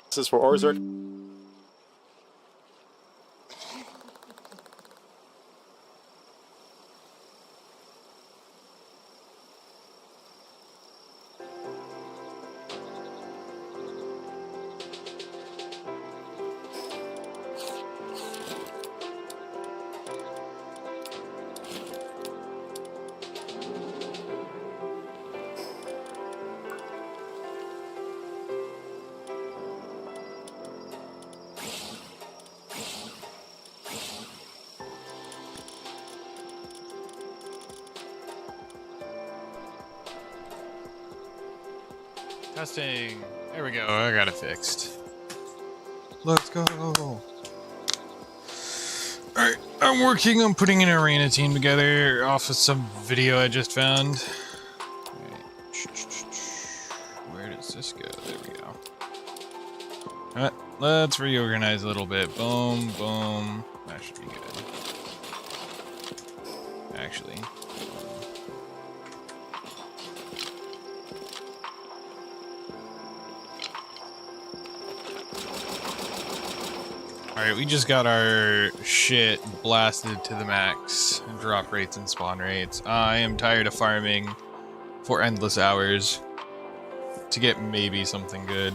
This is for Orzark. Testing. There we go. I got it fixed. Let's go. Alright, I'm working on putting an arena team together off of some video I just found. Where does this go? There we go. Alright, let's reorganize a little bit. Boom, boom. That should be good. Actually. Alright, we just got our shit blasted to the max. Drop rates and spawn rates. I am tired of farming for endless hours to get maybe something good.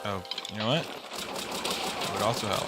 Oh, you know what? It would also help.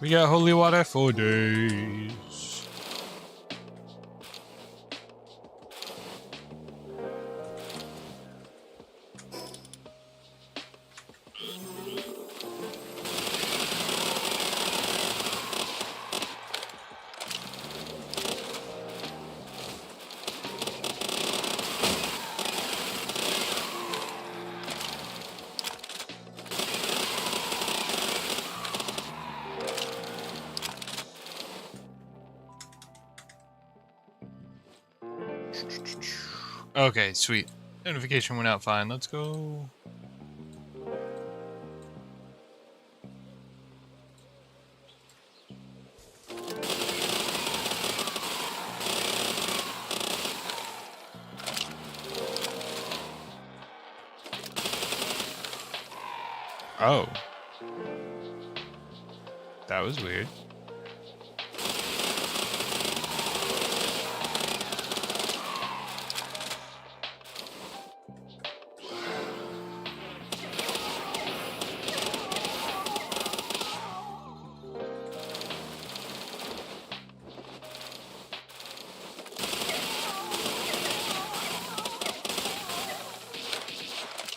We got holy water for days. Okay, sweet. Notification went out fine. Let's go. Oh. That was weird.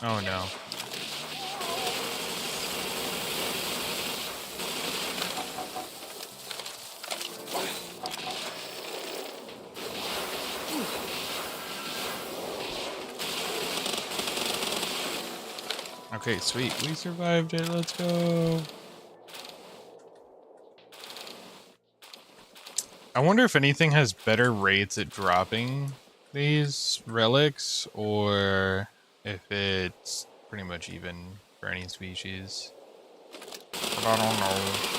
Oh no. Okay, sweet. We survived it. Let's go. I wonder if anything has better rates at dropping these relics, or if it's pretty much even for any species. But I don't know.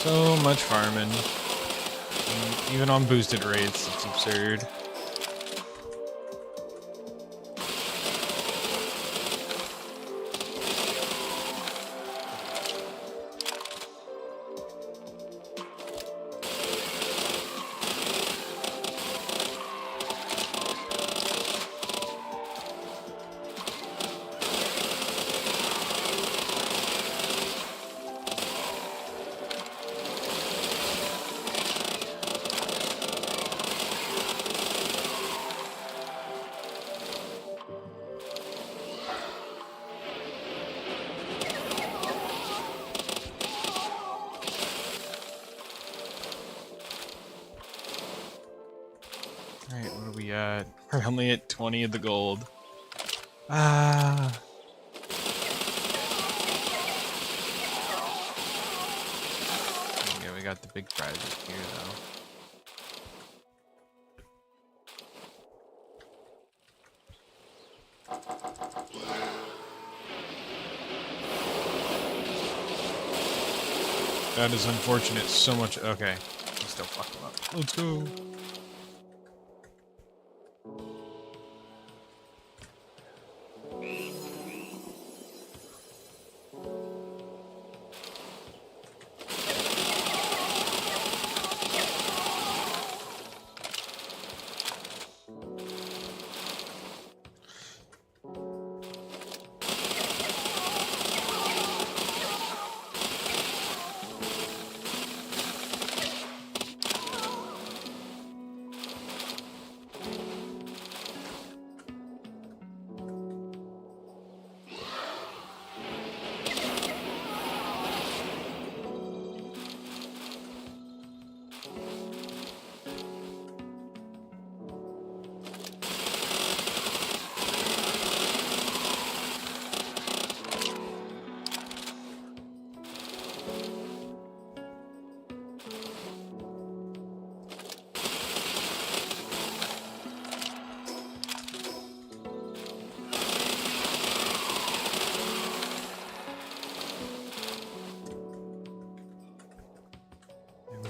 So much farming. Even on boosted rates, it's absurd. Alright, what are we at? We're only at 20 of the gold. Ah. Yeah, we got the big prizes here, though. That is unfortunate. So much. Okay. We still fuck him up. Let's go.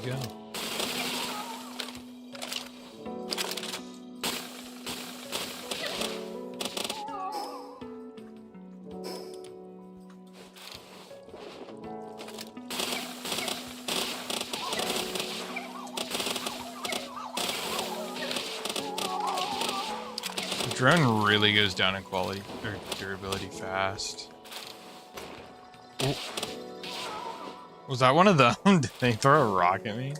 Go. The drone really goes down in quality or durability fast. Oh. Was that one of them? Did they throw a rock at me?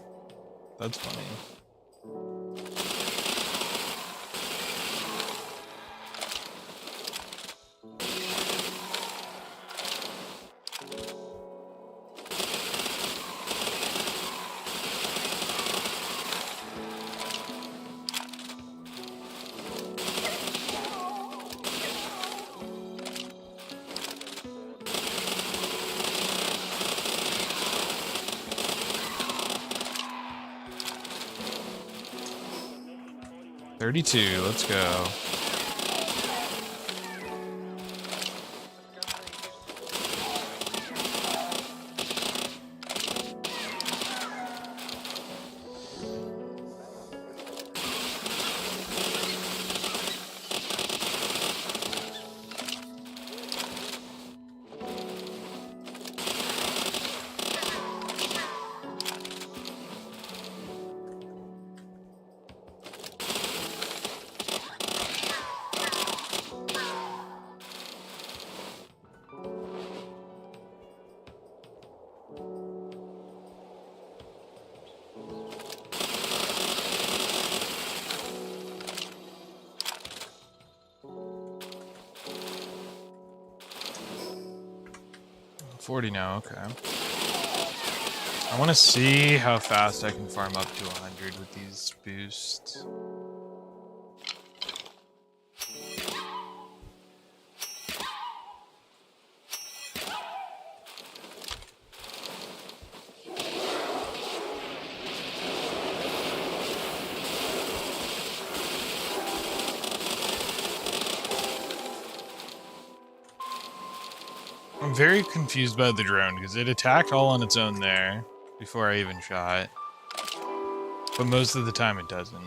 That's funny. $32, let's go. $40 now, okay. I want to see how fast I can farm up to 100 with these boosts. I'm very confused by the drone because it attacked all on its own there. before I even shot. But most of the time it doesn't.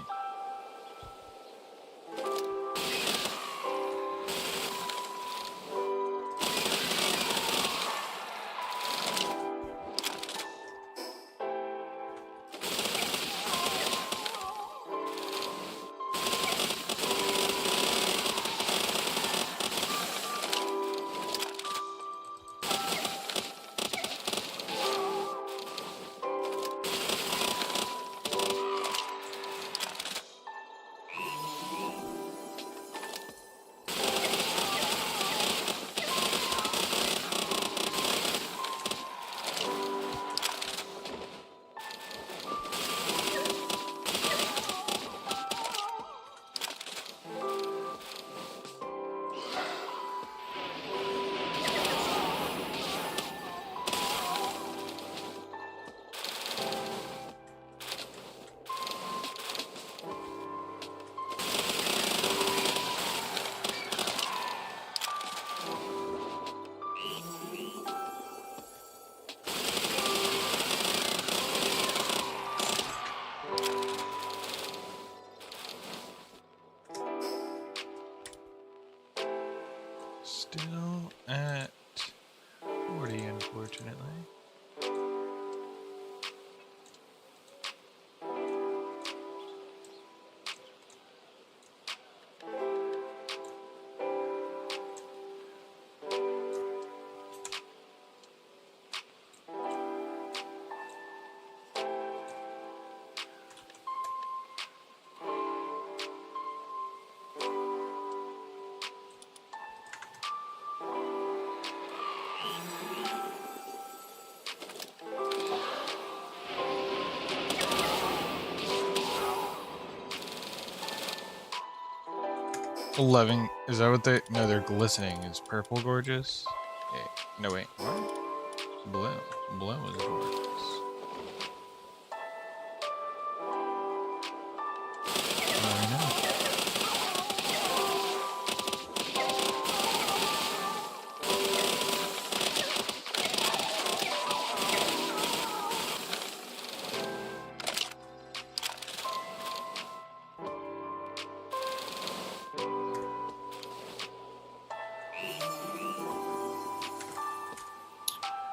Still at 40, unfortunately. $11. Is that what they? No, they're glistening. Is purple gorgeous? Yeah. No, wait. What? Blue. Blue is gorgeous. I know.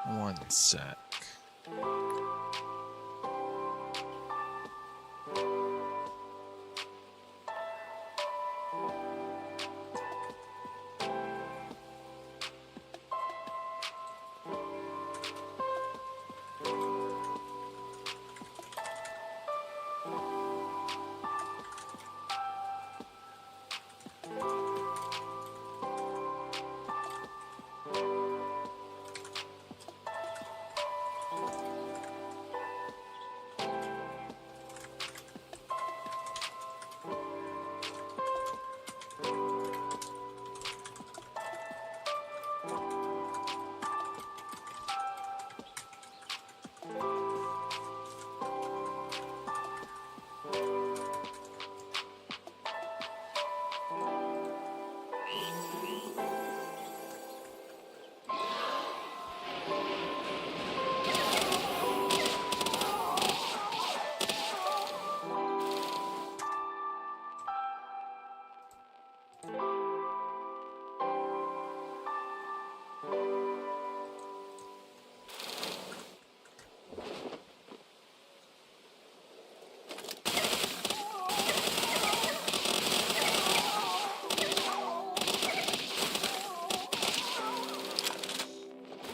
One sec.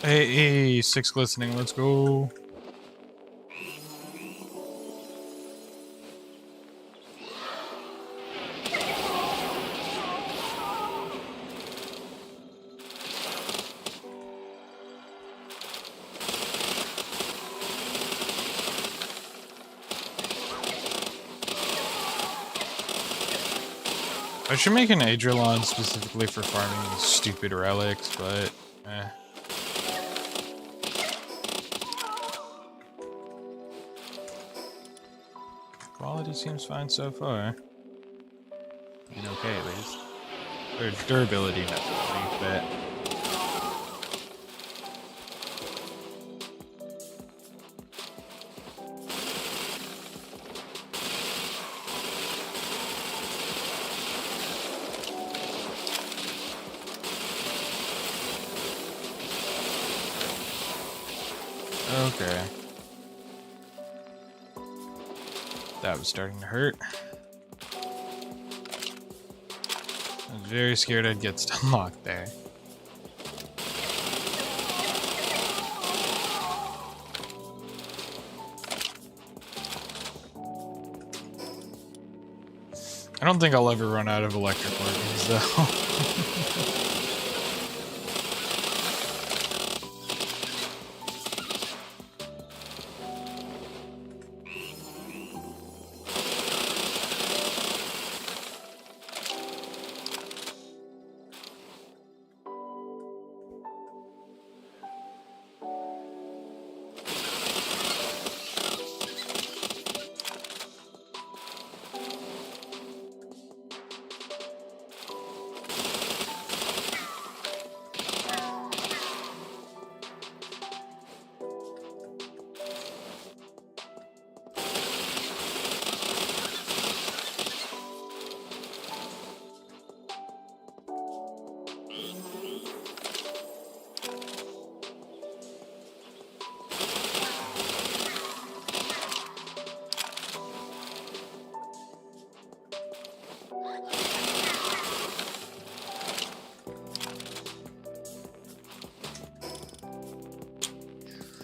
Hey, 6 glistening, let's go. I should make an Adrelon specifically for farming these stupid relics, but eh. Quality seems fine so far. And okay, at least. Or durability, definitely, but Okay. That was starting to hurt. I was very scared I'd get stun locked there. I don't think I'll ever run out of electric organs, though.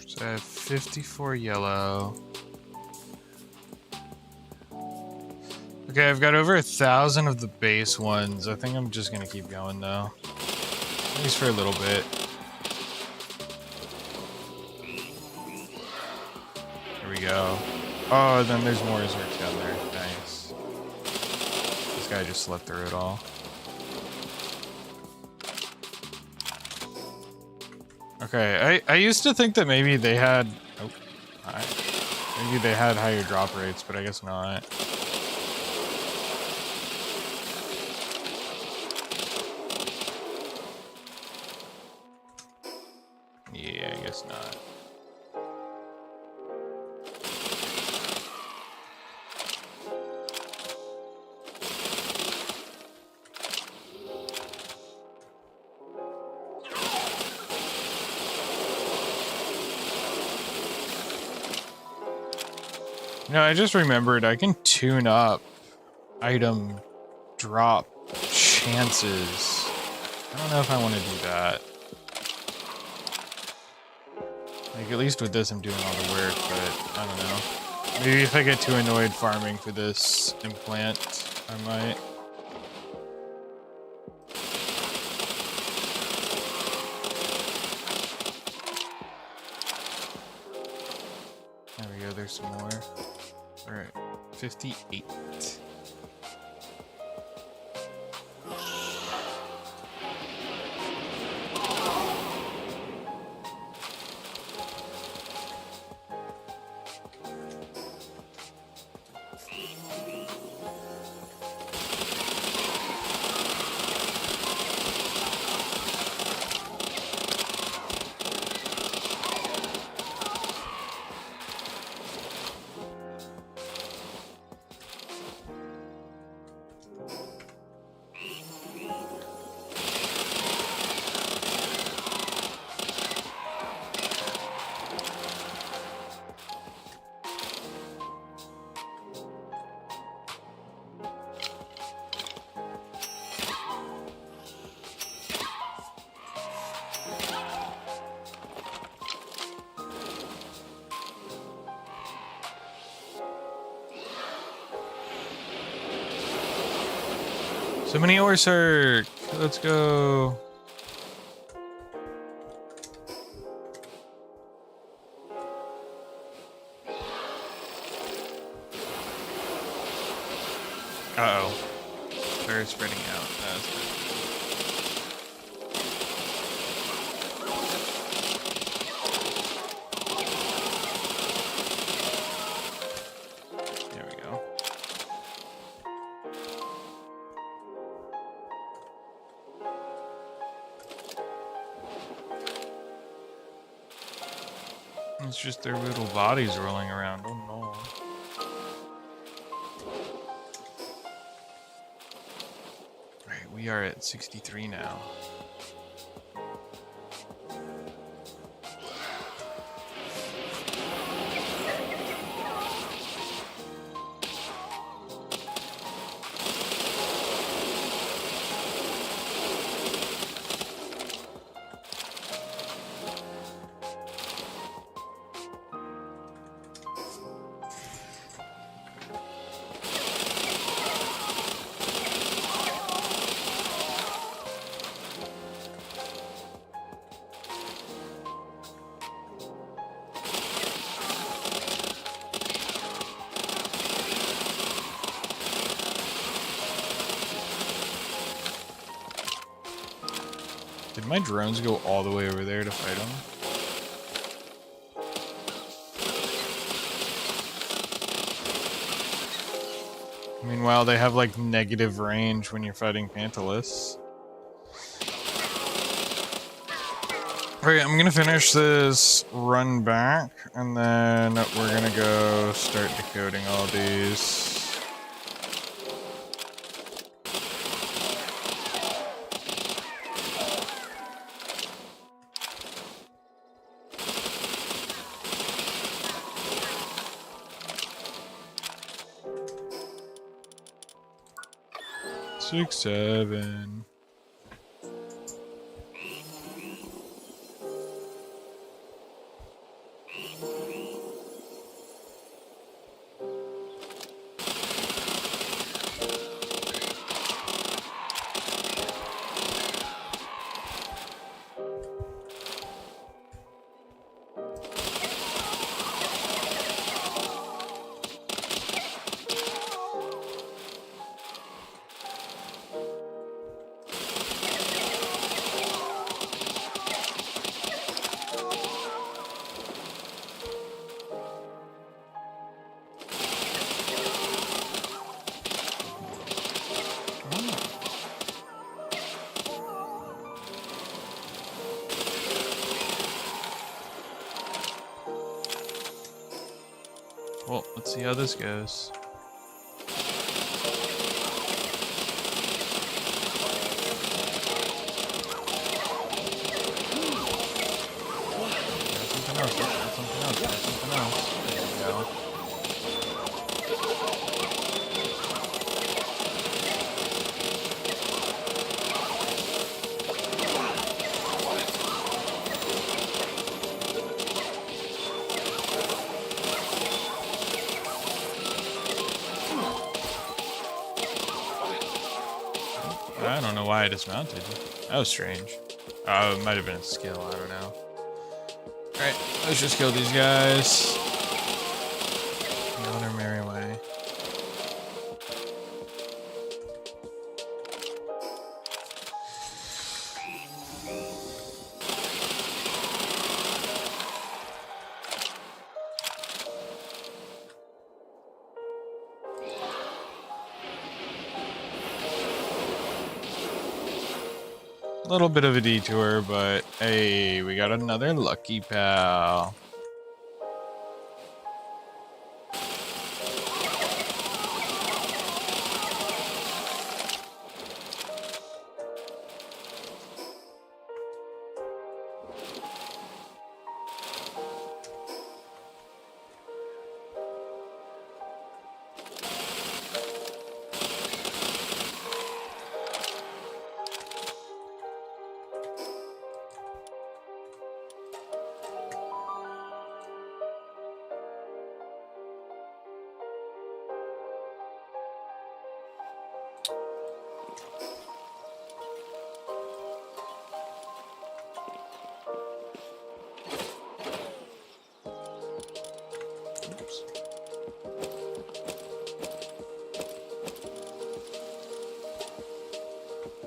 So I have 54 yellow. Okay, I've got over 1,000 of the base ones. I think I'm just gonna keep going though. At least for a little bit. Here we go. Oh, then there's more Zerks down there. Nice. This guy just slept through it all. Okay, I used to think that maybe they had... Oh, maybe they had higher drop rates, but I guess not. Yeah, I guess not. No, I just remembered I can tune up item drop chances. I don't know if I want to do that. Like, at least with this I'm doing all the work, but I don't know. Maybe if I get too annoyed farming for this implant, I might. There we go, there's some more. Alright, 58. So many Orserk! Let's go! Uh-oh. They're spreading out. That's good. There we go. It's just their little bodies rolling around. Oh no. Alright, we are at 63 now. my drones go all the way over there to fight them? Meanwhile, they have like negative range when you're fighting Pantalus. Alright, I'm gonna finish this run back, and then we're gonna go start decoding all these. Six, 7. Well, let's see how this goes. Something else. There we go. I don't know why I dismounted. That was strange. Oh, it might have been a skill, I don't know. Alright, let's just kill these guys. Go on our merry way. A little bit of a detour, but hey, we got another lucky pal.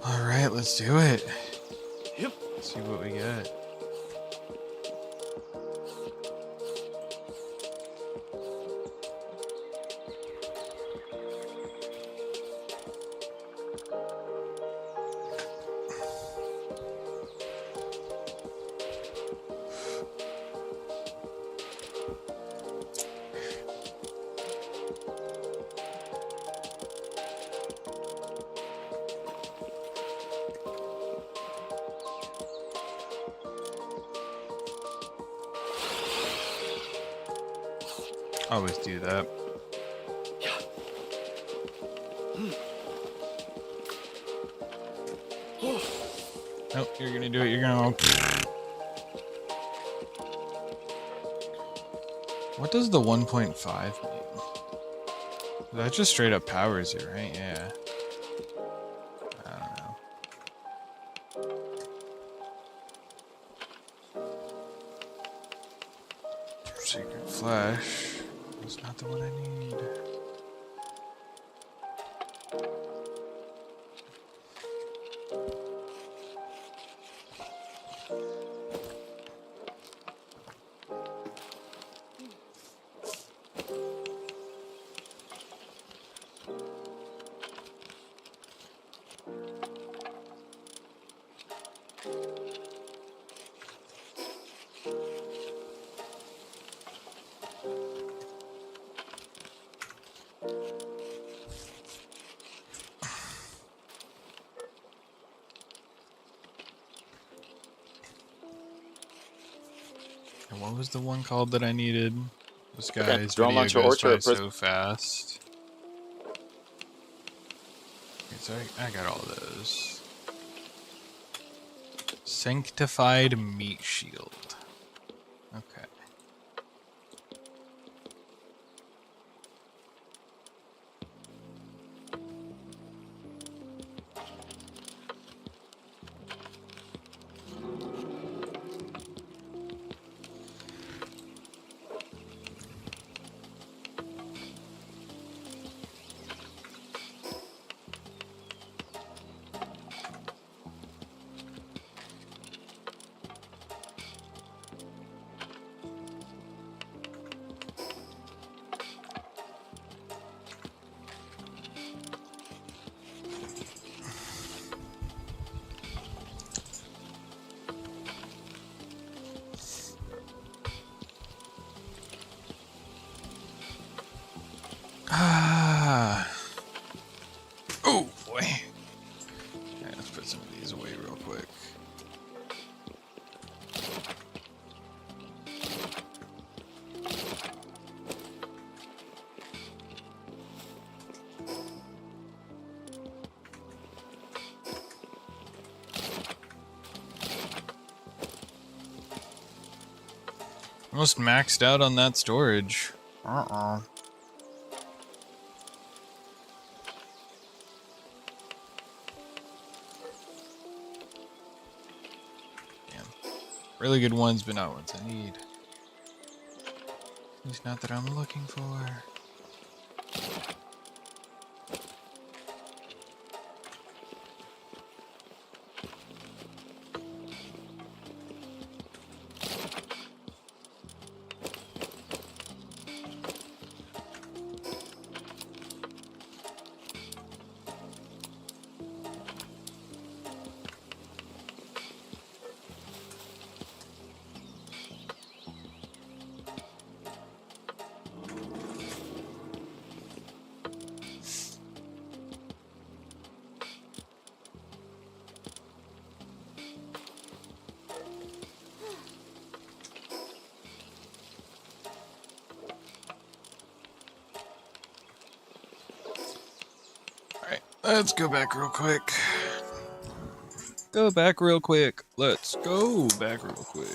Alright, let's do it. Yep. Let's see what we get. Always do that. Nope, you're gonna do it. You're gonna. What does the 1.5 mean? That just straight up powers it, right? Yeah. I don't know. Secret Flash. That's not the one I need. And what was the one called that I needed? This Okay, guy's drone video launcher goes by orchard. so fast. Okay, so I got all those. Sanctified meat shield. Okay. Ah. Oh boy. Okay, let's put some of these away real quick. Almost maxed out on that storage. Damn. Really good ones, but not ones I need. At least not that I'm looking for. Alright, let's go back real quick. Go back real quick. Let's go back real quick.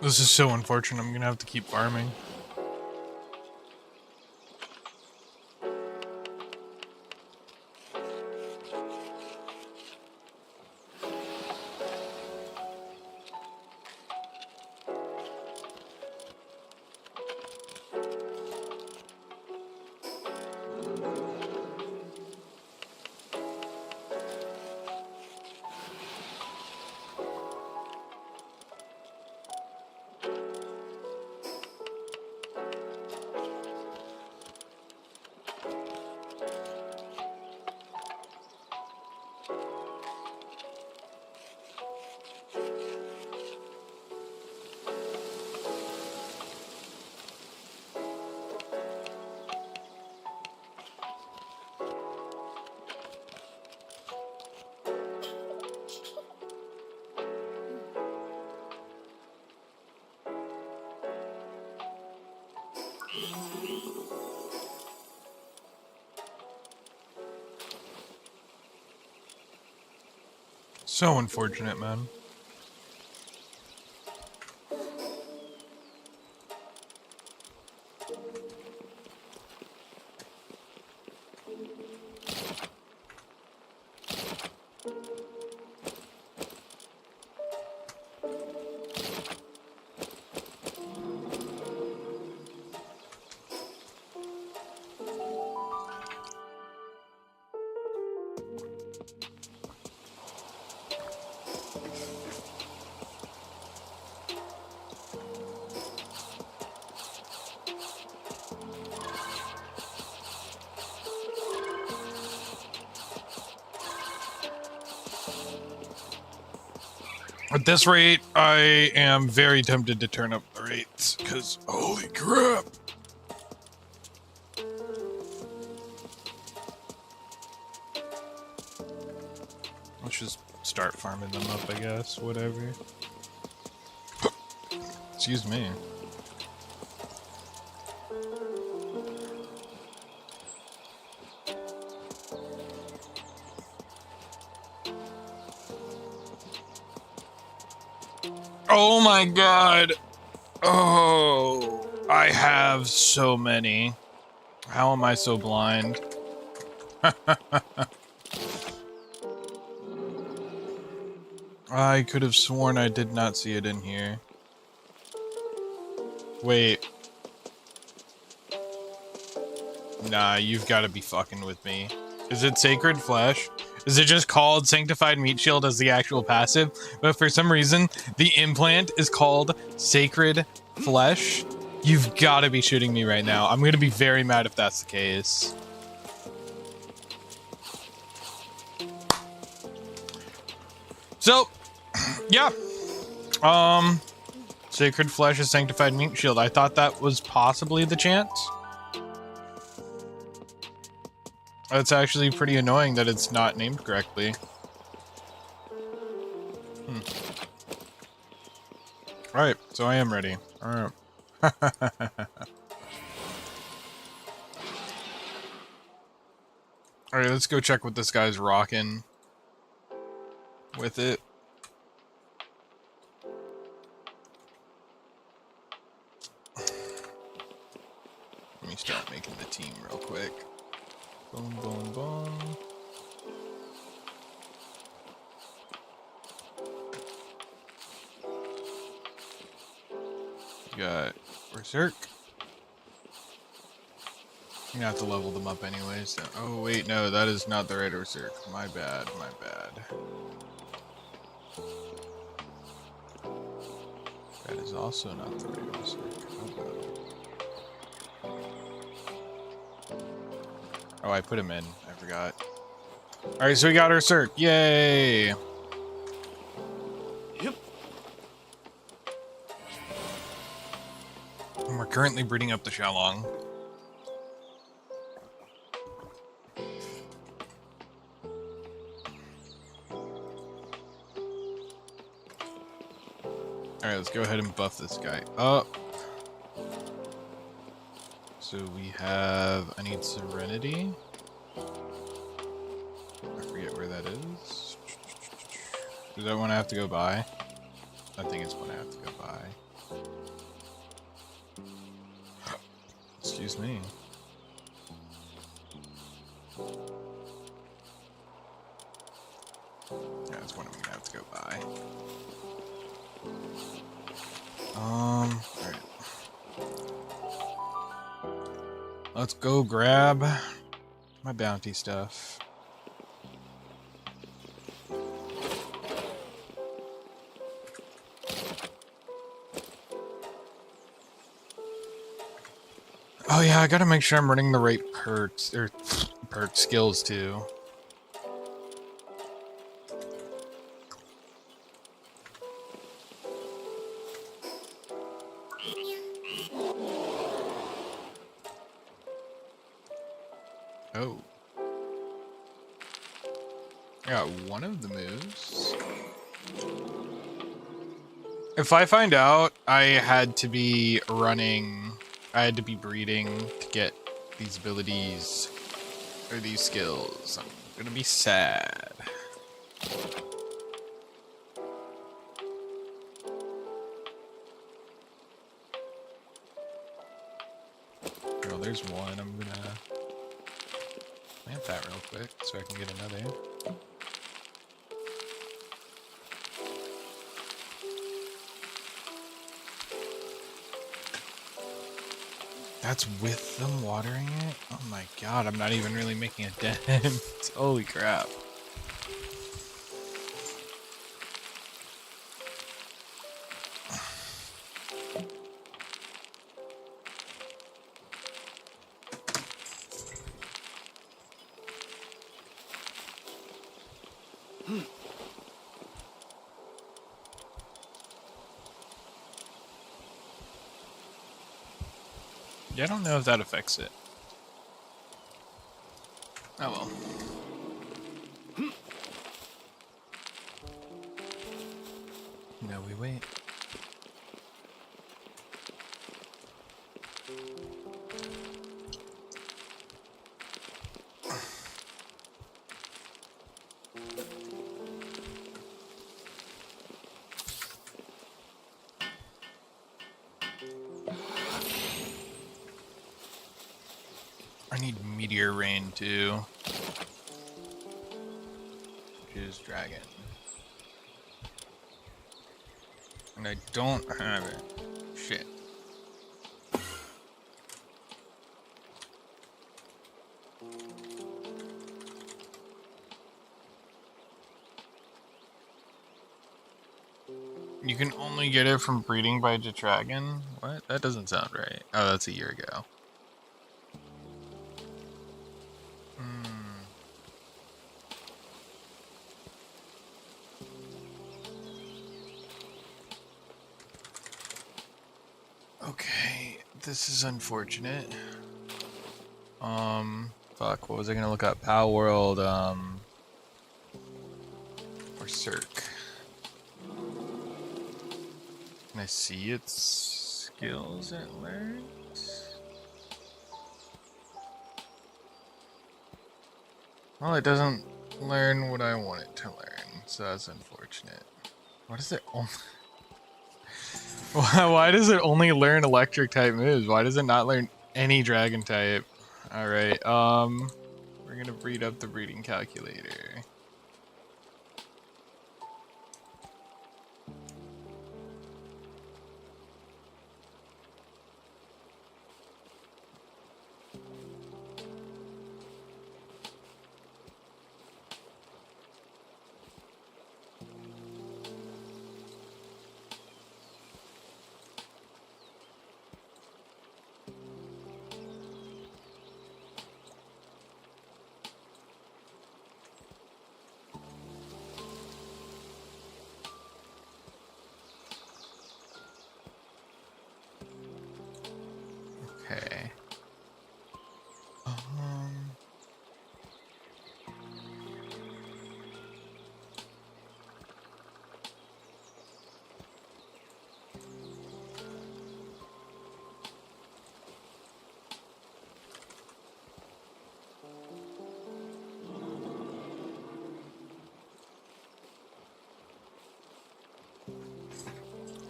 This is so unfortunate. I'm gonna have to keep farming. So unfortunate, man. At this rate, I am very tempted to turn up the rates, because holy crap! Let's just start farming them up, I guess, whatever. Excuse me. Oh my god! Oh, I have so many. How am I so blind? I could have sworn I did not see it in here. Wait. Nah, you've got to be fucking with me. Is it Sacred Flesh? Is it just called Sanctified Meat Shield as the actual passive? But for some reason, the implant is called Sacred Flesh? You've got to be shitting me right now. I'm going to be very mad if that's the case. So, yeah. Sacred Flesh is Sanctified Meat Shield. I thought that was possibly the chance. That's actually pretty annoying that it's not named correctly. Alright, so I am ready. Alright. Alright, let's go check what this guy's rocking with it. Let me start making the team real quick. Boom, boom, boom. You got Berserk. You're gonna have to level them up anyways. So. Oh, wait, no, that is not the right Berserk. My bad, my bad. That is also not the right Berserk. Oh, I put him in. I forgot. Alright, so we got our Berserk. Yay! Yep. And we're currently breeding up the Shalong. Alright, let's go ahead and buff this guy up. So we have... I need Serenity. I forget where that is. Does that one I have to go buy? I think it's one I have to go buy. Excuse me. Yeah, that's one I'm gonna have to go buy. Alright. Let's go grab my bounty stuff. Oh yeah, I gotta make sure I'm running the right perks, or perk skills too. Oh. I got one of the moves. If I find out I had to be breeding to get these abilities or these skills, I'm gonna be sad. Oh, there's one. I'm gonna plant that real quick so I can get another. That's with them watering it? Oh my god, I'm not even really making a dent. Holy crap. Yeah, I don't know if that affects it. Oh well. No, we wait. I need meteor rain too. Which is dragon. And I don't have it. Shit. You can only get it from breeding by the dragon? What? That doesn't sound right. Oh, that's a year ago. Okay, this is unfortunate. Fuck, what was I gonna look up? Power World, or Cirque. Can I see its skills it learns? Well, it doesn't learn what I want it to learn, so that's unfortunate. What is it only... Why does it only learn electric type moves? Why does it not learn any dragon type? Alright, we're gonna breed up the breeding calculator. Okay.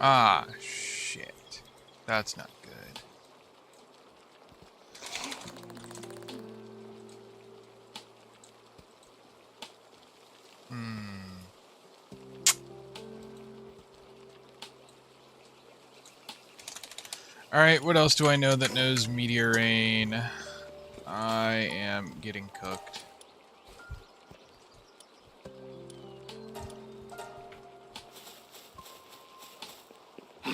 Ah, shit. That's not good. Hmm. Alright, what else do I know that knows Meteor Rain? I am getting cooked. No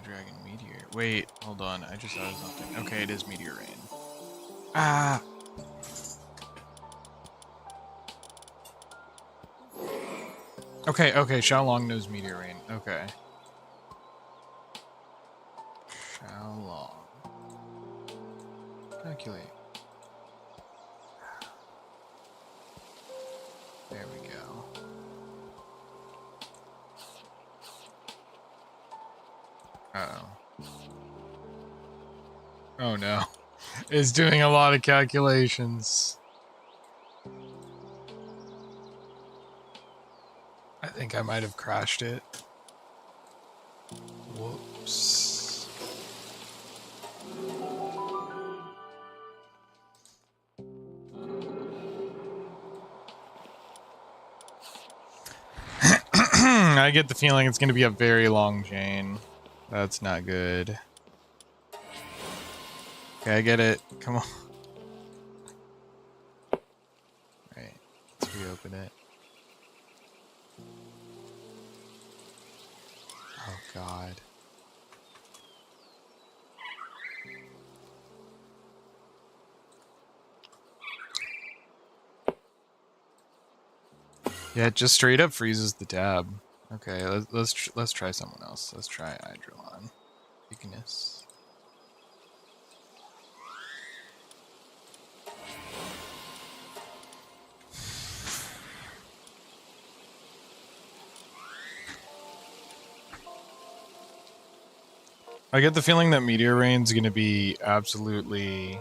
Dragon Meteor. Wait, hold on. I just thought of something. Okay, it is Meteor Rain. Ah! Okay, okay, Xiaolong knows Meteor Rain. Okay. Xiaolong. Calculate. There we go. Uh-oh. Oh no. It's doing a lot of calculations. I think I might have crashed it. Whoops. I get the feeling it's going to be a very long chain. That's not good. Okay, I get it. Come on. Right. Let's reopen it. Oh, God. Yeah, it just straight up freezes the tab. Okay, let's try someone else. Let's try Hydrolon. Weakness. I get the feeling that Meteor Rain's gonna be absolutely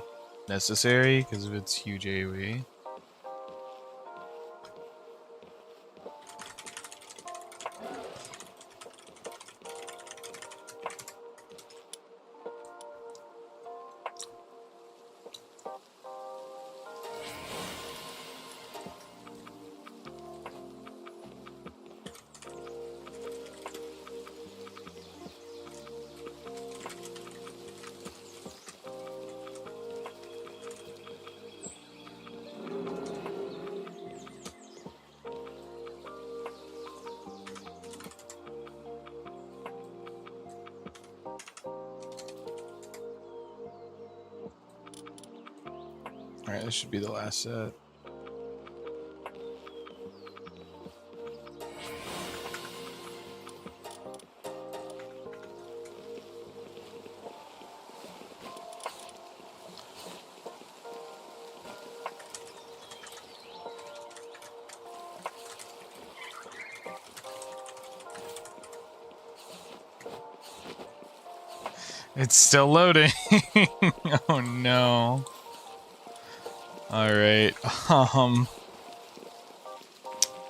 necessary because of its huge AoE. Alright, this should be the last set. It's still loading. Oh no. Alright.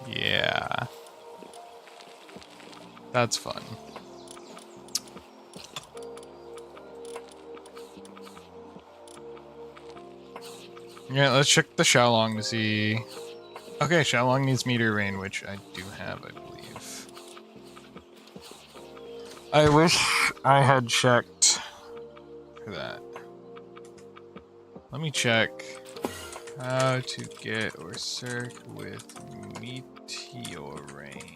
Yeah. That's fun. Yeah, let's check the Xiaolong to see. Okay, Xiaolong needs Meteor Rain, which I do have, I believe. I wish I had checked for that. Let me check how to get Orserk with Meteor Rain.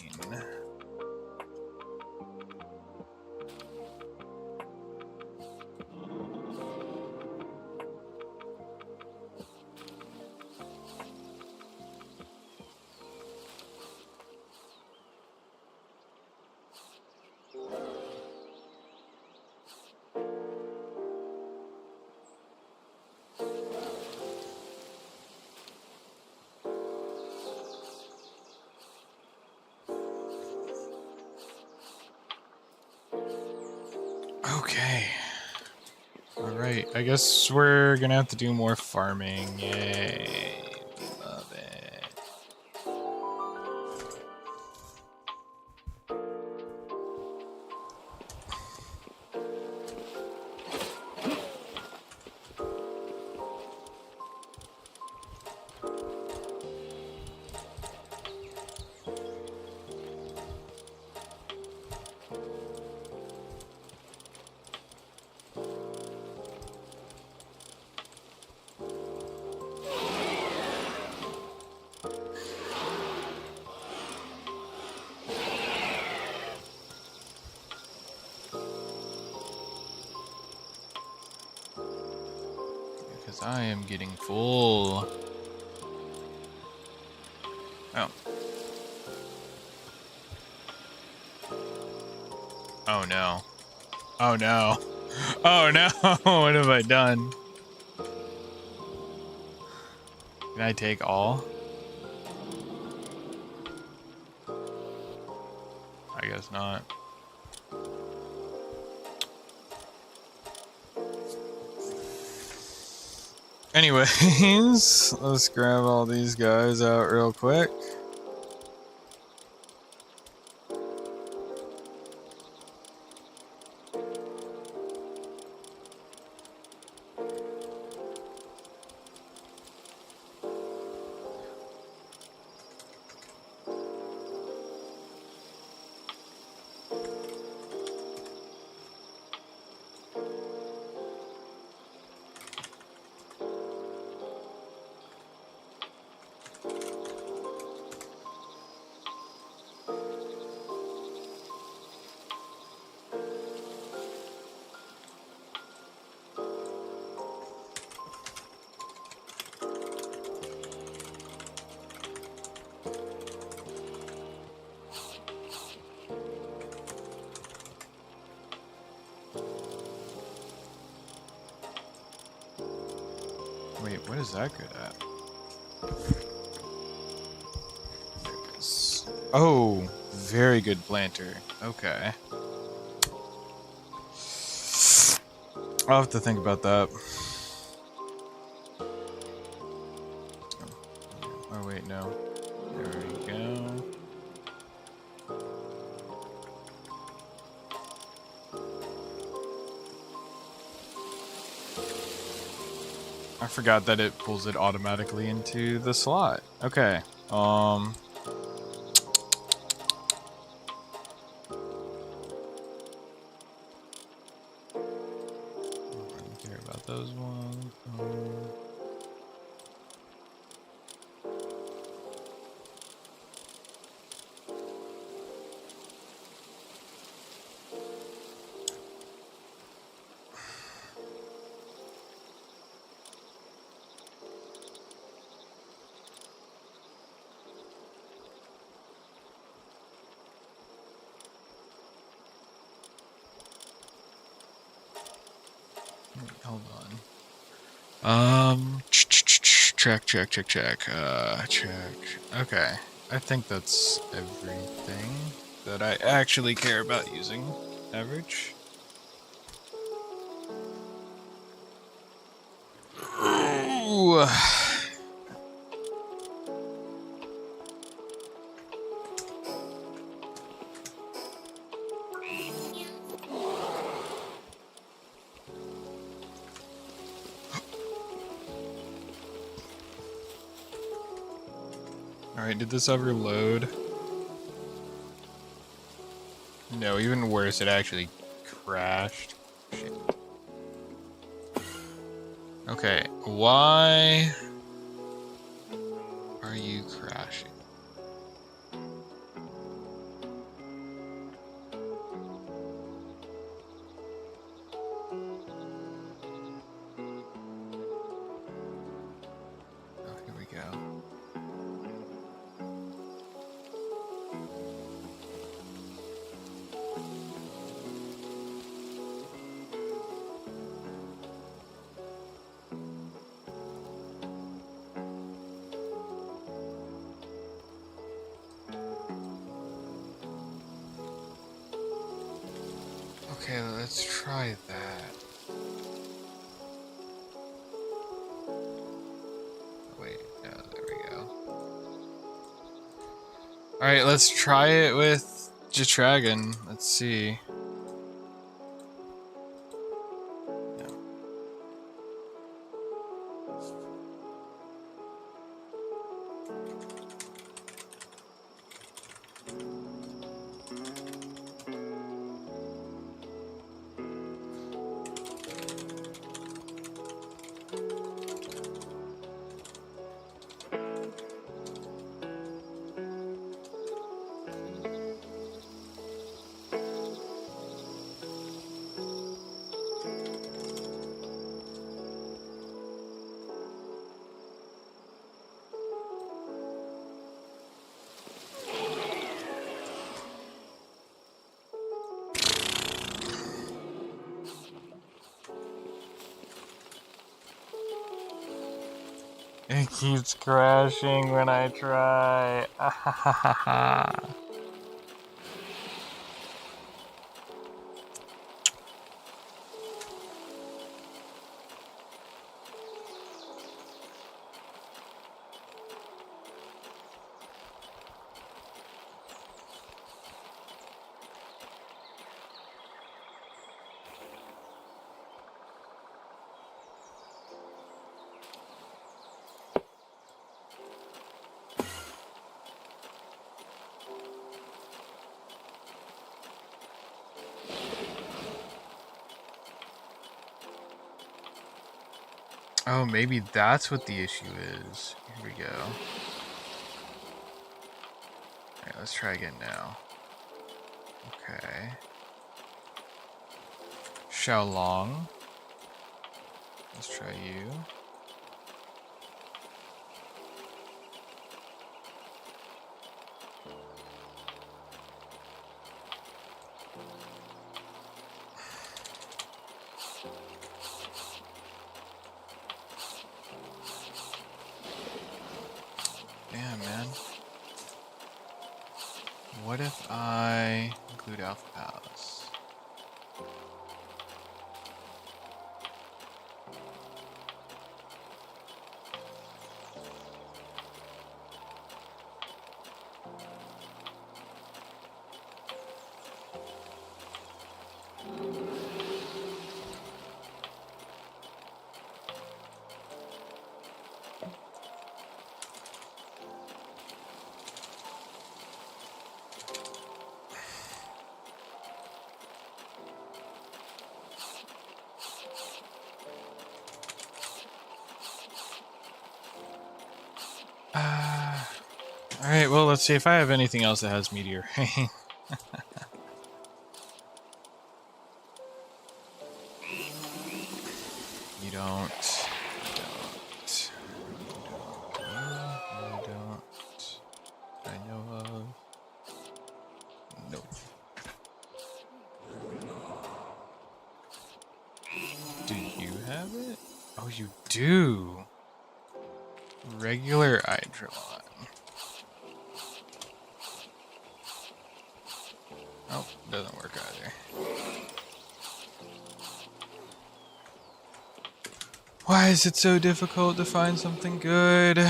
Okay. Alright, I guess we're gonna have to do more farming. Yay. Love it. 'Cause I am getting full. Oh. Oh no. Oh no. Oh no. What have I done? Can I take all? I guess not. Anyways, let's grab all these guys out real quick. Wait, what is that good at? There it is. Oh, very good planter. Okay. I'll have to think about that. Oh wait, no. There we go. I forgot that it pulls it automatically into the slot. Okay. I don't care about those ones. Hold on. Check. Check. Okay. I think that's everything that I actually care about using. Average. Ooh. Alright, did this ever load? No, even worse, it actually crashed. Shit. Okay, why are you crashing? Oh, here we go. Okay, let's try that. Wait, no, there we go. Alright, let's try it with Jetragon. Let's see. No. It keeps crashing when I try. Oh, maybe that's what the issue is. Here we go. Alright, let's try again now. Okay. Xiaolong. Let's try you. Damn, man. What if I include Alpha Palace? Alright, well, let's see if I have anything else that has Meteor Rain. You don't. You don't. I know of. Nope. Do you have it? Oh, you do. Regular Hydrolon. Oh, doesn't work either. Why is it so difficult to find something good?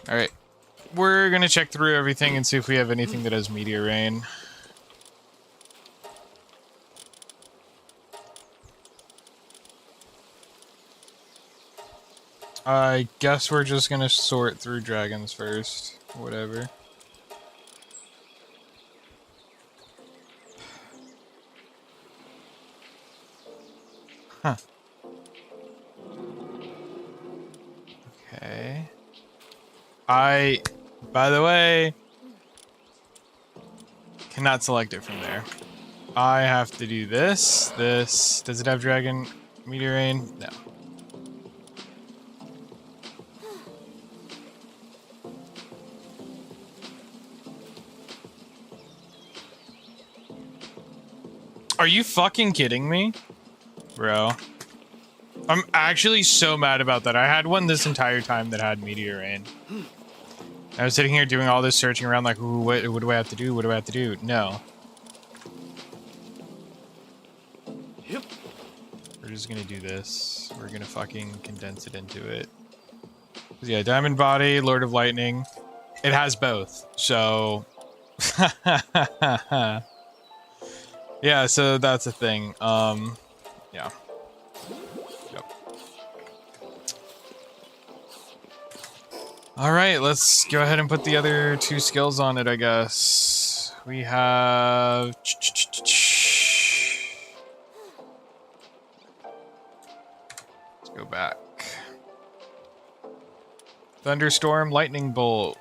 Alright. We're gonna check through everything and see if we have anything that has Meteor Rain. I guess we're just gonna sort through dragons first. Whatever. Huh. Okay. By the way, cannot select it from there. I have to do this. Does it have dragon meteor rain? No. Are you fucking kidding me? Bro. I'm actually so mad about that. I had one this entire time that had meteor rain. I was sitting here doing all this searching around like, ooh, what do I have to do? What do I have to do? No. Yep. We're just gonna do this. We're gonna fucking condense it into it. Yeah, Diamond Body, Lord of Lightning. It has both, so... yeah, so that's a thing. Yeah. Yep. Alright, let's go ahead and put the other 2 skills on it, I guess. We have... Let's go back. Thunderstorm, Lightning Bolt.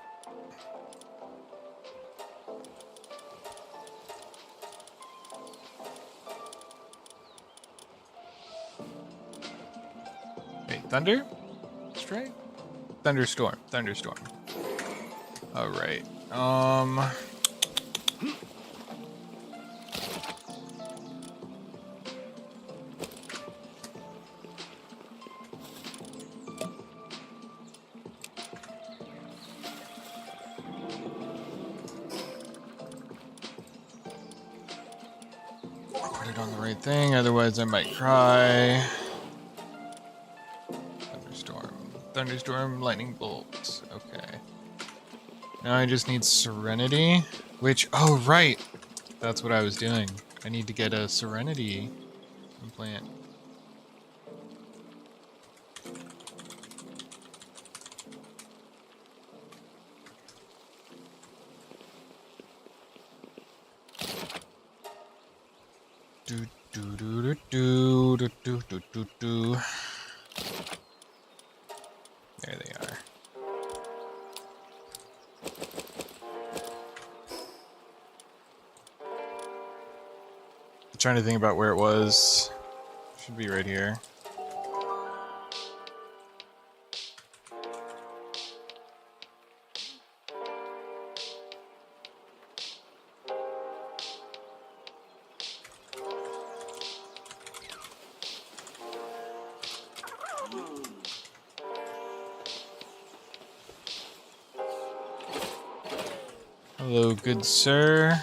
Wait, Thunder? Strike? Thunderstorm. Thunderstorm. Alright. Put it on the right thing, otherwise I might cry. Thunderstorm, lightning bolts. Okay. Now I just need Serenity, which, oh right, that's what I was doing. I need to get a Serenity implant. Do do do do do do do do do. There they are. I'm trying to think about where it was. Should be right here. Hello, good sir.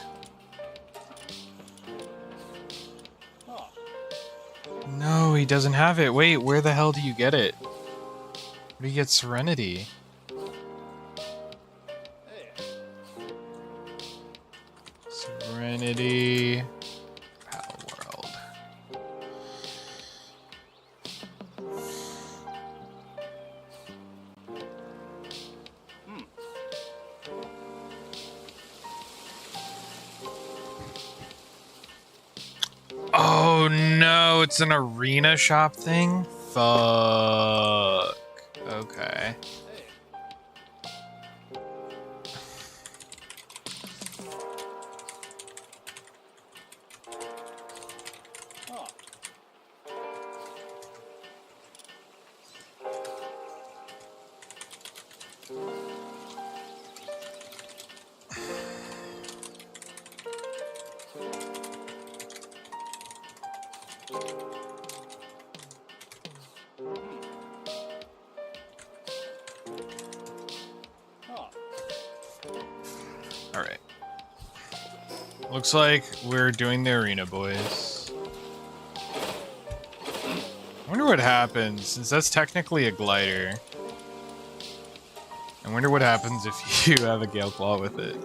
No, he doesn't have it. Wait, where the hell do you get it? Where do you get Serenity? Serenity. Pal World. Oh no, it's an arena shop thing? Fuck. Okay. Alright. Looks like we're doing the arena, boys. I wonder what happens, since that's technically a glider. I wonder what happens if you have a Gale Claw with it.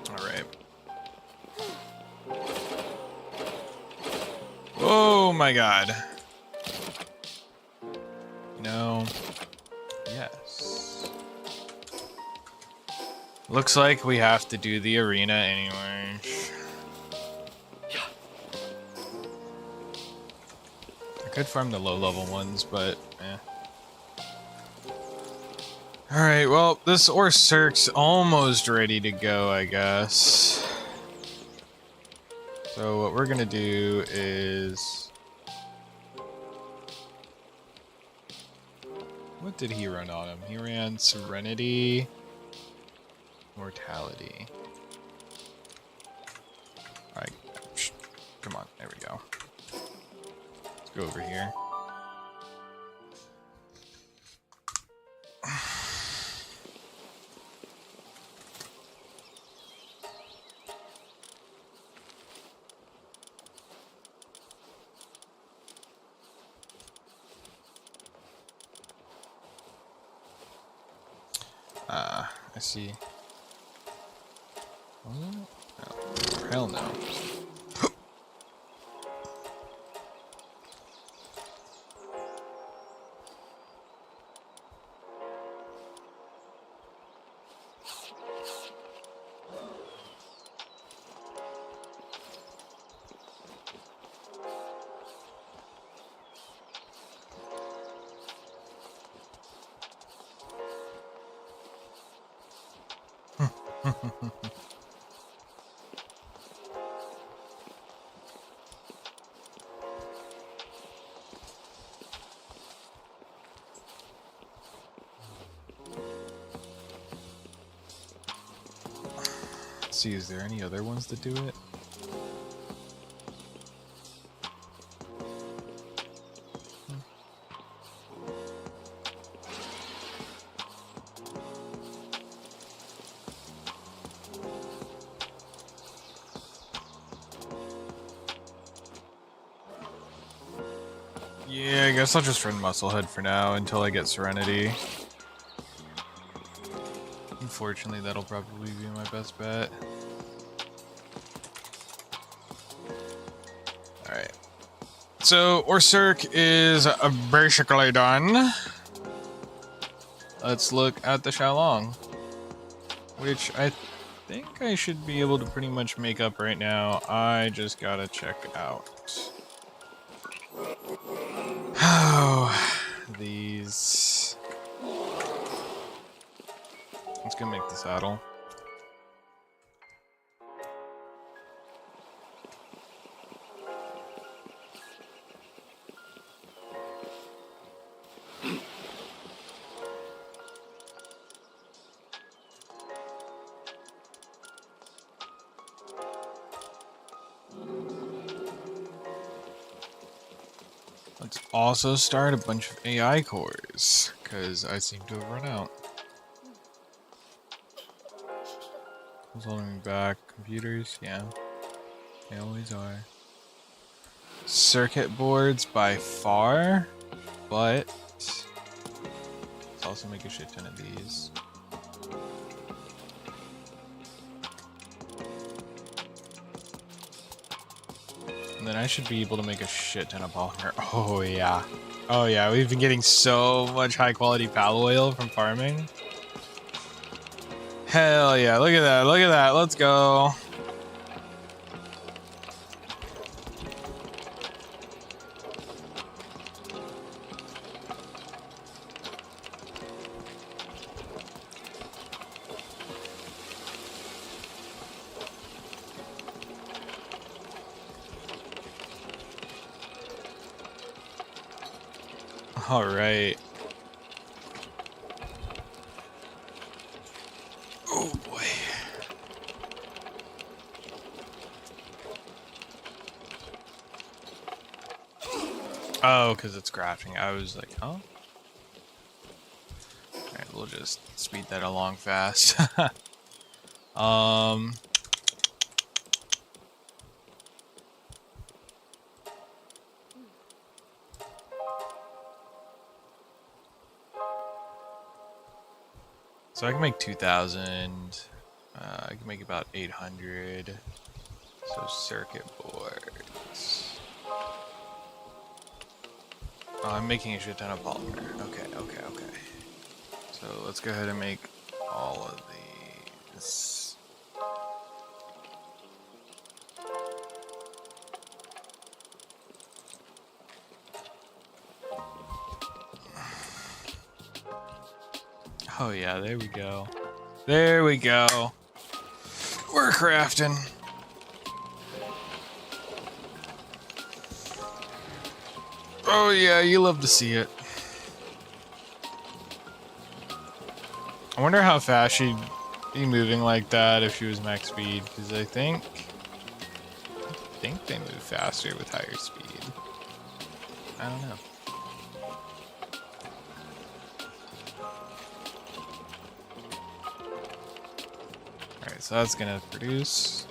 Alright. Oh my god. No. Yes. Looks like we have to do the arena anyway. I could farm the low-level ones, but eh. Alright, well, this Orcirc's almost ready to go, I guess. So what we're gonna do is... What did he run on him? He ran Serenity, Mortality. Alright, come on, there we go. Let's go over here. I see. Oh, hell no. Let's see, is there any other ones that do it? Yeah, I guess I'll just run Musclehead for now until I get Serenity. Unfortunately, that'll probably be my best bet. Alright. So, Orsurk is basically done. Let's look at the Shalong, which I think I should be able to pretty much make up right now. I just gotta check out. Oh, these. Let's go make the saddle. Let's also start a bunch of AI cores, because I seem to have run out. Who's holding me back? Computers? Yeah. They always are. Circuit boards by far, but let's also make a shit ton of these. And then I should be able to make a shit ton of polymer. Oh yeah. Oh yeah, we've been getting so much high quality pal oil from farming. Hell yeah, look at that, look at that, let's go. All right. Oh boy. Oh, because it's crafting. I was like, huh? Alright, we'll just speed that along fast. So I can make 2,000. I can make about 800. So circuit boards. Oh, I'm making a shit ton of polymer. Okay. So let's go ahead and make all of these. Oh yeah, there we go. There we go. We're crafting. Oh yeah, you love to see it. I wonder how fast she'd be moving like that if she was max speed, because I think they move faster with higher speed. I don't know. Alright, so that's gonna produce.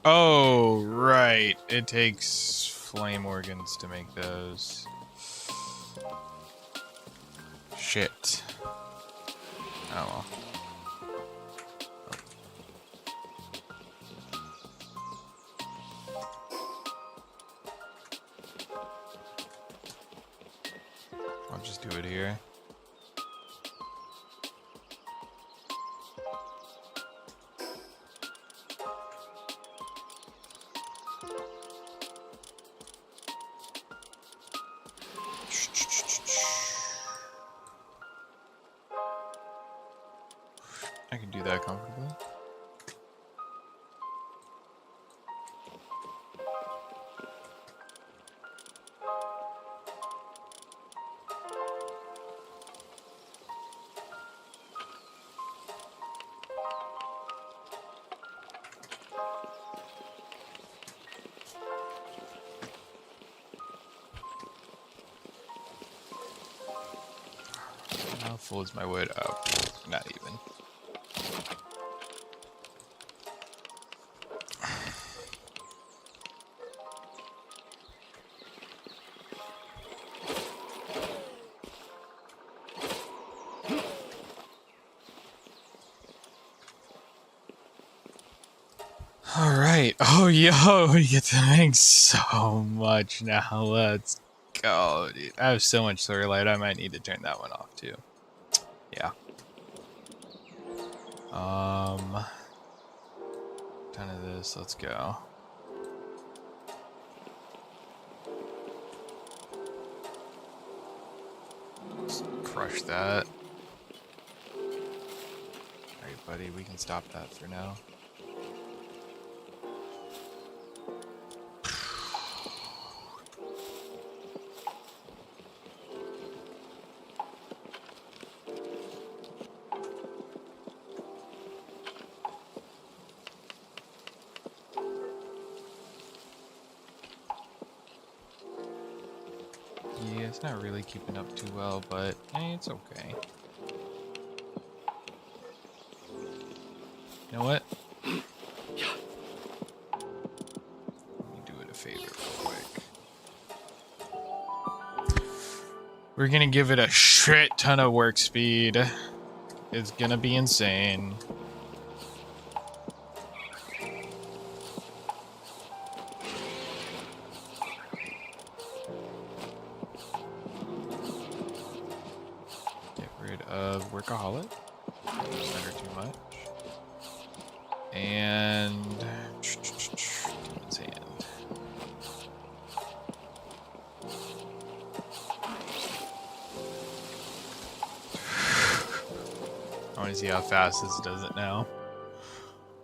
Oh, right. It takes flame organs to make those. Shit. Oh well. to it here. I can do that comfortably. How full is my wood? Oh, not even. All right. Oh, yo, we get to make so much now. Let's go, dude. I have so much solar light. I might need to turn that one off too. Yeah. Ton of this. Let's go. Just crush that. All right, buddy. We can stop that for now. Yeah, it's not really keeping up too well, but hey, it's okay. You know what? Let me do it a favor real quick. We're gonna give it a shit ton of work speed. It's gonna be insane. Get rid of workaholic. Doesn't matter too much. And demon's hand. I want to see how fast this does it now.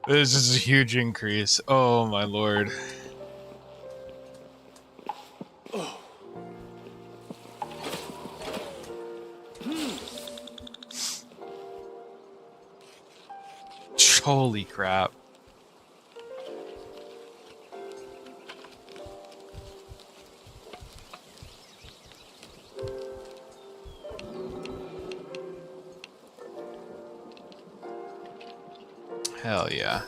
This is a huge increase. Oh my lord. Holy crap. Hell yeah.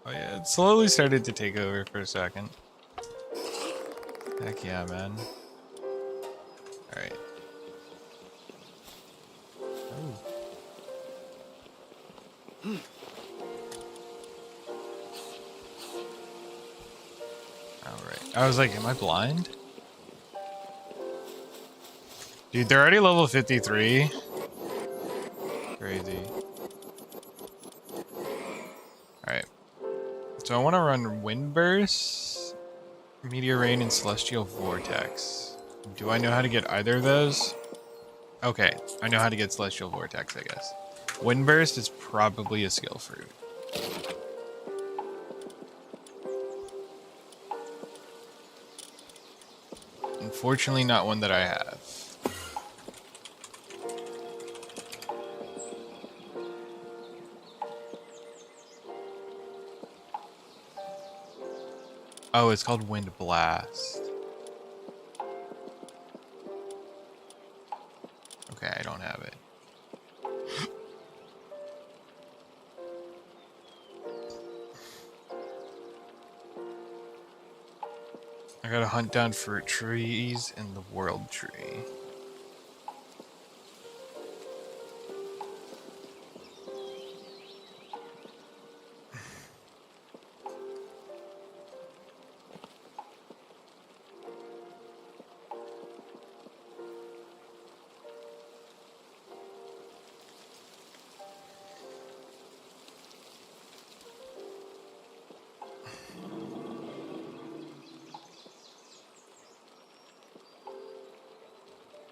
Oh yeah, it slowly started to take over for a second. Heck yeah, man. Alright. Alright. I was like, am I blind? Dude, they're already level 53. Crazy. Alright. So I want to run Wind Burst, Meteor Rain, and Celestial Vortex. Do I know how to get either of those? Okay, I know how to get Celestial Vortex, I guess. Wind Burst is probably a skill fruit. Unfortunately, not one that I have. Oh, it's called Wind Blast. Okay, I don't have it. I gotta hunt down fruit trees in the world tree.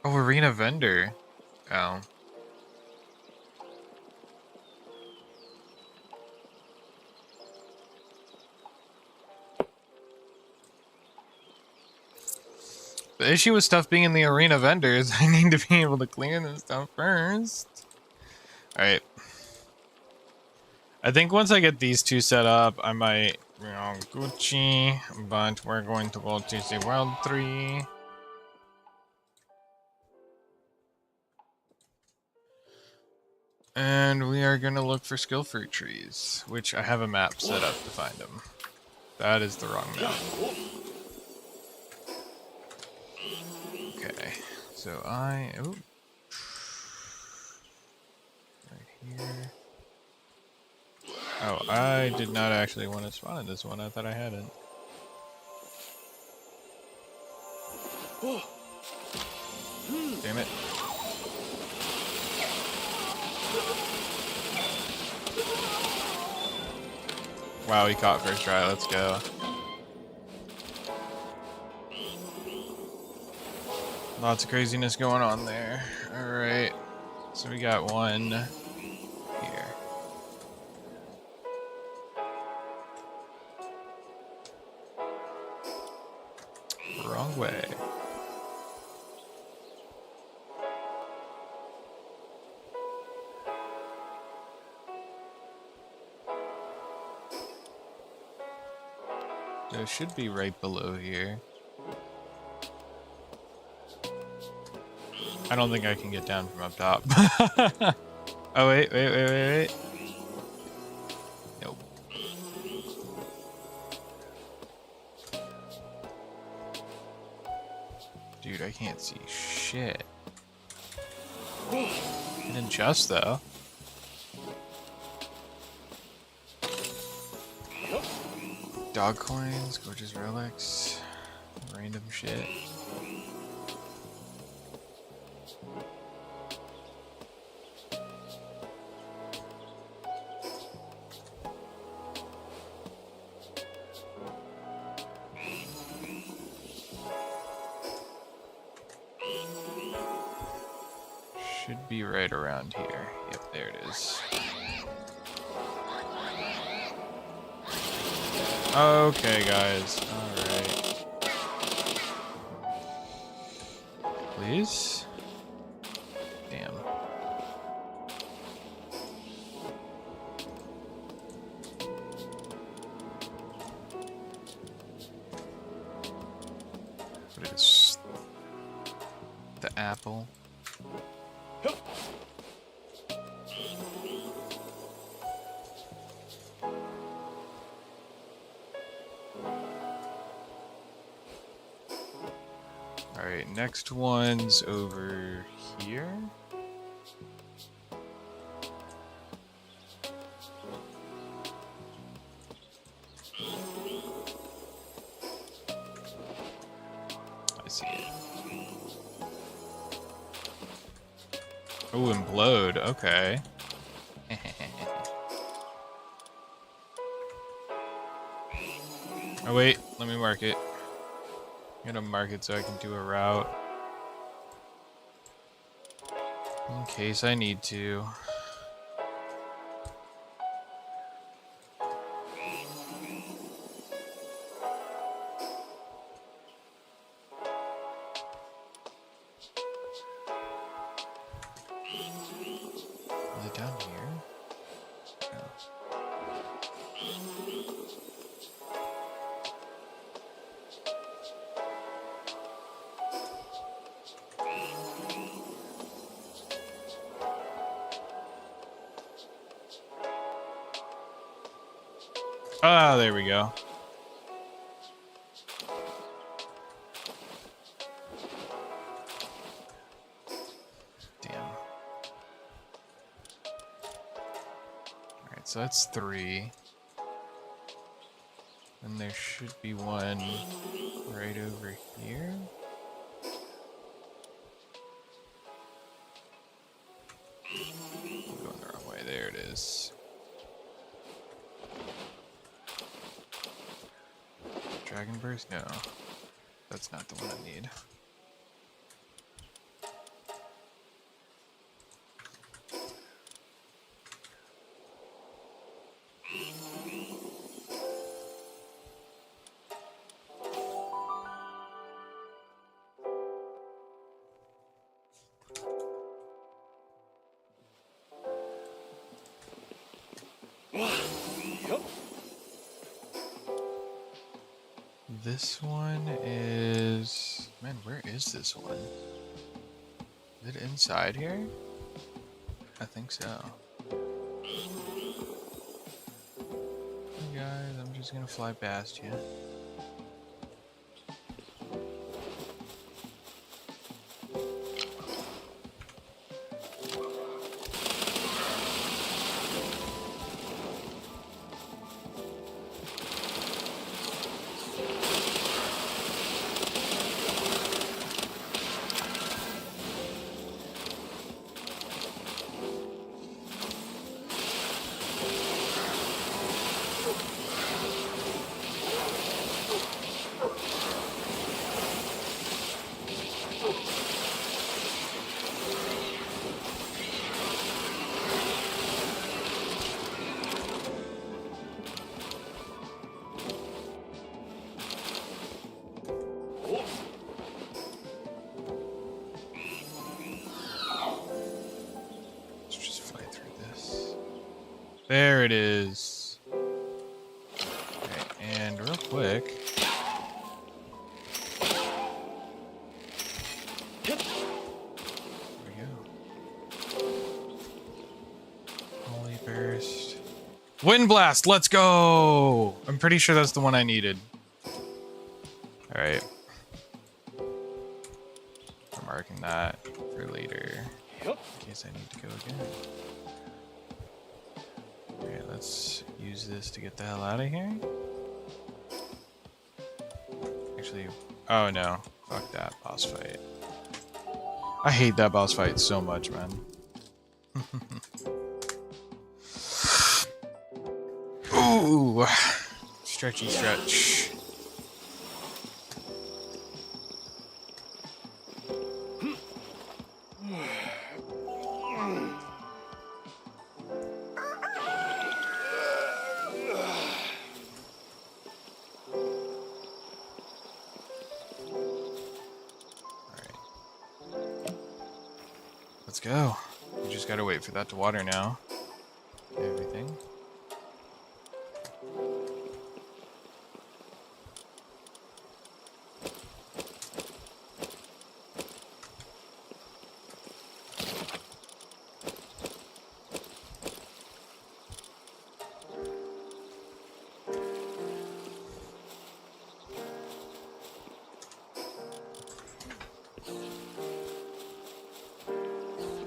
Oh, arena vendor. Oh. The issue with stuff being in the arena vendor is I need to be able to clear this stuff first. Alright. I think once I get these two set up, I might, Gucci, but we're going to go to the World 3. And we are going to look for skill fruit trees, which I have a map set up to find them. That is the wrong map. Okay, so right here. Oh, I did not actually want to spawn in this one. I thought I hadn't. Damn it. Wow, he caught first try. Let's go. Lots of craziness going on there. Alright. So we got one here. Wrong way. So it should be right below here. I don't think I can get down from up top. Oh, wait. Nope. Dude, I can't see shit. Didn't just though. Dog coins, gorgeous relics, random shit. Should be right around here. Yep, there it is. Okay, guys. Alright. Please? Damn. What is the apple? Alright, next one's over here. I see it. Oh, implode. Okay. Oh, wait. Let me mark it. I'm gonna mark it so I can do a route. In case I need to. Is it down here? No. Ah, there we go. Damn. Alright, so that's 3. And there should be one right over here. I'm going the wrong way. There it is. Dragon Burst? No. That's not the one I need. Yup. This one is... Man, where is this one? Is it inside here? I think so. Hey guys, I'm just gonna fly past you. Let's just fly through this. There it is. Okay, and real quick. There we go. Holy burst. Wind blast, let's go! I'm pretty sure that's the one I needed. Alright. I'm marking that for later. Yup. In case I need to go again. Alright, let's use this to get the hell out of here. Actually, oh no. Fuck that boss fight. I hate that boss fight so much, man. Ooh. Stretchy stretch. Let's go. We just gotta wait for that to water now. Everything.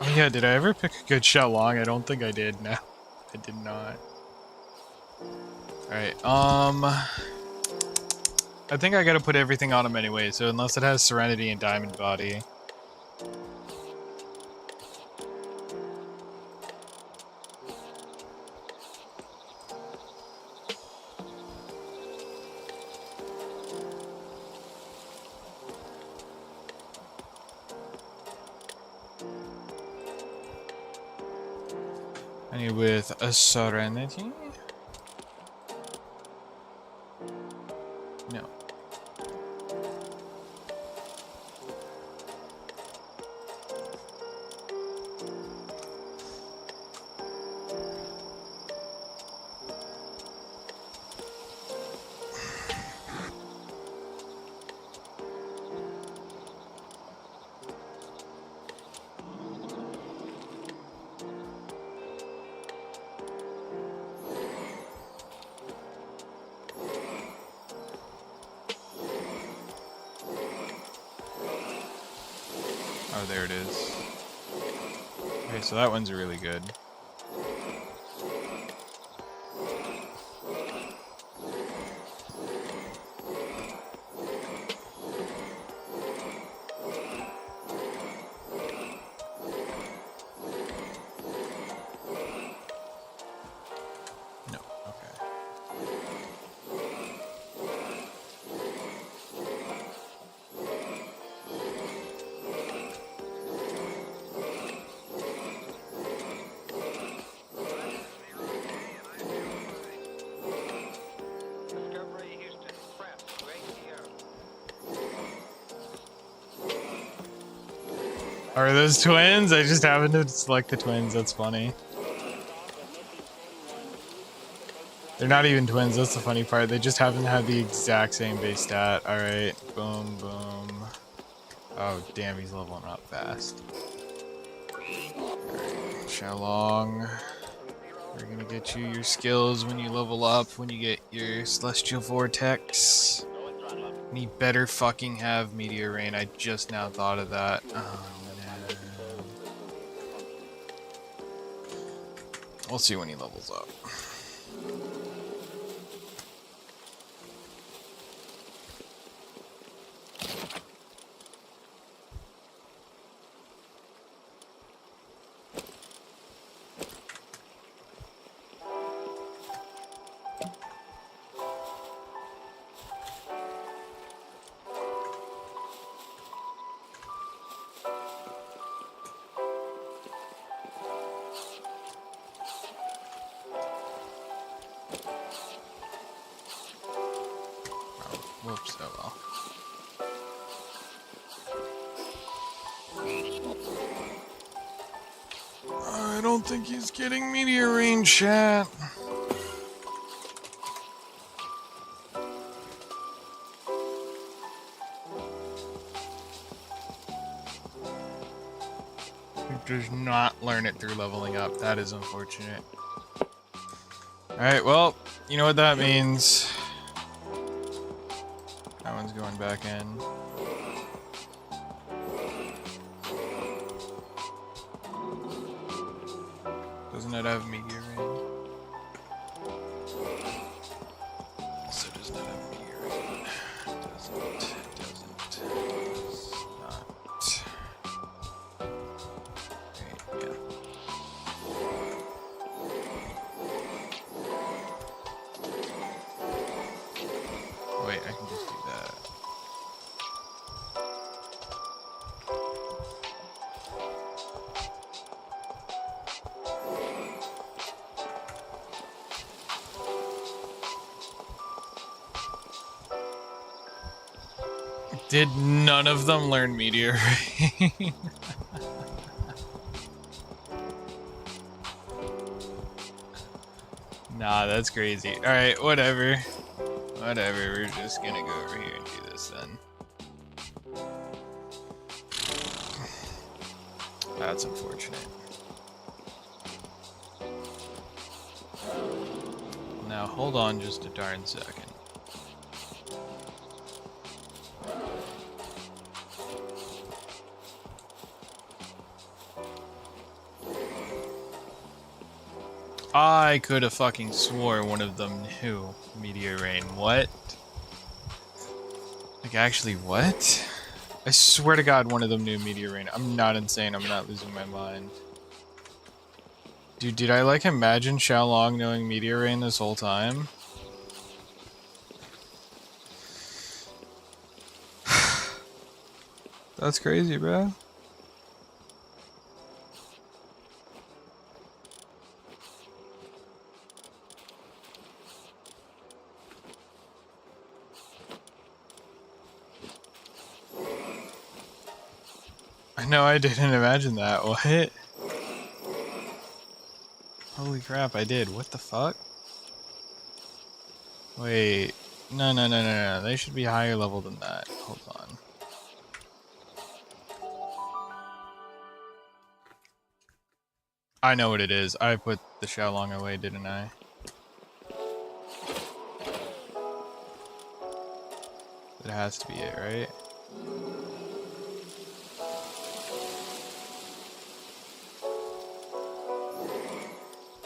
Oh yeah, did I ever pick a good shot long? I don't think I did. No, I did not. Alright, I think I gotta put everything on him anyway, so unless it has Serenity and Diamond Body. I need with a Serenity. No. Oh, there it is. Okay, so that one's really good. No, okay. Discovery Houston, prep to ATO. Are those twins? I just happened to select the twins. That's funny. They're not even twins, that's the funny part. They just happen to have the exact same base stat. Alright, boom, boom. Oh, damn, he's leveling up fast. Alright, Xiaolong. We're gonna get you your skills when you level up, when you get your Celestial Vortex. And he better fucking have Meteor Rain. I just now thought of that. Oh, no. We'll see when he levels up. Whoops, oh well. I don't think he's getting Meteor Rain, chat. He does not learn it through leveling up. That is unfortunate. Alright, well, you know what that means. That one's going back in. Doesn't it have Meteor Rain? So does not have Meteor Rain. Doesn't. Does not. Right, yeah. Wait, I can just do that. Did none of them learn Meteor Rain? Nah, that's crazy. Alright, whatever. Whatever, we're just gonna go over here and do this then. That's unfortunate. Now hold on just a darn second. I could have fucking swore one of them knew Meteor Rain. What? Like, actually, what? I swear to God one of them knew Meteor Rain. I'm not insane. I'm not losing my mind. Dude, did I, like, imagine Xiaolong knowing Meteor Rain this whole time? That's crazy, bro. No, I didn't imagine that. What? Holy crap, I did. What the fuck? Wait. No, no, no, no, no. They should be higher level than that. Hold on. I know what it is. I put the Xiaolong away, didn't I? It has to be it, right?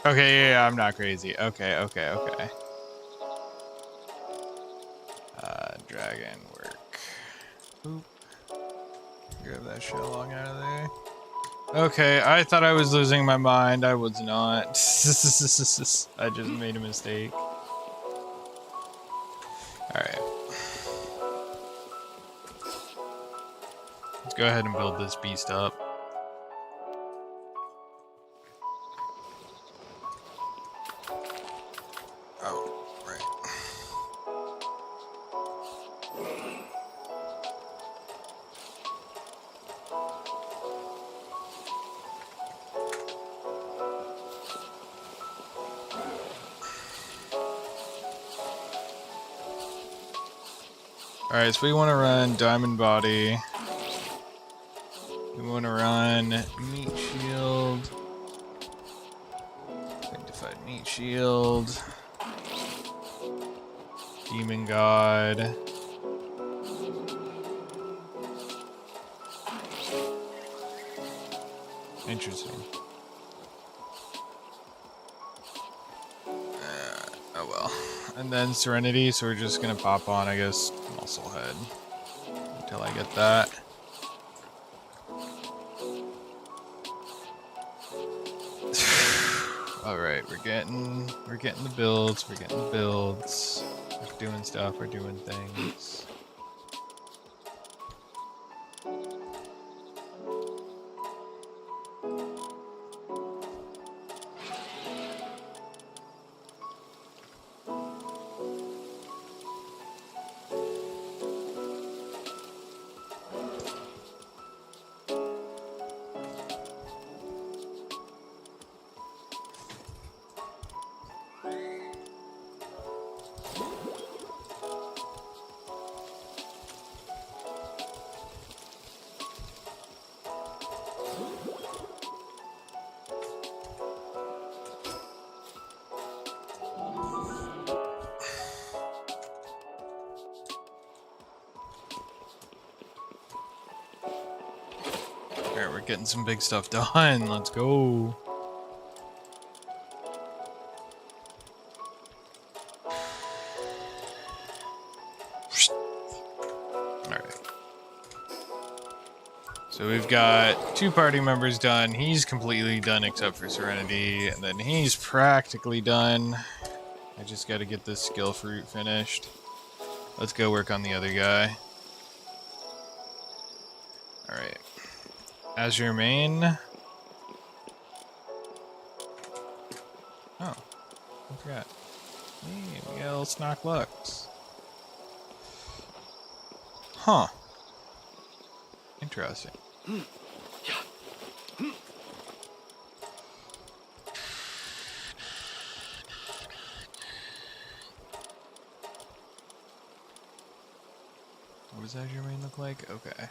Okay, yeah, I'm not crazy. Okay, okay, okay. Dragon work. Boop. Grab that Xiaolong out of there. Okay, I thought I was losing my mind. I was not. I just made a mistake. Alright. Let's go ahead and build this beast up. Oh, right. Alright, so we want to run Diamond Body. We want to run Meat Shield. Sanctified Meat Shield. Demon God. Interesting. Oh well. And then Serenity, so we're just gonna pop on, I guess, Muscle Head. Until I get that. Alright, we're getting the builds, we're doing stuff, we're doing things. Alright, we're getting some big stuff done. Let's go. Alright. So we've got 2 party members done. He's completely done except for Serenity. And then he's practically done. I just gotta get this skill fruit finished. Let's go work on the other guy. Alright. As your main... Oh. I forgot. Hey, we got a little Snock Lux. Huh. Interesting. What does Azure Main look like? Okay.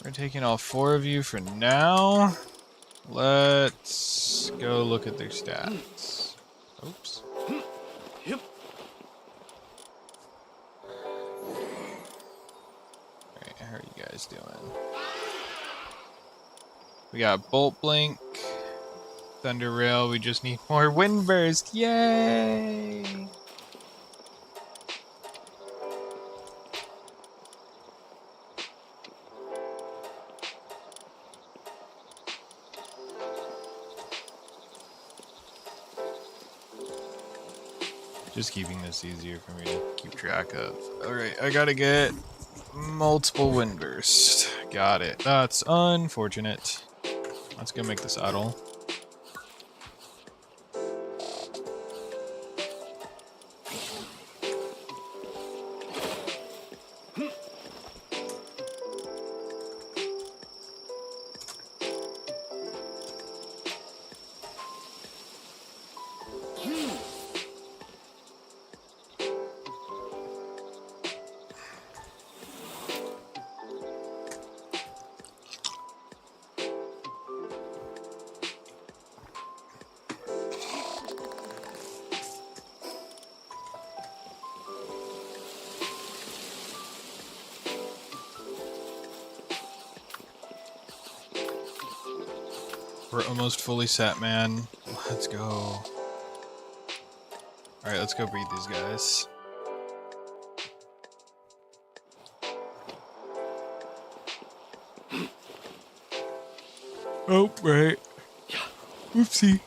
We're taking all 4 of you for now. Let's go look at their stats. Oops. Yep. Alright, how are you guys doing? We got Bolt Blink, Thunder Rail, we just need more Wind Burst. Yay! Just keeping this easier for me to keep track of. Alright, I gotta get multiple Wind Burst. Got it. That's unfortunate. Let's go make this idle. We're almost fully set, man. Let's go. Alright, let's go breed these guys. Oh, right. Oopsie.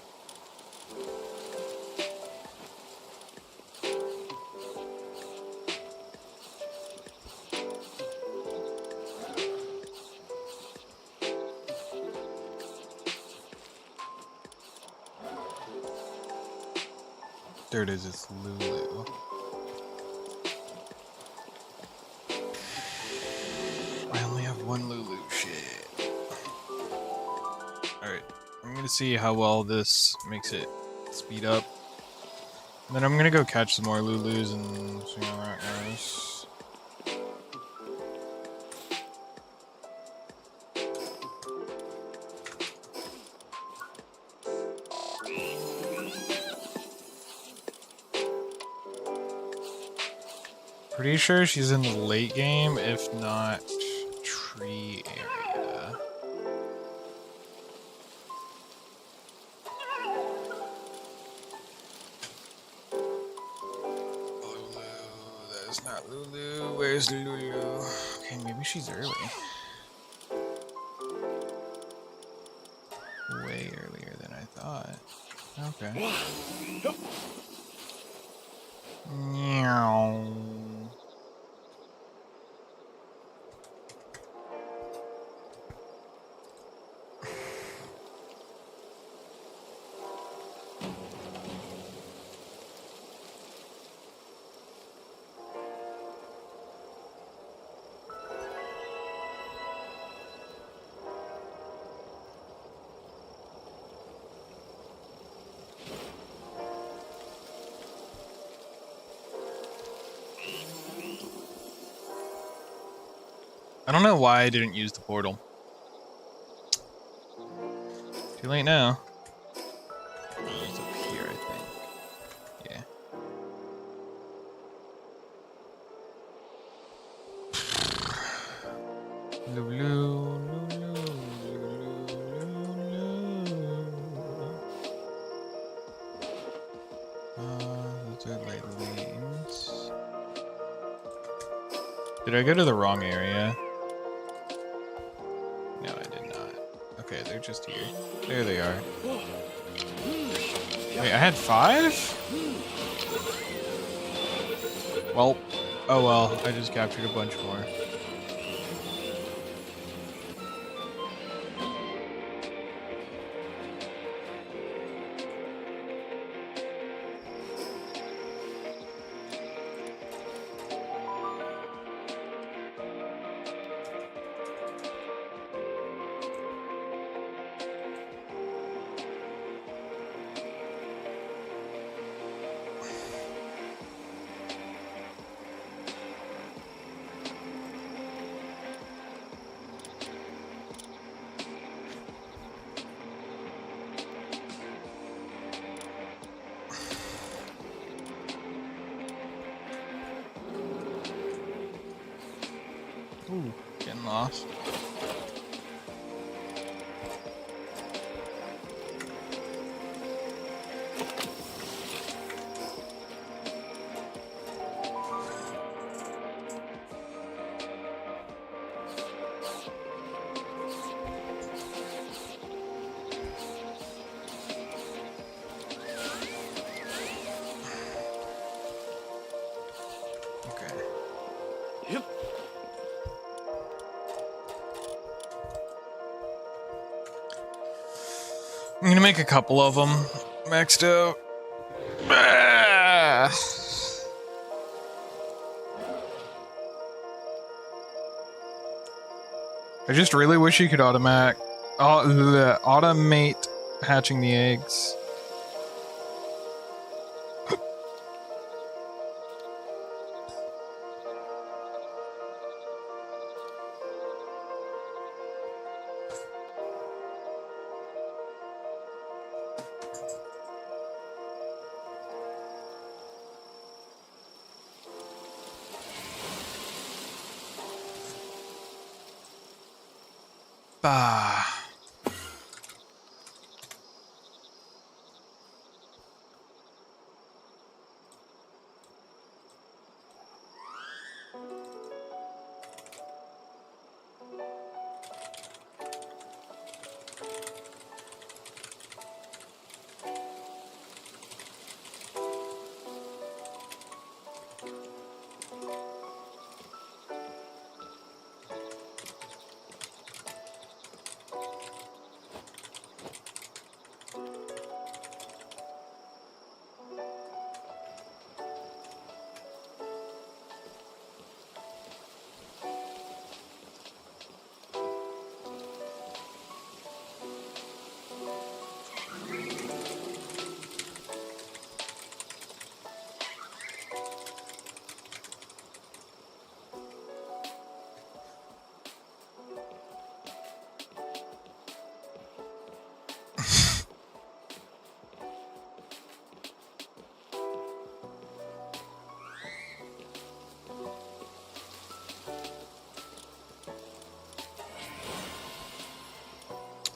There it is, it's Lulu. I only have 1 Lulu, shit. Alright, I'm gonna see how well this makes it speed up. Then I'm gonna go catch some more Lulus and see how that goes. Pretty sure she's in the late game, if not tree area. Lulu, that is not Lulu. Where's Lulu? Okay, maybe she's early. Way earlier than I thought. Okay. Meow. I don't know why I didn't use the portal. Too late now. It's up here, I think. Yeah. Lulu, Lulu, Lulu. Those are like lanes. Did I go to the wrong area? No, I did not. Okay, they're just here. There they are. Wait, I had 5? Well, oh well, I just captured a bunch more. Ooh, getting lost. Okay. Yep. I'm gonna make a couple of them maxed out. Ah. I just really wish you could automate hatching the eggs. Bah.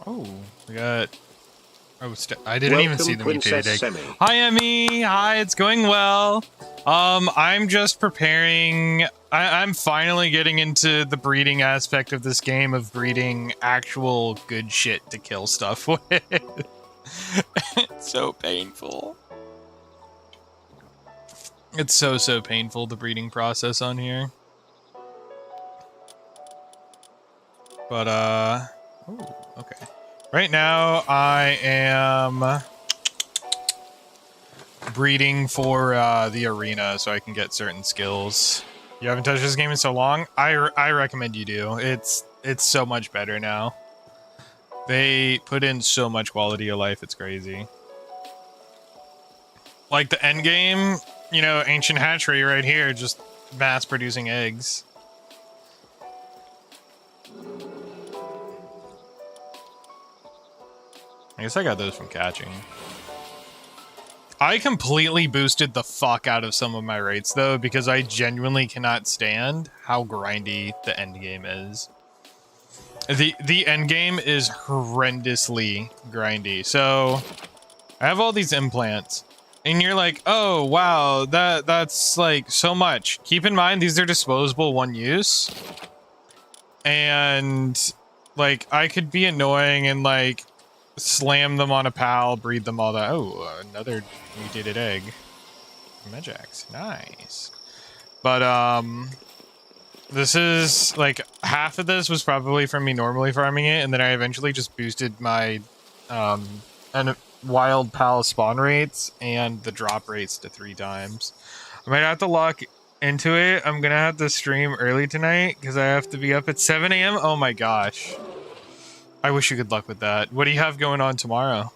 Oh, we got. Oh, I didn't even see the mutated egg. Semi. Hi, Emmy. Hi, it's going well. I'm just preparing. I'm finally getting into the breeding aspect of this game of breeding actual good shit to kill stuff with. It's so painful. It's so painful, the breeding process on here. But, ooh, okay. Right now, I am breeding for the arena so I can get certain skills. You haven't touched this game in so long? I recommend you do. It's so much better now. They put in so much quality of life, it's crazy. Like the end game, you know, Ancient Hatchery right here, just mass producing eggs. I guess I got those from catching. I completely boosted the fuck out of some of my rates though, because I genuinely cannot stand how grindy the end game is. The end game is horrendously grindy. So I have all these implants and you're like, oh wow, that's like so much. Keep in mind these are disposable, one use. And like I could be annoying and like slam them on a pal, breed them all that. Oh, another mutated egg. Mejax, nice. But this is like half of this was probably from me normally farming it, and then I eventually just boosted my and wild pal spawn rates and the drop rates to 3 times. I might have to lock into it. I'm gonna have to stream early tonight because I have to be up at 7 a.m. Oh my gosh. I wish you good luck with that. What do you have going on tomorrow?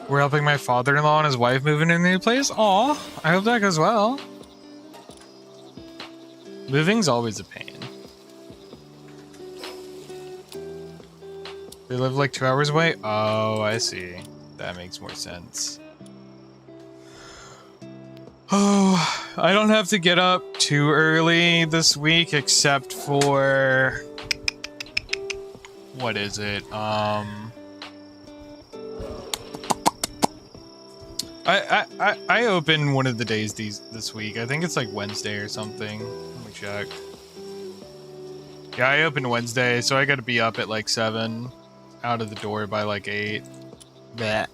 We're helping my father-in-law and his wife move into a new place. Aw, I hope that goes well. Moving's always a pain. They live like 2 hours away? Oh, I see. That makes more sense. Oh, I don't have to get up too early this week except for... What is it? I open one of the days this week. I think it's like Wednesday or something. Let me check. Yeah, I open Wednesday, so I gotta be up at like 7, out of the door by like 8. Bleh.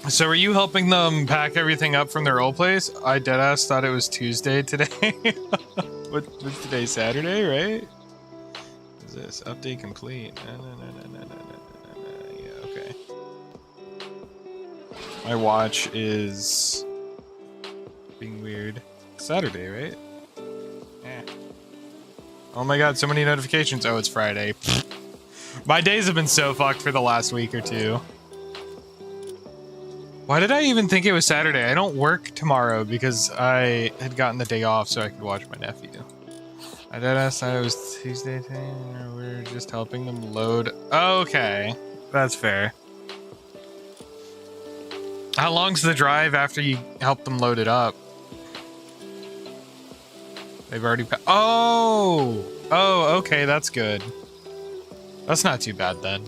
So are you helping them pack everything up from their old place? I deadass thought it was Tuesday today. What's today? Saturday, right? What is this? Update complete. Yeah, okay. My watch is being weird. Saturday, right? Yeah. Oh my god, so many notifications. Oh, it's Friday. My days have been so fucked for the last week or two. Why did I even think it was Saturday? I don't work tomorrow because I had gotten the day off so I could watch my nephew. I thought it was Tuesday thing, or we're just helping them load. Okay, that's fair. How long's the drive after you help them load it up? They've already oh, okay, that's good. That's not too bad then.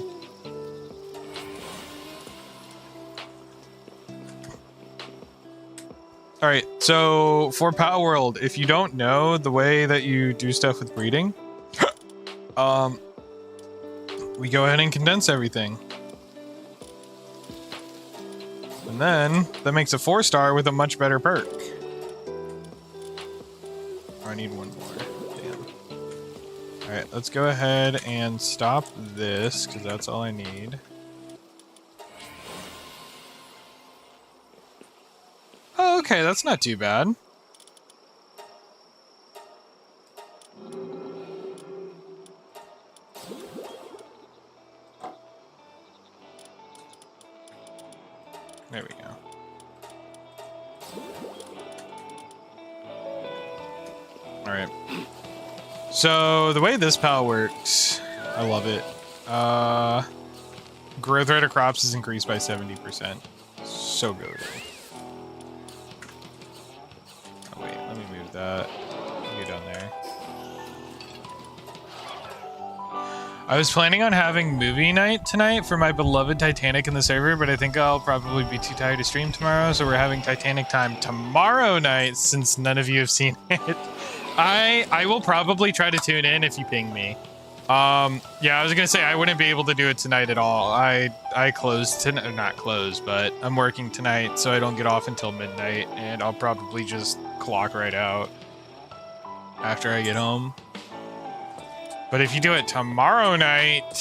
All right, so for Power World, if you don't know the way that you do stuff with breeding, we go ahead and condense everything. And then that makes a 4-star with a much better perk. Oh, I need one more. Damn. Alright, let's go ahead and stop this, because that's all I need. Oh, okay, that's not too bad. There we go. Alright. So, the way this pal works, I love it. Growth rate of crops is increased by 70%. So good. Oh, wait, let me move that. Go down there. I was planning on having movie night tonight for my beloved Titanic in the server, but I think I'll probably be too tired to stream tomorrow, so we're having Titanic time tomorrow night since none of you have seen it. I will probably try to tune in if you ping me. Yeah, I was gonna say I wouldn't be able to do it tonight at all. I closed tonight, not closed, but I'm working tonight, so I don't get off until midnight, and I'll probably just clock right out after I get home. But if you do it tomorrow night,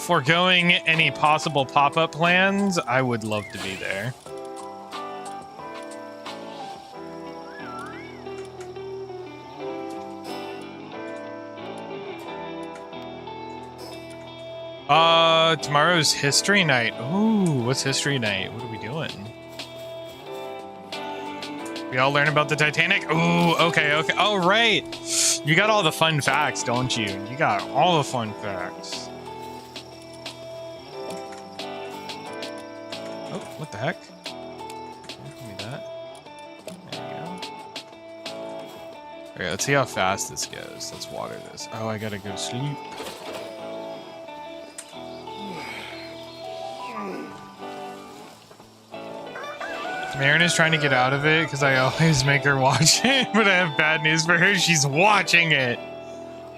foregoing any possible pop-up plans, I would love to be there. Tomorrow's history night. Ooh, what's history night? What are we doing? We all learn about the Titanic? Ooh, okay. Oh, right. You got all the fun facts, don't you? You got all the fun facts. Oh, what the heck? Give me that. There we go. Okay, let's see how fast this goes. Let's water this. Oh, I gotta go to sleep. Marin is trying to get out of it because I always make her watch it, but I have bad news for her. She's watching it.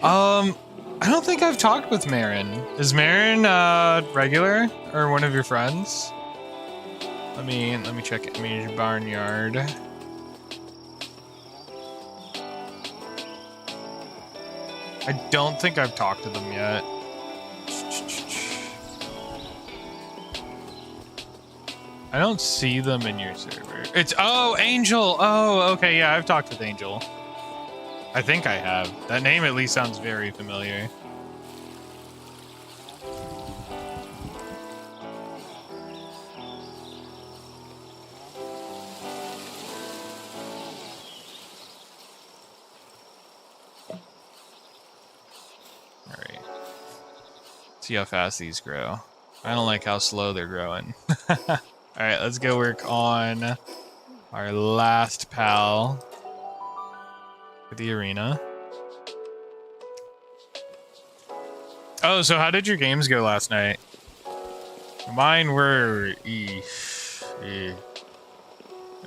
I don't think I've talked with Marin. Is Marin regular or one of your friends? Let me check Image Barnyard. I don't think I've talked to them yet. I don't see them in your server. It's, oh, Angel. Oh, okay. Yeah, I've talked with Angel. I think I have. That name at least sounds very familiar. All right. See how fast these grow. I don't like how slow they're growing. All right, let's go work on our last pal for the arena. Oh, so how did your games go last night? Mine were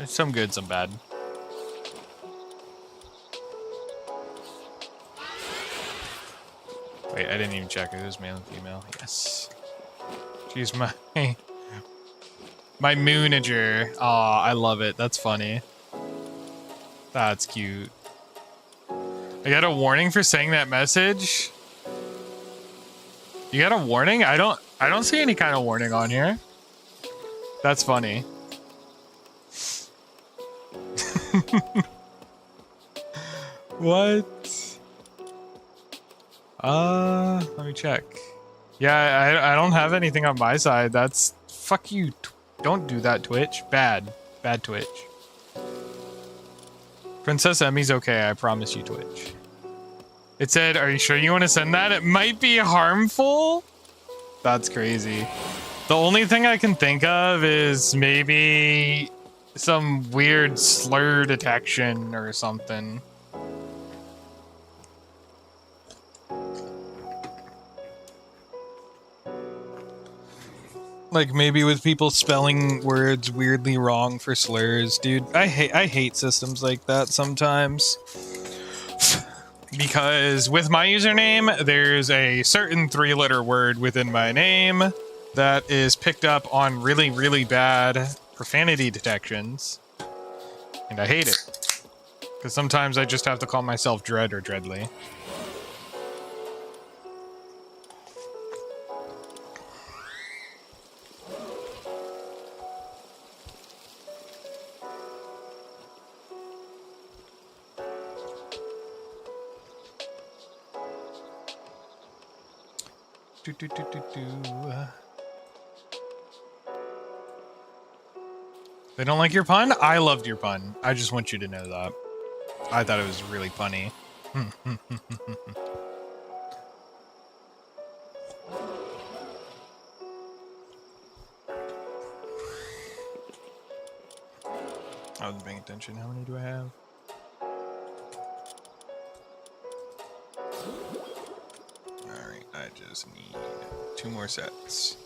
some good, some bad. Wait, I didn't even check if it was male and female. Yes. She's my moonager. Aw, I love it. That's funny. That's cute. I got a warning for saying that message. You got a warning? I don't see any kind of warning on here. That's funny. What? Let me check. Yeah, I don't have anything on my side. That's fuck you. Don't do that, Twitch. Bad Twitch. Princess Emmy's okay. I promise you, Twitch. It said, "Are you sure you want to send that? It might be harmful." That's crazy. The only thing I can think of is maybe some weird slur detection or something. Like maybe with people spelling words weirdly wrong for slurs, dude. I hate systems like that sometimes. Because with my username, there's a certain 3-letter word within my name that is picked up on really, really bad profanity detections. And I hate it. Because sometimes I just have to call myself Dread or Dreadly. Do, do, do, do, do. They don't like your pun? I loved your pun. I just want you to know that. I thought it was really funny. I wasn't paying attention. How many do I have? Alright, I just need 2 more sets.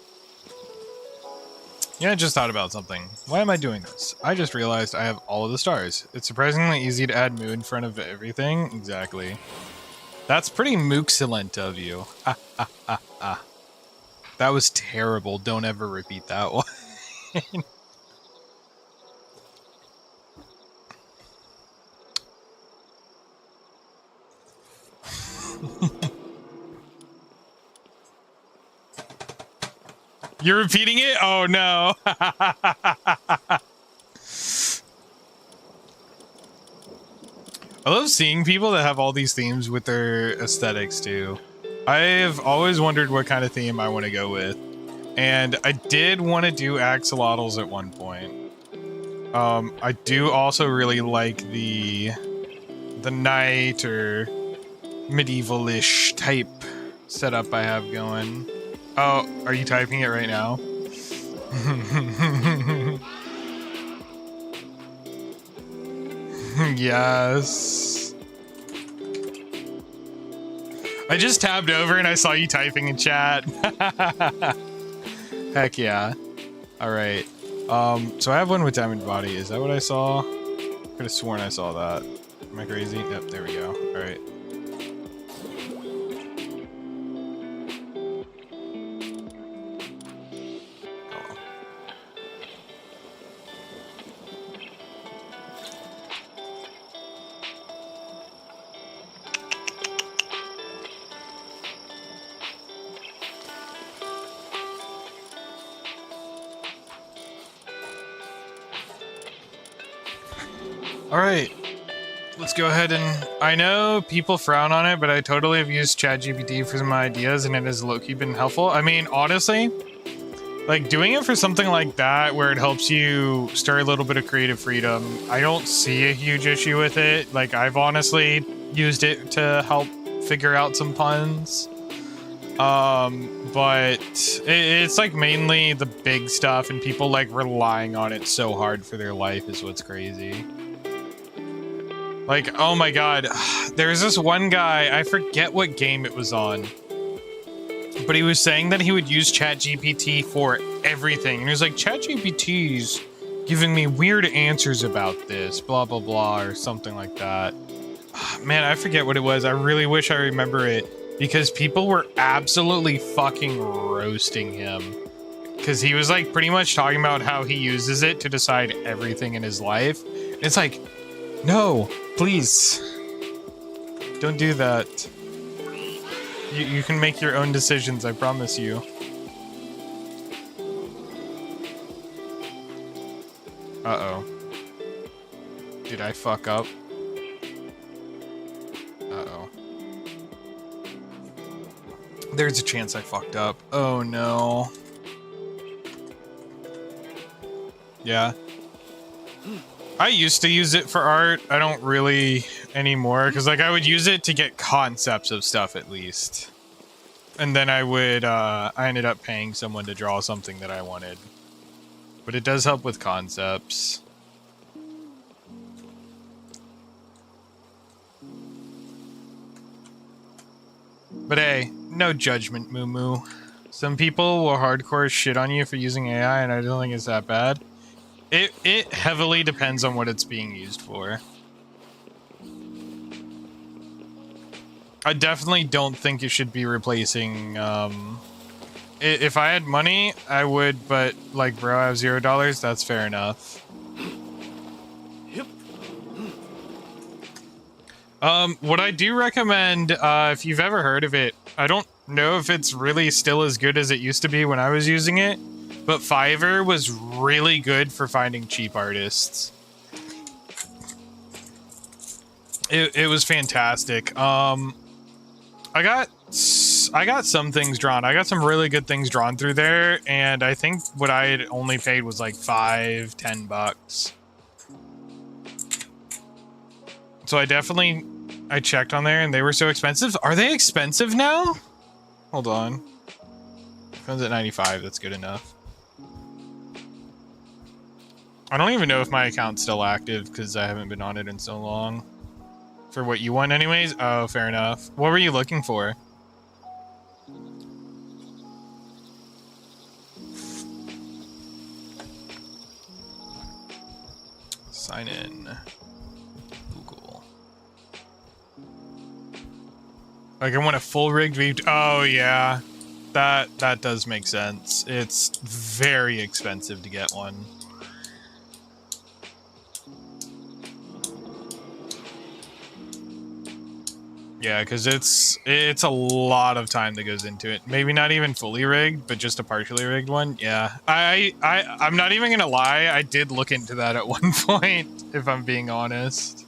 Yeah, I just thought about something. Why am I doing this? I just realized I have all of the stars. It's surprisingly easy to add moo in front of everything. Exactly. That's pretty mooksilent of you. That was terrible. Don't ever repeat that one. You're repeating it? Oh no. I love seeing people that have all these themes with their aesthetics too. I've always wondered what kind of theme I want to go with. And I did want to do axolotls at one point. I do also really like the knight or medieval-ish type setup I have going. Oh, are you typing it right now? Yes. I just tabbed over and I saw you typing in chat. Heck yeah. Alright. So I have one with Diamond Body. Is that what I saw? Could have sworn I saw that. Am I crazy? Yep, there we go. Alright. Alright, let's go ahead and... I know people frown on it, but I totally have used ChatGPT for some ideas and it has low-key been helpful. I mean, honestly, like doing it for something like that where it helps you start a little bit of creative freedom, I don't see a huge issue with it. Like, I've honestly used it to help figure out some puns. But it's like mainly the big stuff and people like relying on it so hard for their life is what's crazy. Like, oh my god, there's this one guy, I forget what game it was on, but he was saying that he would use ChatGPT for everything. And he was like, ChatGPT's giving me weird answers about this, blah, blah, blah, or something like that. Man, I forget what it was. I really wish I remember it, because people were absolutely fucking roasting him. Because he was like pretty much talking about how he uses it to decide everything in his life. It's like, no, please, don't do that. You can make your own decisions, I promise you. Uh-oh. Did I fuck up? Uh-oh. There's a chance I fucked up. Oh no. Yeah. I used to use it for art. I don't really anymore, because like I would use it to get concepts of stuff at least. And then I would, I ended up paying someone to draw something that I wanted. But it does help with concepts. But hey, no judgment, Moo Moo. Some people will hardcore shit on you for using AI, and I don't think it's that bad. It heavily depends on what it's being used for. I definitely don't think it should be replacing, if I had money, I would, but, like, bro, I have $0, that's fair enough. Yep. What I do recommend, if you've ever heard of it, I don't know if it's really still as good as it used to be when I was using it, but Fiverr was really good for finding cheap artists. It was fantastic. I got some things drawn. I got some really good things drawn through there, and I think what I had only paid was like $5-10. So I checked on there and they were so expensive. Are they expensive now? Hold on. Phone's at 95, that's good enough. I don't even know if my account's still active because I haven't been on it in so long. For what you want anyways? Oh, fair enough. What were you looking for? Sign in. Google. Like I want a full rigged V. Oh yeah. That does make sense. It's very expensive to get one. Yeah, because it's a lot of time that goes into it. Maybe not even fully rigged, but just a partially rigged one. Yeah, I'm not even gonna lie. I did look into that at one point, if I'm being honest.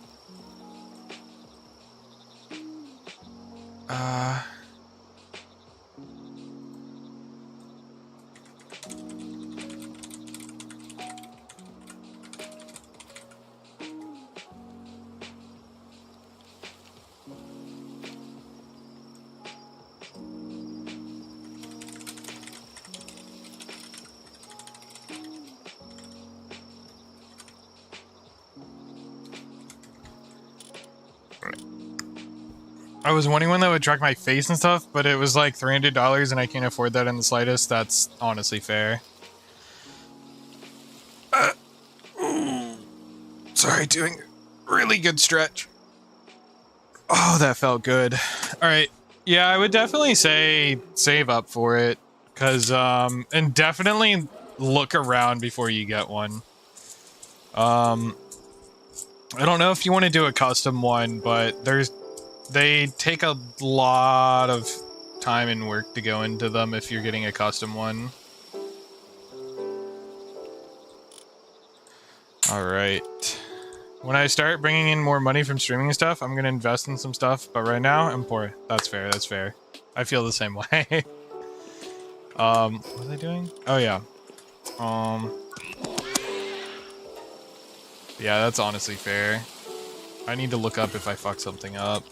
I was wanting one that would track my face and stuff, but it was like $300 and I can't afford that in the slightest. That's honestly fair. Sorry, doing really good stretch. Oh, that felt good. All right. Yeah, I would definitely say save up for it. And definitely look around before you get one. I don't know if you want to do a custom one, but they take a lot of time and work to go into them if you're getting a custom one. Alright. When I start bringing in more money from streaming and stuff, I'm going to invest in some stuff. But right now, I'm poor. That's fair. That's fair. I feel the same way. What was I doing? Oh, yeah. Yeah, that's honestly fair. I need to look up if I fuck something up.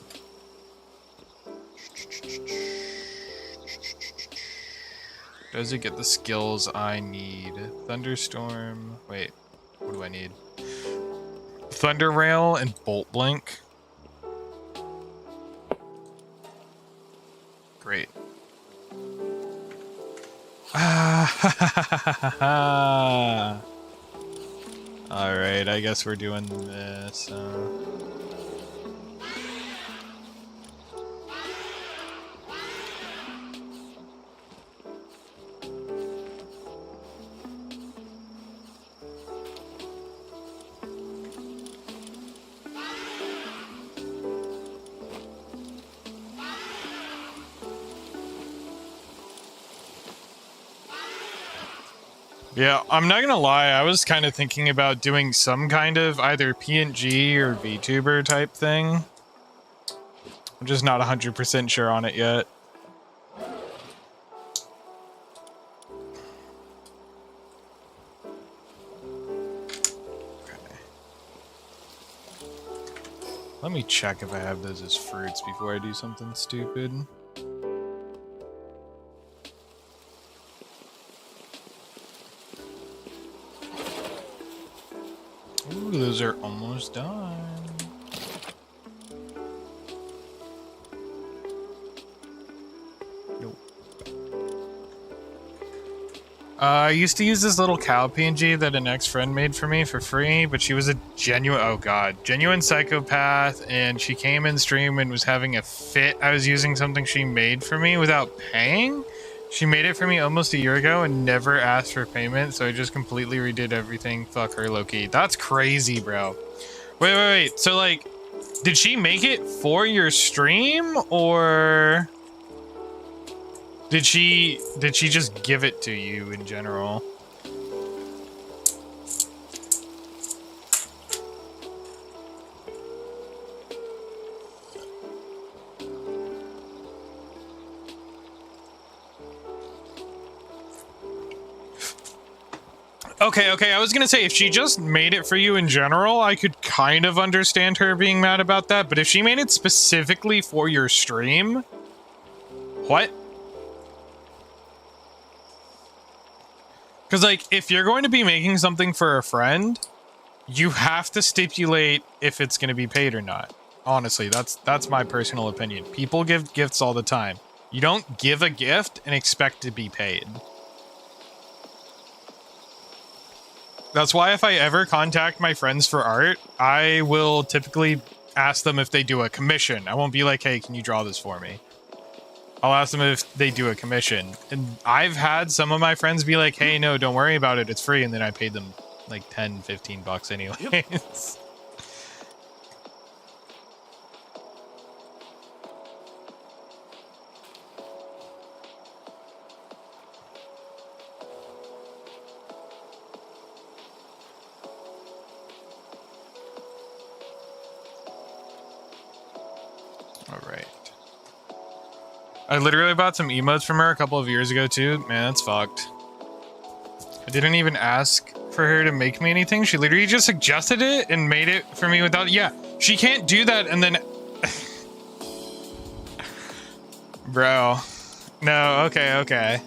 Does it get the skills I need? Thunderstorm. Wait, what do I need? Thunder Rail and Bolt Blink. Great. Alright, I guess we're doing this. Yeah, I'm not gonna lie, I was kind of thinking about doing some kind of either PNG or VTuber type thing. I'm just not 100% sure on it yet. Okay. Let me check if I have those as fruits before I do something stupid. Ooh, those are almost done. Nope. I used to use this little cow PNG that an ex-friend made for me for free, but she was a genuine psychopath, and she came in stream and was having a fit. I was using something she made for me without paying. She made it for me almost a year ago and never asked for payment, so I just completely redid everything. Fuck her, low-key. That's crazy, bro. Wait. So, like, Did she make it for your stream, or did she just give it to you in general? Okay, I was gonna say, if she just made it for you in general, I could kind of understand her being mad about that, but if she made it specifically for your stream... What? Because, like, if you're going to be making something for a friend, you have to stipulate if it's going to be paid or not. Honestly, that's my personal opinion. People give gifts all the time. You don't give a gift and expect to be paid. That's why if I ever contact my friends for art, I will typically ask them if they do a commission. I won't be like, hey, can you draw this for me? I'll ask them if they do a commission. And I've had some of my friends be like, hey, no, don't worry about it. It's free. And then I paid them like 10, 15 bucks anyways. I literally bought some emotes from her a couple of years ago too. Man, that's fucked. I didn't even ask for her to make me anything. She literally just suggested it and made it for me without... Yeah, she can't do that and then... Bro. No, okay.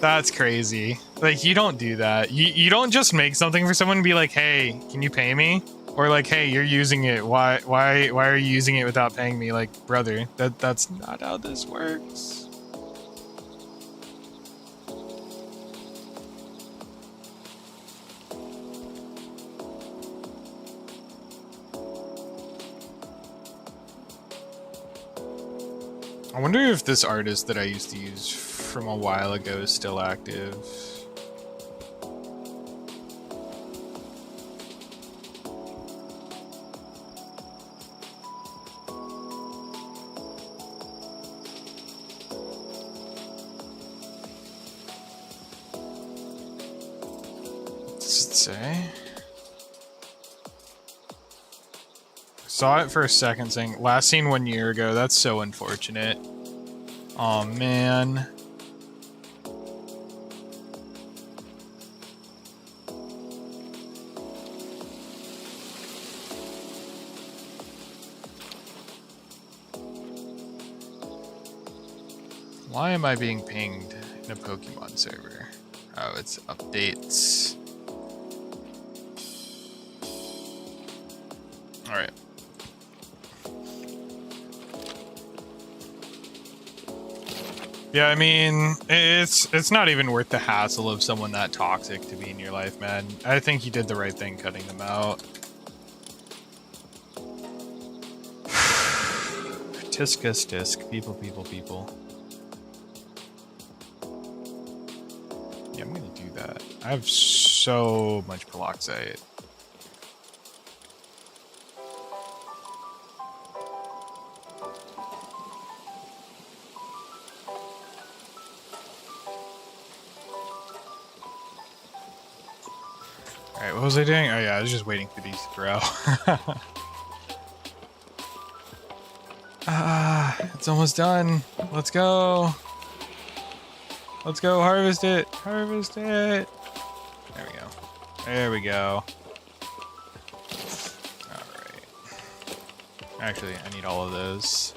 That's crazy. Like, you don't do that. You don't just make something for someone and be like, hey, can you pay me? Or like, hey, you're using it. Why are you using it without paying me? Like, brother, that's not how this works. I wonder if this artist that I used to use from a while ago is still active. Say, saw it for a second saying last seen 1 year ago. That's so unfortunate. Oh man. Why am I being pinged in a Pokemon server? Oh, it's updates. All right. Yeah, I mean, it's not even worth the hassle of someone that toxic to be in your life, man. I think you did the right thing cutting them out. Tisk. People. Yeah, I'm gonna do that. I have so much peroxide. Alright, what was I doing? Oh yeah, I was just waiting for these to grow. It's almost done. Let's go. Let's go harvest it. Harvest it. There we go. Alright. Actually, I need all of those.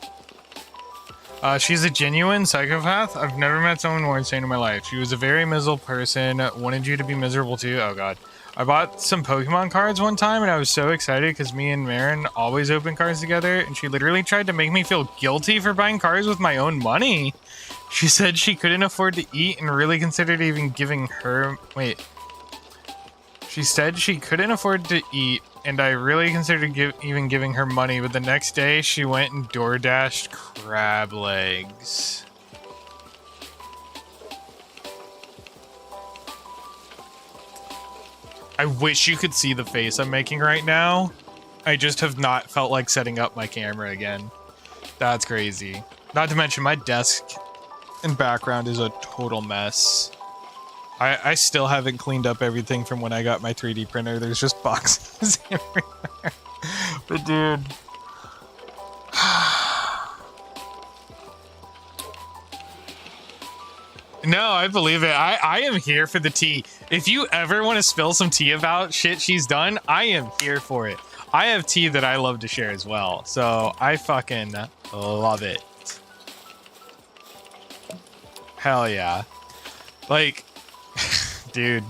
She's a genuine psychopath. I've never met someone more insane in my life. She was a very miserable person. Wanted you to be miserable too. Oh god. I bought some Pokemon cards one time and I was so excited because me and Marin always open cards together, and she literally tried to make me feel guilty for buying cards with my own money. She said she couldn't afford to eat and really considered even giving her... Wait. She said she couldn't afford to eat and I really considered even giving her money, but the next day she went and DoorDashed crab legs. I wish you could see the face I'm making right now. I just have not felt like setting up my camera again. That's crazy. Not to mention my desk and background is a total mess. I still haven't cleaned up everything from when I got my 3D printer. There's just boxes everywhere. But dude. No, I believe it. I am here for the tea. If you ever want to spill some tea about shit she's done, I am here for it. I have tea that I love to share as well. So I fucking love it. Hell yeah. Like, dude,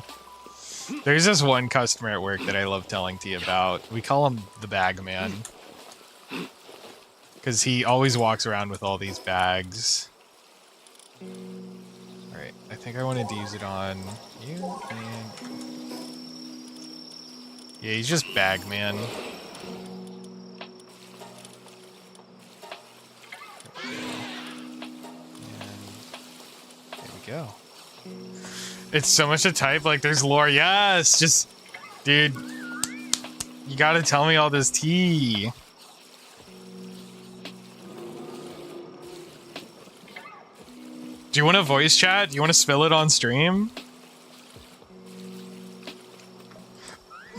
there's this one customer at work that I love telling tea about. We call him the bag man. Because he always walks around with all these bags. Alright, I think I wanted to use it on you and... Yeah, he's just bag man. There we go. It's so much to type, like there's lore. Yes, just... Dude, you gotta tell me all this tea. Do you want to voice chat? Do you want to spill it on stream?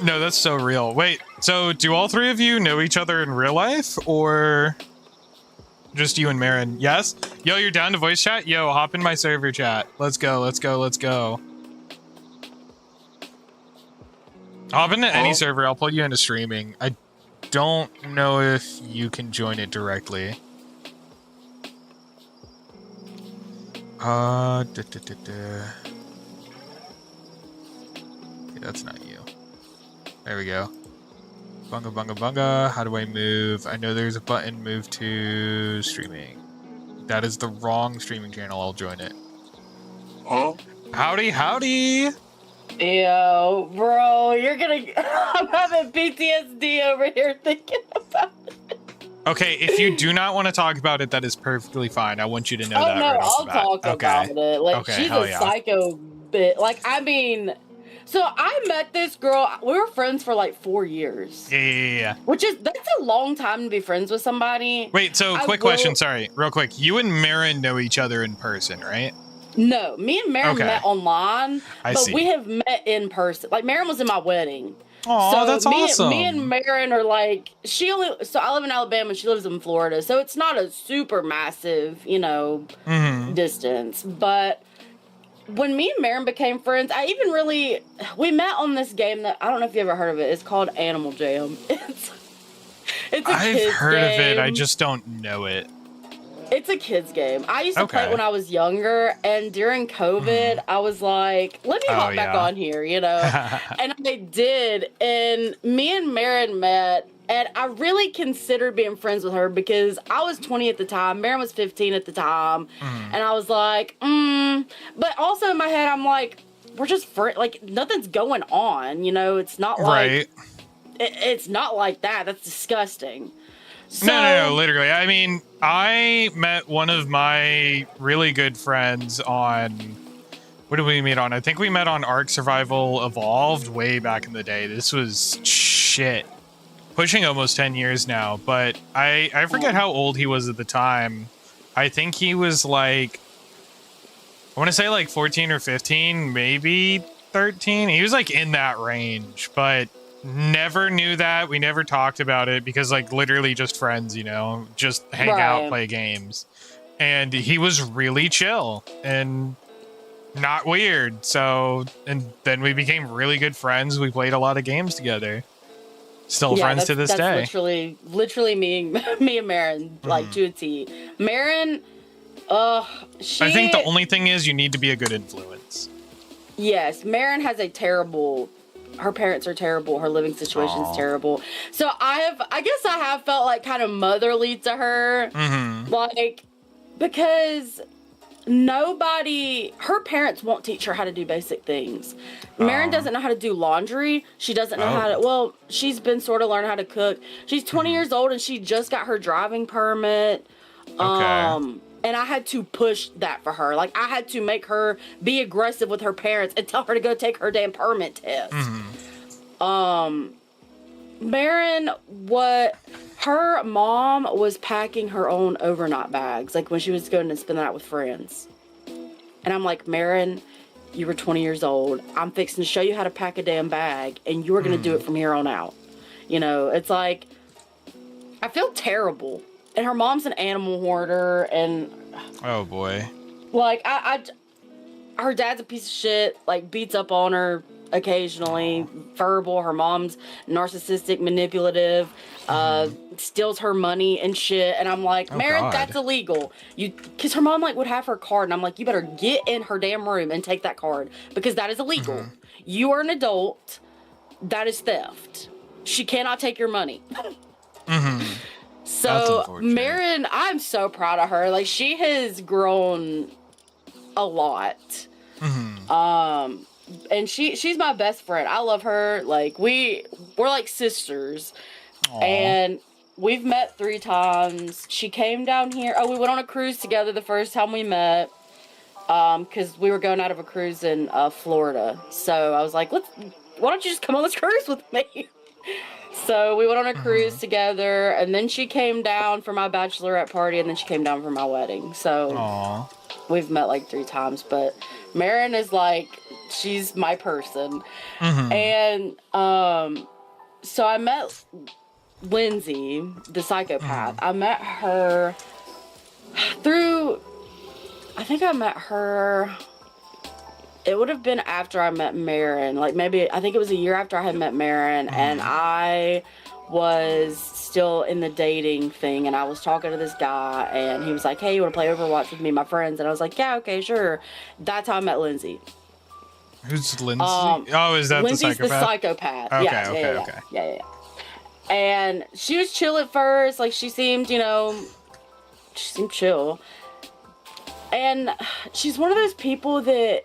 No, that's so real. Wait, so do all three of you know each other in real life, or just you and Marin? Yes? Yo, you're down to voice chat? Yo, hop in my server chat. Let's go, let's go, let's go. Hop into any server, I'll pull you into streaming. I don't know if you can join it directly. Yeah, that's not you. There we go. Bunga bunga bunga. How do I move? I know there's a button, move to streaming. That is the wrong streaming channel. I'll join it. Huh? Howdy, howdy. Yo, bro, you're gonna... I'm having PTSD over here thinking about it. Okay, if you do not want to talk about it, that is perfectly fine. I want you to know Oh, that no, right off I'll the bat. talk about it. Like, Okay, she's hell a yeah. psycho bit. Like, I mean... So, I met this girl... We were friends for, like, 4 years. Yeah. Which is... That's a long time to be friends with somebody. Wait, so quick question, sorry, real quick. You and Marin know each other in person, right? No, me and Marin met online, I but see. we have met in person. Like, Marin was in my wedding. Oh, So that's awesome. Me and Marin are like, so I live in Alabama, she lives in Florida, so it's not a super massive, distance. But when me and Marin became friends, we met on this game that, I don't know if you ever heard of it, it's called Animal Jam. It's a I've kid's heard of it, I game. just don't know it. It's a kid's game. I used to play Okay. it when I was younger, and during COVID, I was like, let me hop back on here, And I did, and me and Marin met, and I really considered being friends with her because I was 20 at the time, Marin was 15 at the time, and I was like, but also in my head, I'm like, we're just friends, like, nothing's going on, it's not like, Right. it's not like that, that's disgusting. So, No, literally. I mean, I met one of my really good friends on... What did we meet on? I think we met on Ark Survival Evolved way back in the day. This was shit. Pushing almost 10 years now, but I forget how old he was at the time. I think he was like... I want to say like 14 or 15, maybe 13. He was like in that range, but... Never knew that. We never talked about it because, like, literally just friends, just hang out, play games. And he was really chill and not weird. So, and then we became really good friends. We played a lot of games together. Still friends to this day. Literally me and Marin, like, to a T. Marin, I think the only thing is you need to be a good influence. Yes, Marin has her parents are terrible. Her living situation's terrible. So I guess I have felt like kind of motherly to her. Like, because her parents won't teach her how to do basic things. Marin doesn't know how to do laundry. She doesn't know how to, she's been sort of learning how to cook. She's 20 years old and she just got her driving permit. Okay. And I had to push that for her. Like, I had to make her be aggressive with her parents and tell her to go take her damn permit test. Marin, her mom was packing her own overnight bags, like when she was going to spend the night with friends. And I'm like, Marin, you were 20 years old. I'm fixing to show you how to pack a damn bag, and you're going to do it from here on out. You know, it's like, I feel terrible. And her mom's an animal hoarder, and Oh boy. like, her dad's a piece of shit, like, beats up on her occasionally, verbal. Her mom's narcissistic, manipulative, steals her money and shit. And I'm like, Oh, Marin, God. that's illegal. Because her mom, like, would have her card, and I'm like, you better get in her damn room and take that card, because that is illegal. You are an adult. That is theft. She cannot take your money. That's So, unfortunate. Marin, I'm so proud of her. Like, she has grown a lot. And she's my best friend. I love her. Like, we're like sisters. Aw. And we've met 3 times. She came down here. Oh, we went on a cruise together the first time we met. Because we were going out of a cruise in Florida. So I was like, why don't you just come on this cruise with me? So we went on a cruise together, and then she came down for my bachelorette party, and then she came down for my wedding. So Aw. we've met like 3 times, but Marin is like, she's my person. And so I met Lindsay, the psychopath. I met her through, I think I met her, it would have been after I met Marin. Like, maybe, I think it was a year after I had met Marin, and I was still in the dating thing, and I was talking to this guy, and he was like, hey, you want to play Overwatch with me and my friends? And I was like, yeah, okay, sure. That's how I met Lindsay. Who's Lindsay? Oh, is that Lindsay's the psychopath? Okay, Okay. Yeah. And she was chill at first. Like, she seemed chill. And she's one of those people that,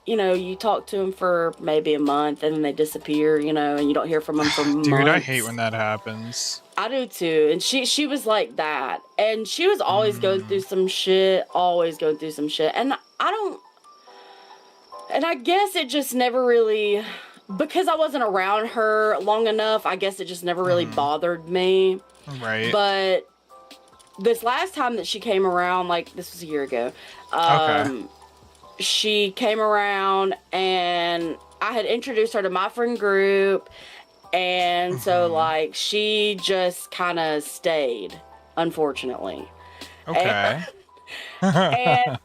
you talk to them for maybe a month and then they disappear, and you don't hear from them for months. Dude, I hate when that happens. I do too. And she was like that. And she was always going through some shit, And I guess it just never really, because I wasn't around her long enough, I guess it just never really bothered me. Right. But this last time that she came around, like, this was a year ago, Okay. she came around and I had introduced her to my friend group. And so, like, she just kind of stayed, unfortunately. Okay. And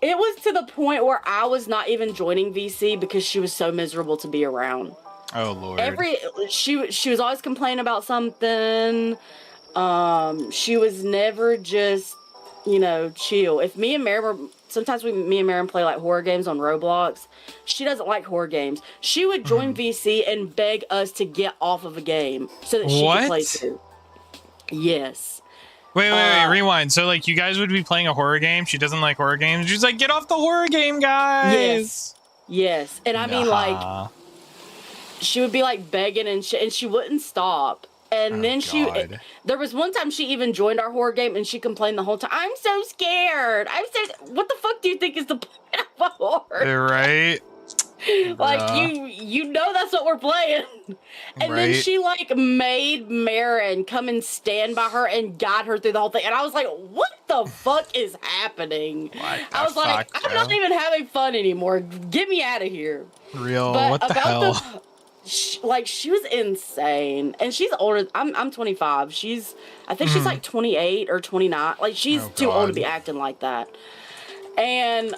it was to the point where I was not even joining VC because she was so miserable to be around. Oh Lord. She was always complaining about something. She was never just, chill. If me and Mary sometimes me and Mary play like horror games on Roblox. She doesn't like horror games. She would join VC and beg us to get off of a game so that she could play too. Yes. Wait, rewind. So, like, you guys would be playing a horror game. She doesn't like horror games. She's like, get off the horror game, guys. Yes. And I mean, like, she would be like begging and she wouldn't stop. And then God. there was one time she even joined our horror game and she complained the whole time. I'm so scared. What the fuck do you think is the point of a horror? Right. Like, you know that's what we're playing. And then she, like, made Marin come and stand by her and guide her through the whole thing. And I was like, what the fuck is happening? I was like, I'm not even having fun anymore. Get me out of here. Real. But what the hell? She was insane. And she's older. I'm 25. I think she's like 28 or 29. Like, she's too old to be acting like that. And,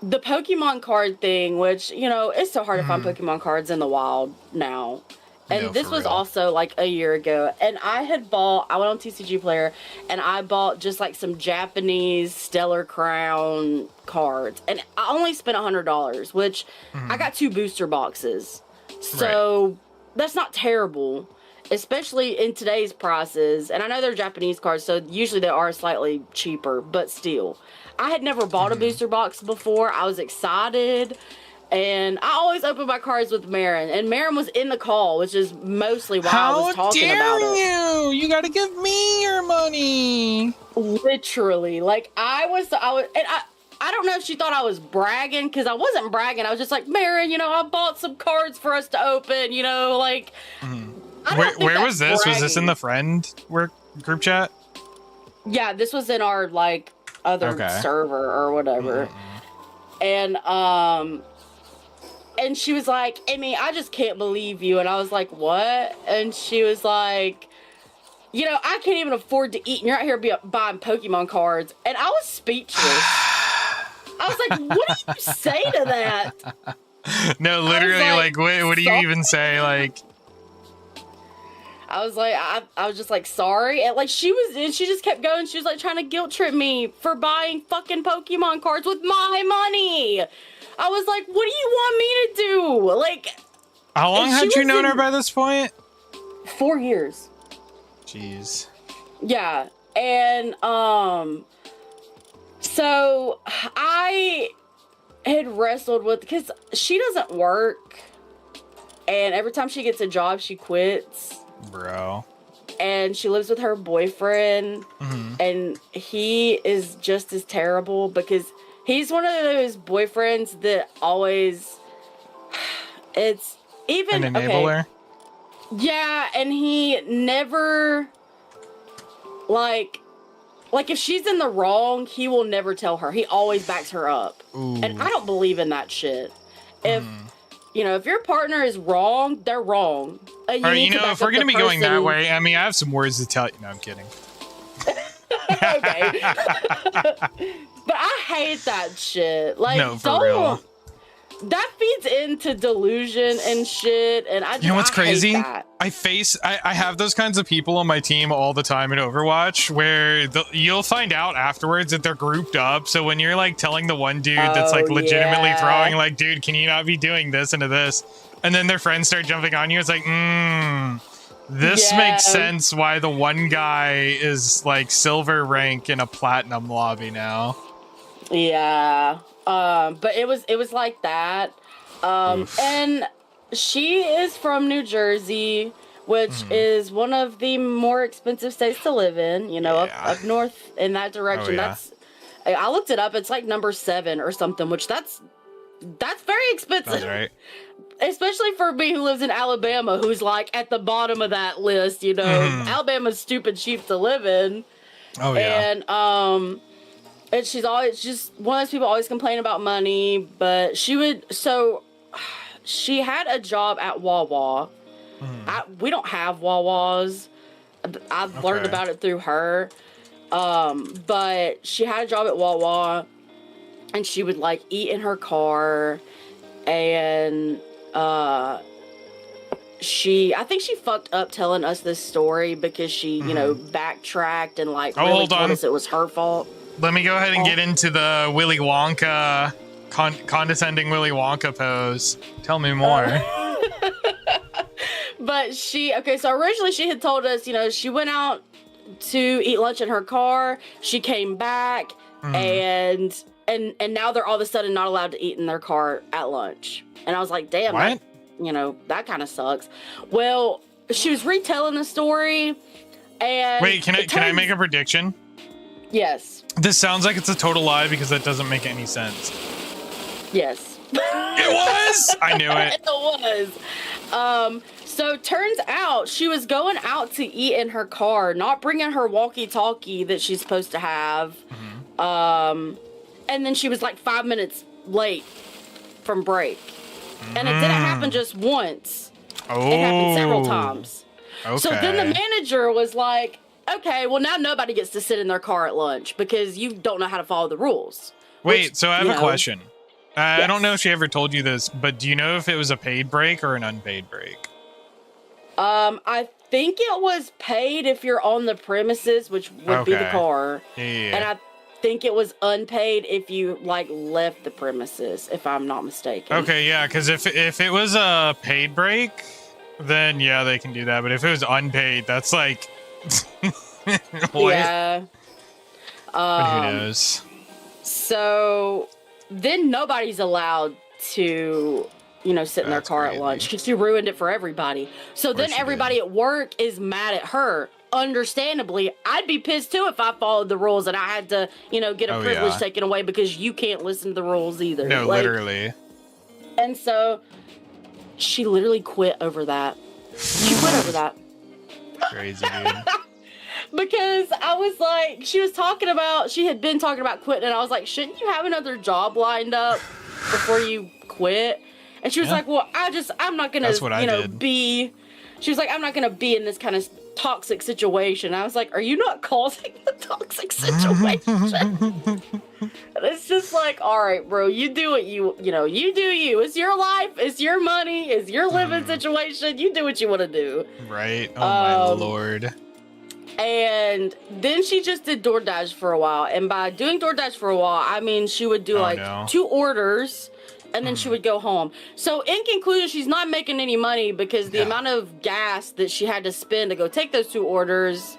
the Pokemon card thing, which, it's so hard to find Pokemon cards in the wild now. And this was also like a year ago. And I went on TCG Player, and I bought just like some Japanese Stellar Crown cards. And I only spent $100, which I got 2 booster boxes. So that's not terrible, especially in today's prices. And I know they're Japanese cards, so usually they are slightly cheaper, but still. I had never bought a booster box before. I was excited. And I always open my cards with Marin. And Marin was in the call, which is mostly why I was talking about it. How dare you? You gotta give me your money. Literally. Like, I don't know if she thought I was bragging, because I wasn't bragging. I was just like, Marin, I bought some cards for us to open, like. Where was this? Was this in the friend group chat? Yeah, this was in our other server or whatever. And she was like, Amy, I just can't believe you. And I was like, what? And she was like, I can't even afford to eat, and you're out here buying Pokemon cards. And I was speechless. I was like, what do you say to that? No, literally, what do you even say? I was like, I was just like, sorry. And she just kept going. She was like trying to guilt trip me for buying fucking Pokemon cards with my money. I was like, what do you want me to do? How long had you known her by this point? 4 years. Jeez. Yeah. And, so I had wrestled with, because she doesn't work. And every time she gets a job, she quits. Bro. And she lives with her boyfriend. And he is just as terrible, because he's one of those boyfriends that always, it's even an enabler. Okay, yeah, and he never like if she's in the wrong, he will never tell her. He always backs her up. Ooh. And I don't believe in that shit. If if your partner is wrong, they're wrong. All right, if we're gonna be going that way, I mean, I have some words to tell you. No, I'm kidding. Okay. But I hate that shit. No, for real. That feeds into delusion and shit, and I just, you know what's crazy? Hate that. I have those kinds of people on my team all the time in Overwatch, where you'll find out afterwards that they're grouped up. So when you're telling the one dude that's legitimately throwing dude, can you not be doing this into this? And then their friends start jumping on you. It's like, this makes sense why the one guy is silver rank in a platinum lobby now. Yeah. But it was like that. And she is from New Jersey, which is one of the more expensive states to live in, up north in that direction. I looked it up. It's number 7 or something, which that's very expensive. That's right. Especially for me who lives in Alabama, who's at the bottom of that list, Alabama's stupid cheap to live in. Oh yeah. And she's always just one of those people always complain about money, but she had a job at Wawa. We don't have Wawas. I've learned about it through her. But she had a job at Wawa, and she would eat in her car, and I think she fucked up telling us this story because she, backtracked and really told us it was her fault. Let me go ahead and get into the Willy Wonka, condescending Willy Wonka pose. Tell me more. But so originally she had told us, she went out to eat lunch in her car. She came back, and now they're all of a sudden not allowed to eat in their car at lunch. And I was like, damn, what? That kind of sucks. Well, she was retelling the story, and wait, can I make a prediction? Yes. This sounds like it's a total lie because that doesn't make any sense. Yes. It was! I knew it. It was. So turns out she was going out to eat in her car, not bringing her walkie-talkie that she's supposed to have. And then she was 5 minutes late from break. And it didn't happen just once. Oh. It happened several times. Okay. So then the manager was like, okay, well now nobody gets to sit in their car at lunch because you don't know how to follow the rules. Wait, so I have a question. I don't know if she ever told you this, but do you know if it was a paid break or an unpaid break? I think it was paid if you're on the premises, which would be the car. Yeah. And I think it was unpaid if you left the premises, if I'm not mistaken. Okay, yeah, because if it was a paid break, then yeah, they can do that. But if it was unpaid, that's what? Yeah. But who knows? So then nobody's allowed to sit in their That's car at crazy. lunch because she ruined it for everybody. So then she everybody did. at work is mad at her. Understandably, I'd be pissed too if I followed the rules and I had to, get a Oh, privilege yeah. taken away because you can't listen to the rules either. No, literally. And so she literally quit over that. She quit over that. Crazy, dude. Because I was like, she had been talking about quitting, and I was like, shouldn't you have another job lined up before you quit? And she was Yeah. like, well, I'm not gonna, That's what I did. she was like, I'm not gonna be in this kind of toxic situation. I was like, are you not causing the toxic situation? And it's just like, all right, bro, you do what you do you. It's your life, it's your money, it's your living situation. You do what you want to do. Right? Oh my lord. And then she just did DoorDash for a while. And by doing DoorDash for a while, I mean she would do no. 2 orders and then she would go home. So in conclusion, she's not making any money because the amount of gas that she had to spend to go take those 2 orders,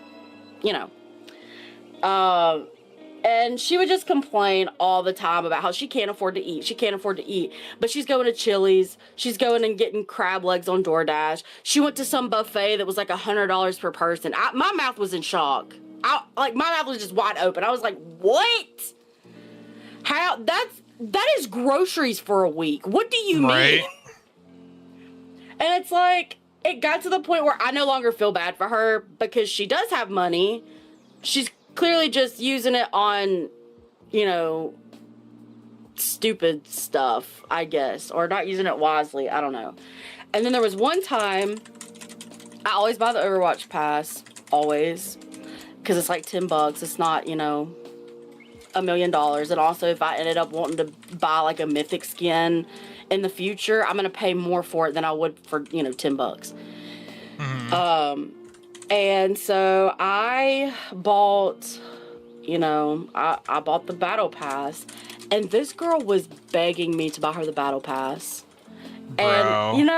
and she would just complain all the time about how she can't afford to eat. She can't afford to eat. But she's going to Chili's. She's going and getting crab legs on DoorDash. She went to some buffet that was like $100 per person. My mouth was in shock. My mouth was just wide open. I was like, what? How? That is groceries for a week. What do you mean? And it's like, it got to the point where I no longer feel bad for her because she does have money. She's clearly just using it on, stupid stuff, I guess, or not using it wisely. I don't know. And then there was one time, I always buy the Overwatch pass, always, because it's like $10. It's not, $1 million. And also, if I ended up wanting to buy like a mythic skin in the future, I'm gonna pay more for it than I would for $10. And so I bought, I bought the battle pass, and this girl was begging me to buy her the battle pass. Bro. And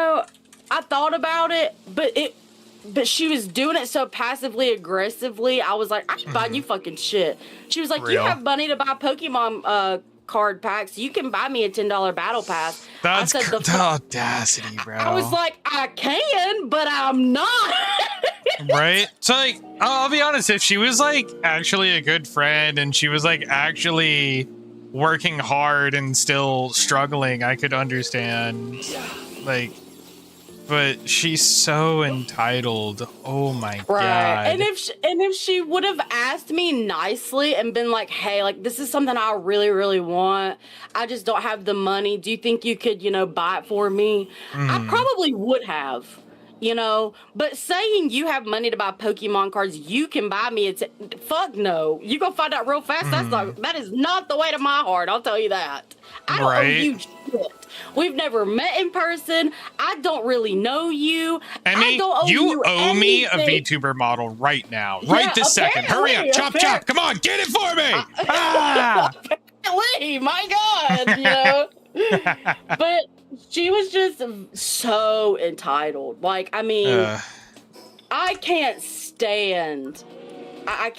I thought about it, but she was doing it so passively aggressively. I was like, I ain't buying you fucking shit. She was like, you Real. have money to buy Pokemon card packs. You can buy me a $10 battle pass. That's I said, the audacity, bro. I was like, I can, but I'm not. Right? So, I'll be honest, if she was, actually a good friend and she was, actually working hard and still struggling, I could understand. But she's so entitled. Oh my god. And if she would have asked me nicely and been like, hey, this is something I really, really want. I just don't have the money. Do you think you could, buy it for me? I probably would have. But saying you have money to buy Pokemon cards, you can buy me fuck no. You gonna find out real fast. That is not the way to my heart. I'll tell you that. I don't owe you shit. We've never met in person. I don't really know you. Emmy, I don't owe you owe me a anything. VTuber model right now. Yeah, Right this second. Hurry up. Chop, chop. Come on. Get it for me. Apparently, my God, But she was just so entitled. I can't stand. I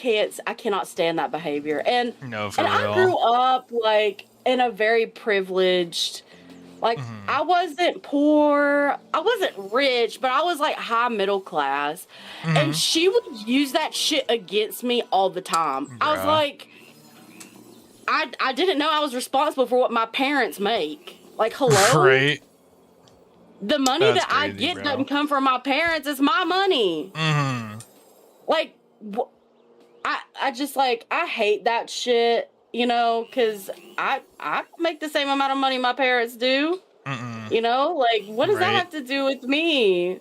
cannot stand that behavior. And No, for and real. I grew up in a very privileged. I wasn't poor, I wasn't rich, but I was high middle class. And she would use that shit against me all the time. I was Bruh. like, I didn't know I was responsible for what my parents make. Hello? Right? The money That's that I crazy, get bro. doesn't come from my parents, it's my money. I just I hate that shit, because I make the same amount of money my parents do. What does that Right. have to do with me?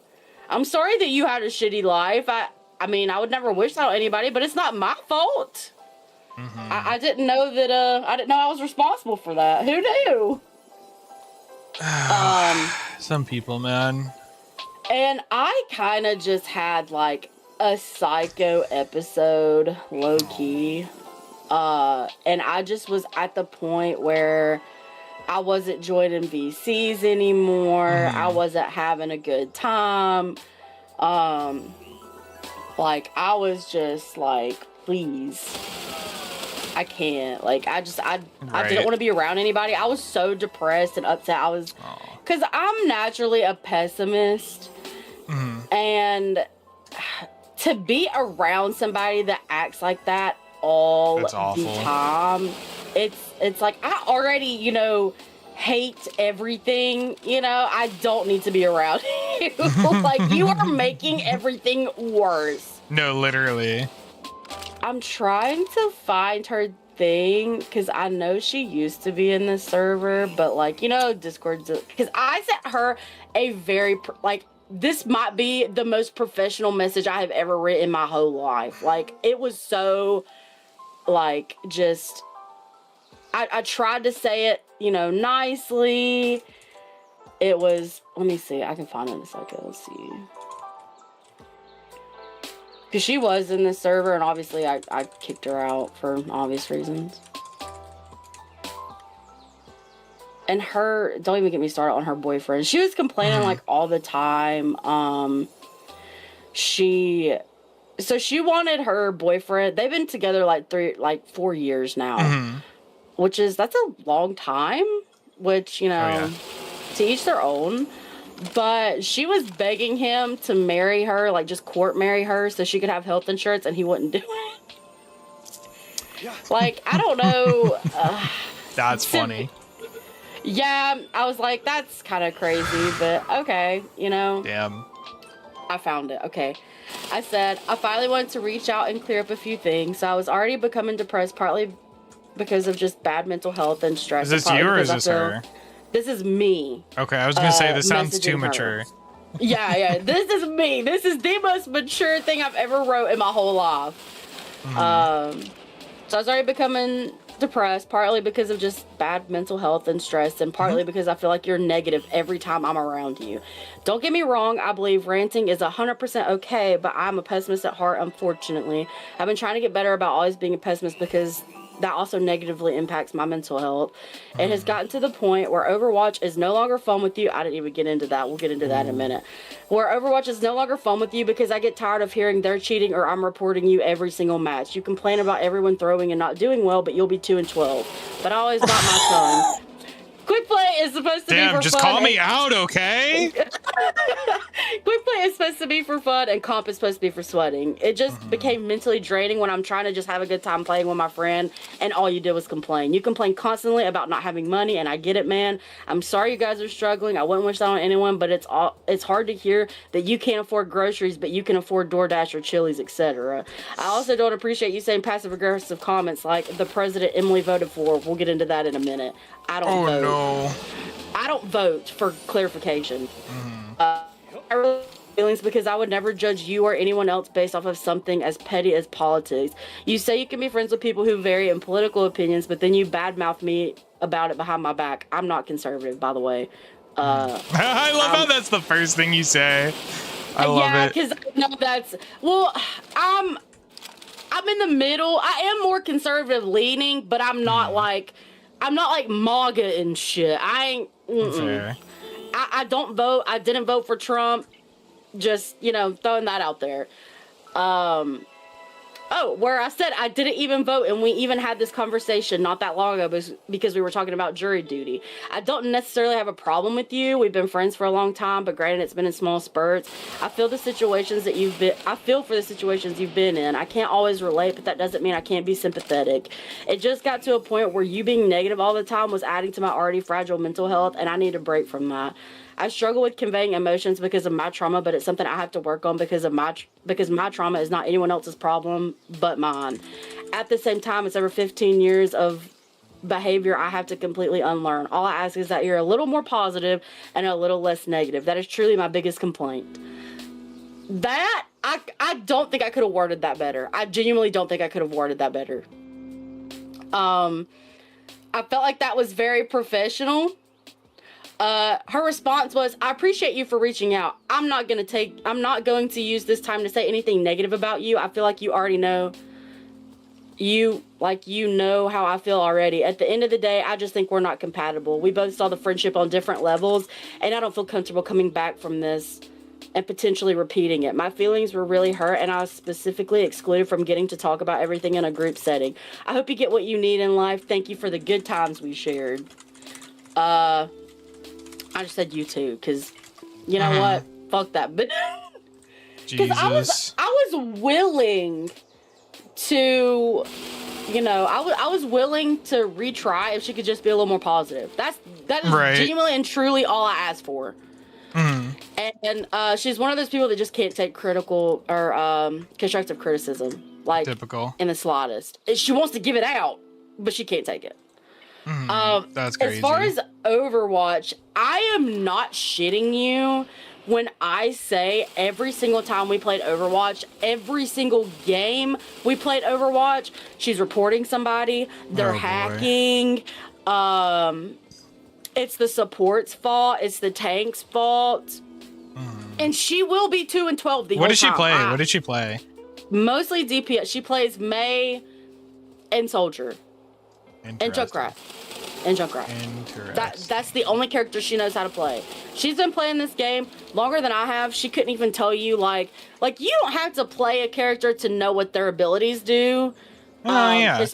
I'm sorry that you had a shitty life. I mean, I would never wish that on anybody, but it's not my fault. I didn't know that. I didn't know I was responsible for that. Who knew? Some people, man. And I kind of just had a psycho episode, low key. And I just was at the point where I wasn't joining VCs anymore. I wasn't having a good time. I was just please. I can't. I didn't Right. want to be around anybody. I was so depressed and upset. I was because I'm naturally a pessimist, and to be around somebody that acts like that all That's the awful. time, it's like I already, hate everything. I don't need to be around you. Like, you are making everything worse. No, literally. I'm trying to find her thing because I know she used to be in the server, but Discord, because I sent her a very this might be the most professional message I have ever written in my whole life. Like, it was so just I tried to say it nicely. It was, let me see, I can find it in a second. Let's see. Because she was in the server, and obviously I kicked her out for obvious reasons. And don't even get me started on her boyfriend. She was complaining all the time. She wanted her boyfriend. They've been together 4 years now, that's a long time, which, to each their own. But she was begging him to marry her, just court marry her so she could have health insurance, and he wouldn't do it. I don't know. That's funny. Yeah, I was like, that's kind of crazy, but okay, Damn. I found it. Okay. I said, I finally wanted to reach out and clear up a few things. So I was already becoming depressed, partly because of just bad mental health and stress. Is this you or is this her? This is me. Okay, I was gonna say this sounds too messaging her. mature. Yeah. This is me. This is the most mature thing I've ever wrote in my whole life. So I was already becoming depressed, partly because of just bad mental health and stress, and partly because I feel like you're negative every time I'm around you. Don't get me wrong, I believe ranting is 100% okay, but I'm a pessimist at heart, unfortunately. I've been trying to get better about always being a pessimist because that also negatively impacts my mental health. It has gotten to the point where Overwatch is no longer fun with you. I didn't even get into that. We'll get into that in a minute. Where Overwatch is no longer fun with you because I get tired of hearing they're cheating or I'm reporting you every single match. You complain about everyone throwing and not doing well, but you'll be 2-12. But I always got my son. Quick play is supposed to be for fun. Damn, just call me out, okay? Quick play is supposed to be for fun, and comp is supposed to be for sweating. It just became mentally draining when I'm trying to just have a good time playing with my friend, and all you did was complain. You complain constantly about not having money, and I get it, man. I'm sorry you guys are struggling. I wouldn't wish that on anyone, but it's hard to hear that you can't afford groceries, but you can afford DoorDash or Chili's, etc. I also don't appreciate you saying passive-aggressive comments like the president Emily voted for. We'll get into that in a minute. I don't vote. No. I don't vote, for clarification. I really have feelings because I would never judge you or anyone else based off of something as petty as politics. You say you can be friends with people who vary in political opinions, but then you badmouth me about it behind my back. I'm not conservative, by the way. I love how that's the first thing you say. I love it. Yeah, because I'm in the middle. I am more conservative leaning, but I'm not like MAGA and shit. I ain't. Fair. I don't vote. I didn't vote for Trump. Just, throwing that out there. Where I said I didn't even vote, and we even had this conversation not that long ago because we were talking about jury duty. I don't necessarily have a problem with you. We've been friends for a long time, but granted, it's been in small spurts. I feel for the situations you've been in. I can't always relate, but that doesn't mean I can't be sympathetic. It just got to a point where you being negative all the time was adding to my already fragile mental health, and I need a break from that. I struggle with conveying emotions because of my trauma, but it's something I have to work on because my trauma is not anyone else's problem but mine. At the same time, it's over 15 years of behavior I have to completely unlearn. All I ask is that you're a little more positive and a little less negative. That is truly my biggest complaint. That, I don't think I could have worded that better. I genuinely don't think I could have worded that better. I felt like that was very professional. Her response was, I appreciate you for reaching out. I'm not going to use this time to say anything negative about you. I feel like you already know. You know how I feel already. At the end of the day, I just think we're not compatible. We both saw the friendship on different levels, and I don't feel comfortable coming back from this and potentially repeating it. My feelings were really hurt, and I was specifically excluded from getting to talk about everything in a group setting. I hope you get what you need in life. Thank you for the good times we shared. I just said you too, because you know what? Fuck that. But because I was willing to, I was willing to retry if she could just be a little more positive. That is genuinely and truly all I asked for. And she's one of those people that just can't take critical or constructive criticism, like typical in the slightest. She wants to give it out, but she can't take it. That's crazy. As far as Overwatch, I am not shitting you when I say every single time we played Overwatch, every single game we played Overwatch, she's reporting somebody, they're hacking, it's the support's fault, it's the tank's fault, and she will be 2 and 12 the whole time. What did she play? Mostly DPS. She plays Mei and Soldier. And Junkrat. Interesting. That's the only character she knows how to play. She's been playing this game longer than I have. She couldn't even tell you, like you don't have to play a character to know what their abilities do. Yeah.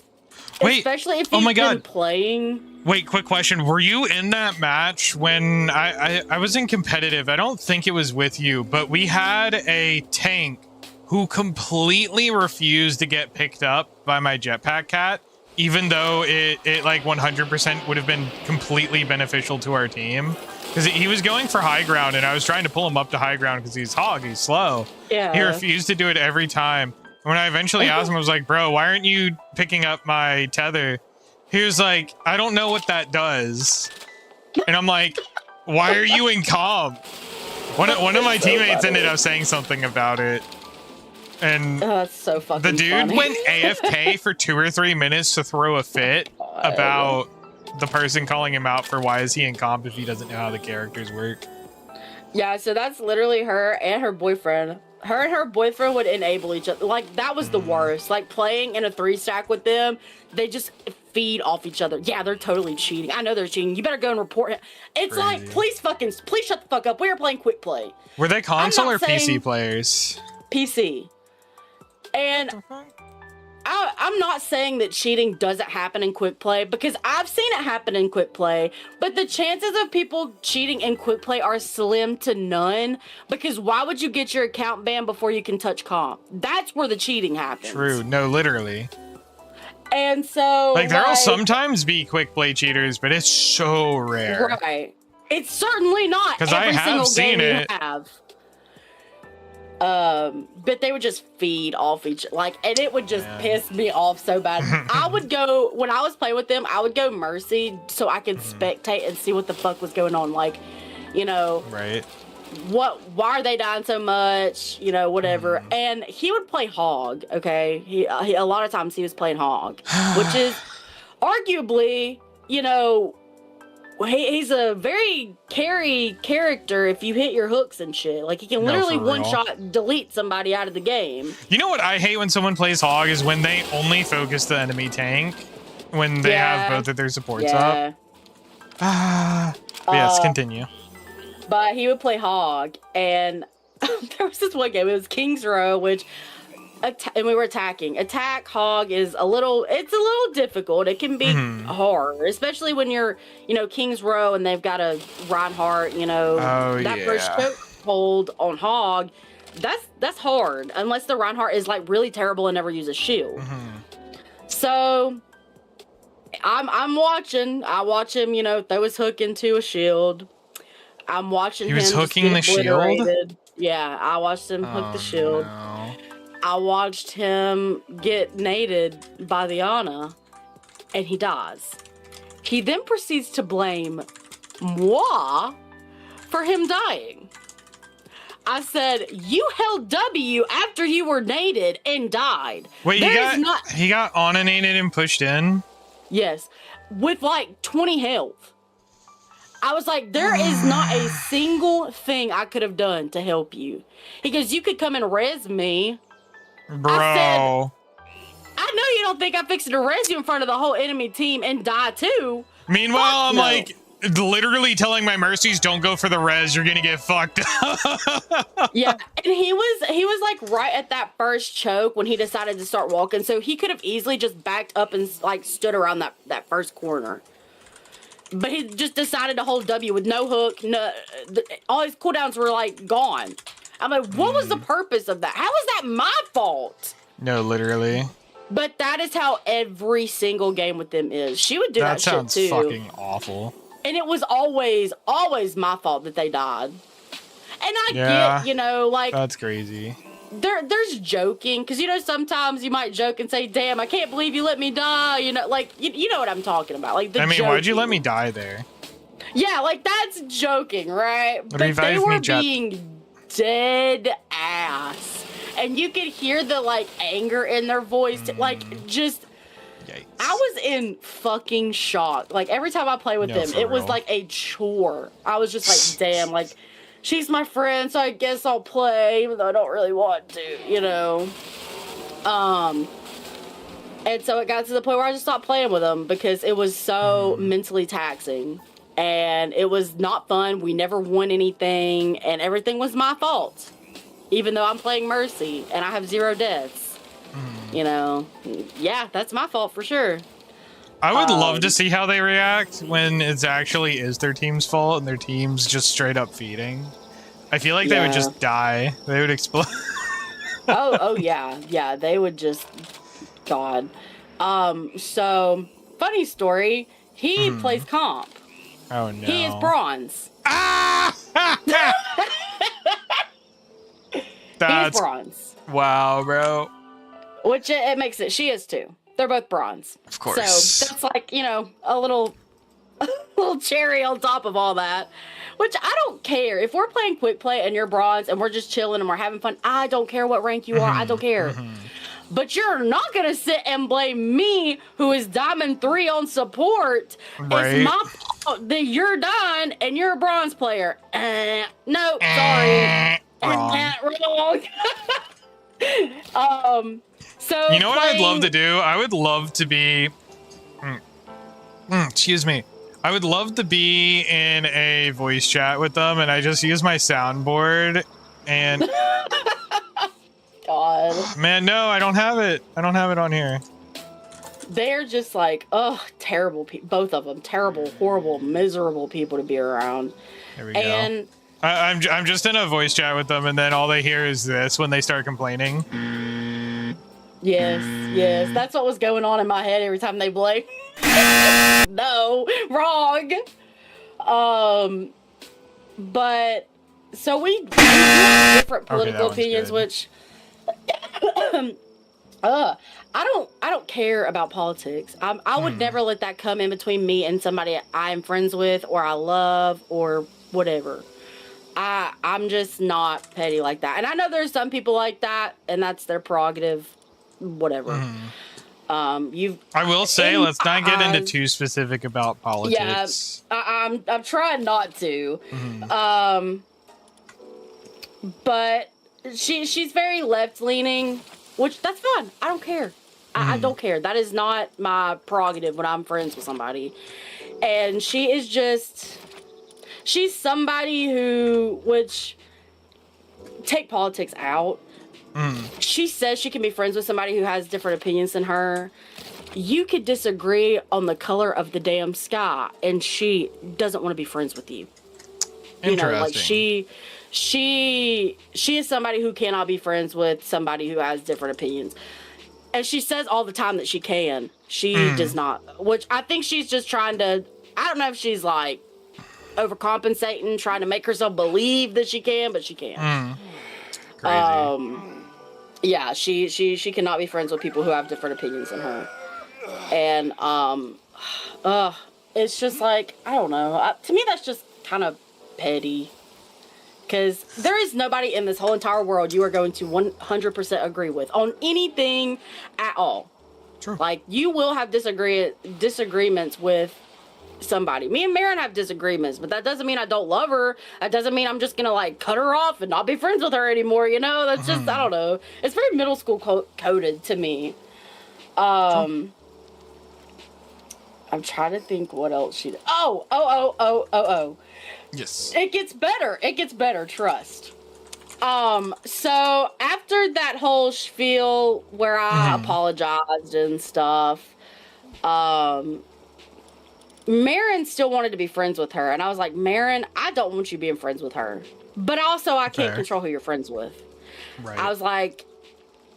Wait. Especially if you've been playing. Wait, quick question. Were you in that match when I was in competitive? I don't think it was with you, but we had a tank who completely refused to get picked up by my jetpack cat, even though it like 100% would have been completely beneficial to our team. Because he was going for high ground, and I was trying to pull him up to high ground because he's hog, he's slow. Yeah. He refused to do it every time. When I eventually asked him, I was like, bro, why aren't you picking up my tether? He was like, I don't know what that does. And I'm like, why are you in comp? One of my teammates ended up saying something about it. And that's so fucking the dude funny. went AFK for 2 or 3 minutes to throw a fit about the person calling him out for why is he in comp if he doesn't know how the characters work. Yeah, so that's literally her and her boyfriend. Her and her boyfriend would enable each other. Like, that was the worst. Like, playing in a 3-stack with them, they just feed off each other. Yeah, they're totally cheating. I know they're cheating. You better go and report it. It's Crazy. like, please shut the fuck up. We are playing quick play. Were they console or PC players? PC. And I'm not saying that cheating doesn't happen in quick play, because I've seen it happen in quick play, but the chances of people cheating in quick play are slim to none, because why would you get your account banned before you can touch comp? That's where the cheating happens. True. No, literally. And so, like, there'll sometimes be quick play cheaters, but it's so rare. Right. It's certainly not because I have seen it. But they would just feed off and it would just piss me off so bad. I would go, when I was playing with them, I would go Mercy so I could spectate and see what the fuck was going on. Like, right. Why are they dying so much? Whatever. And he would play Hog, okay? He a lot of times he was playing Hog, which is arguably, he's a very carry character if you hit your hooks and shit. Like, he can literally one-shot delete somebody out of the game. You know what I hate when someone plays Hog is when they only focus the enemy tank when they have both of their supports up. Yes, continue. But he would play Hog, and there was this one game. It was King's Row, which... and we were attacking. Attack Hog is it's a little difficult. It can be hard, especially when you're, King's Row and they've got a Reinhardt, that first chokehold on Hog, that's hard, unless the Reinhardt is like really terrible and never uses shield. So I watch him, throw his hook into a shield. I'm watching him. He was hooking the shield? Yeah, I watched him hook the shield. No. I watched him get naded by the Ana, and he dies. He then proceeds to blame moi for him dying. I said, you held W after you were naded and died. Wait, he got oninated and pushed in? Yes, with like 20 health. I was like, there is not a single thing I could have done to help you. He goes, you could come and res me. Bro. I know you don't think I'm fixing to res you in front of the whole enemy team and die too. Meanwhile, I'm like literally telling my Mercies, don't go for the res, you're gonna get fucked up. Yeah, and he was like right at that first choke when he decided to start walking, so he could have easily just backed up and like stood around that first corner. but he just decided to hold W with no hook. No, all his cooldowns were like gone. I'm like, what was the purpose of that? How is that my fault? No, literally. But that is how every single game with them is. She would do that shit sounds too. fucking awful. And it was always my fault that they died. And I Yeah. get, you know, like That's crazy. there's joking, because you know sometimes you might joke and say, "Damn, I can't believe you let me die." You know, like you know what I'm talking about. Like the I mean, why'd you joking. let me die there? Yeah, like that's joking, right? But Revive they me, were Jet. being dead ass, and you could hear the like anger in their voice, like just. Yikes. I was in fucking shock. Like every time I play with No, them, for it was real. like a chore. I was just like, damn, like she's my friend, so I guess I'll play, even though I don't really want to, you know. And so it got to the point where I just stopped playing with them because it was so mentally taxing. And it was not fun. We never won anything, and everything was my fault. Even though I'm playing Mercy and I have 0 deaths. You know, yeah, that's my fault for sure. I would love to see how they react when it's actually is their team's fault and their team's just straight up feeding. I feel like they would Yeah. just die. They would explode. Oh yeah, they would just, God. So funny story. He plays comp. Oh no. He is bronze. Ah! He is That's bronze, wow, bro. which it makes it. She is too. They're both bronze. Of course. So that's like, you know, a little cherry on top of all that. Which I don't care. If we're playing quick play and you're bronze and we're just chilling and we're having fun, I don't care what rank you are. I don't care. But you're not gonna sit and blame me, who is Diamond 3 on support. Right. It's my fault that you're done and you're a bronze player. No, sorry. Wrong. Wrong. So You know what I'd love playing- to do? I would love to be. Excuse me. I would love to be in a voice chat with them, and I just use my soundboard. And God, man, no, I don't have it. I don't have it on here. they're just like, oh, terrible people. Both of them, terrible, horrible, miserable people to be around. There we go. And I'm just in a voice chat with them, and then all they hear is this when they start complaining. yes, that's what was going on in my head every time they blame. No, wrong. But so we have different Okay, that political one's opinions, good. which I don't care about politics. I would never let that come in between me and somebody I am friends with or I love or whatever. I'm just not petty like that. And I know there's some people like that, and that's their prerogative. Whatever. I will say, let's not get into too specific about politics. I'm trying not to. But she's very left leaning, which that's fine. I don't care. I don't care. That is not my prerogative when I'm friends with somebody. And she is just, she's somebody who, which take politics out. She says she can be friends with somebody who has different opinions than her. You could disagree on the color of the damn sky, and she doesn't want to be friends with you. You know, like she is somebody who cannot be friends with somebody who has different opinions. And she says all the time that she can. She does not, which I think she's just trying to, I don't know if she's like overcompensating, trying to make herself believe that she can, but she can't. Crazy. Yeah, she cannot be friends with people who have different opinions than her. And it's just like, I don't know. To me that's just kind of petty. Because there is nobody in this whole entire world you are going to 100% agree with on anything at all. True. Like, you will have disagreements with somebody. Me and Marin have disagreements, but that doesn't mean I don't love her. That doesn't mean I'm just gonna like cut her off and not be friends with her anymore, you know? That's just, I don't know. It's very middle school coded to me. I'm trying to think what else she did. Oh. Yes. It gets better, trust. So after that whole spiel where I apologized and stuff, Marin still wanted to be friends with her. And I was like, Marin, I don't want you being friends with her. But also, I can't Fair. control who you're friends with. Right. I was like,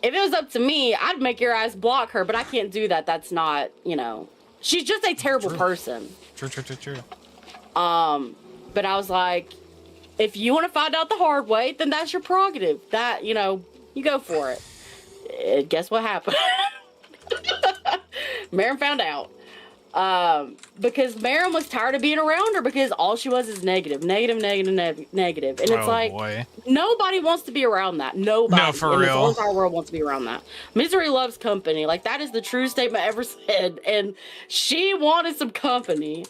if it was up to me, I'd make your ass block her. But I can't do that. That's not, you know. She's just a terrible person. True. But I was like, if you want to find out the hard way, then that's your prerogative. That, you know, you go for it. And guess what happened? Marin found out. Because Marin was tired of being around her because all she was is negative. And it's like, boy. nobody wants to be around that. Nobody. No, for in real. The whole entire world wants to be around that. Misery loves company. Like, that is the true statement ever said. And she wanted some company.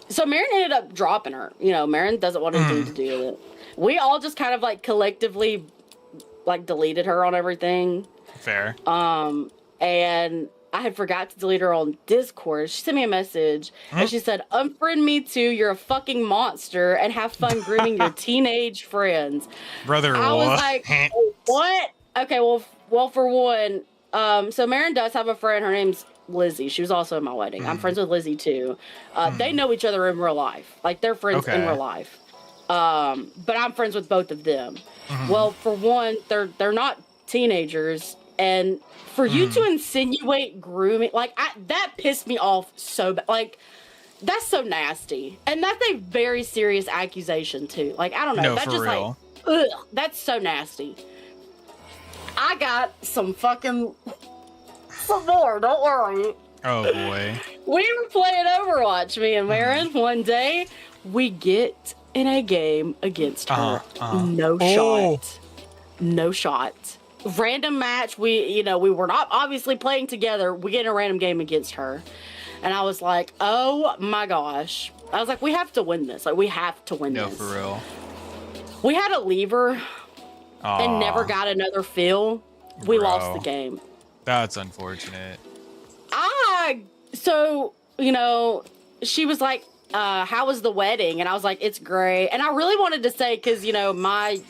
So Marin ended up dropping her. You know, Marin doesn't want anything to do with it. We all just kind of like collectively like deleted her on everything. Fair. And I had forgot to delete her on Discord. She sent me a message and she said, "Unfriend me too. You're a fucking monster and have fun grooming your teenage friends." Brother, I was like, what? Okay, well, for one, so Marin does have a friend. Her name's Lizzie. She was also at my wedding. I'm friends with Lizzie too. They know each other in real life. Like, they're friends in real life. But I'm friends with both of them. Well, for one, they're not teenagers, and for you to insinuate grooming, like, that pissed me off so bad. Like, that's so nasty, and that's a very serious accusation too. Like, I don't know. No, That's for just real. like, ugh, that's so nasty. I got some more. Don't worry. Oh boy. We were playing Overwatch, me and Marin. One day, we get in a game against her. No shot. No shot. Random match. We were not obviously playing together. We get in a random game against her. And I was like, oh my gosh. I was like, we have to win this. Like, we have to win No, this. for real. We had a lever and never got another fill. We lost the game. That's unfortunate. So, you know, she was like, how was the wedding? And I was like, it's great. And I really wanted to say, because, you know, my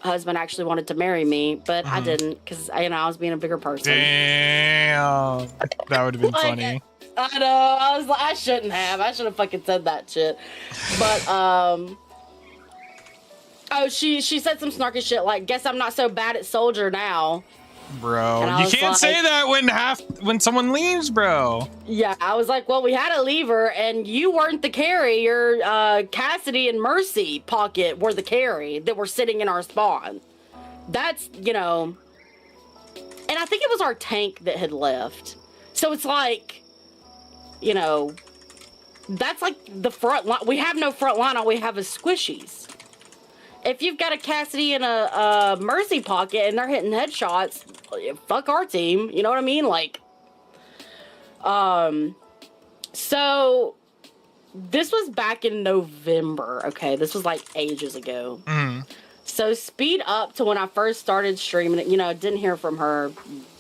husband actually wanted to marry me, but I didn't, because, you know, I was being a bigger person. Damn. That would have been funny. I know. I was like, I shouldn't have. I should have fucking said that shit. But, oh, she said some snarky shit like, guess I'm not so bad at soldier now. Bro, you can't say that when someone leaves, bro. Yeah, I was like, well, we had a lever, and you weren't the carry. Your Cassidy and Mercy pocket were the carry that were sitting in our spawn. That's, you know, and I think it was our tank that had left. So it's like, you know, that's like the front line. We have no front line. All we have is squishies. If you've got a Cassidy and a Mercy pocket and they're hitting headshots, fuck our team. You know what I mean? Like, so this was back in November. Okay, this was like ages ago. So speed up to when I first started streaming it. You know, didn't hear from her,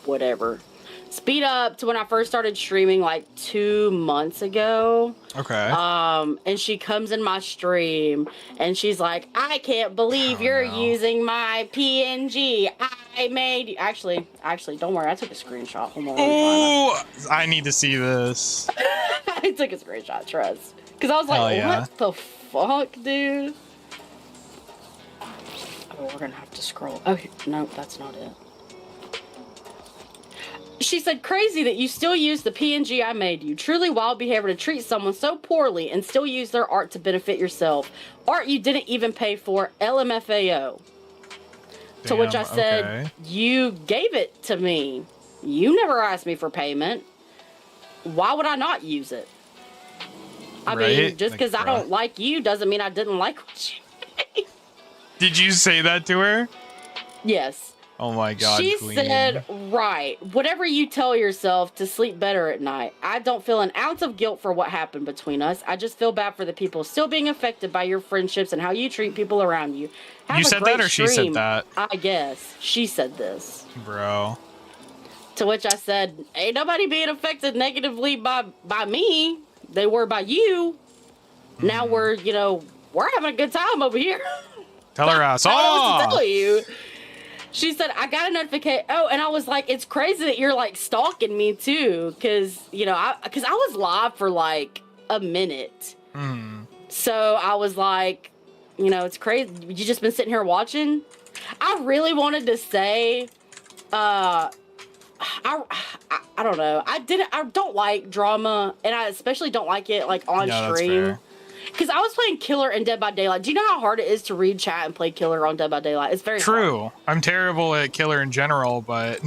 whatever. Speed up to when I first started streaming like 2 months ago. Okay. And she comes in my stream and she's like, I can't believe you're using my PNG. I made you. Actually, don't worry. I took a screenshot. Hold on. Oh, I need to see this. I took a screenshot, trust. Because I was like, what the fuck, dude? Oh, we're going to have to scroll. Okay, no, that's not it. She said, crazy that you still use the PNG I made you. Truly wild behavior to treat someone so poorly and still use their art to benefit yourself. Art you didn't even pay for. LMFAO. To which I said, you gave it to me. You never asked me for payment. Why would I not use it? I mean, just because I don't like you doesn't mean I didn't like what you made. Did you say that to her? Yes. Oh my God, she queen. said, right, whatever you tell yourself to sleep better at night. I don't feel an ounce of guilt for what happened between us. I just feel bad for the people still being affected by your friendships and how you treat people around you. You said that or she said that? I guess. She said this. Bro. To which I said, ain't nobody being affected negatively by me. They were by you. Now we're having a good time over here. Tell her ass I don't know what off. to tell you. she said, I got a notification. Oh, and I was like, it's crazy that you're like stalking me too. Cause you know, I was live for like a minute. So I was like, you know, it's crazy. You just been sitting here watching. I really wanted to say, I don't know. I don't like drama, and I especially don't like it like on stream. Because I was playing Killer in Dead by Daylight. Do you know how hard it is to read chat and play Killer on Dead by Daylight? It's very true. hard. I'm terrible at Killer in general, but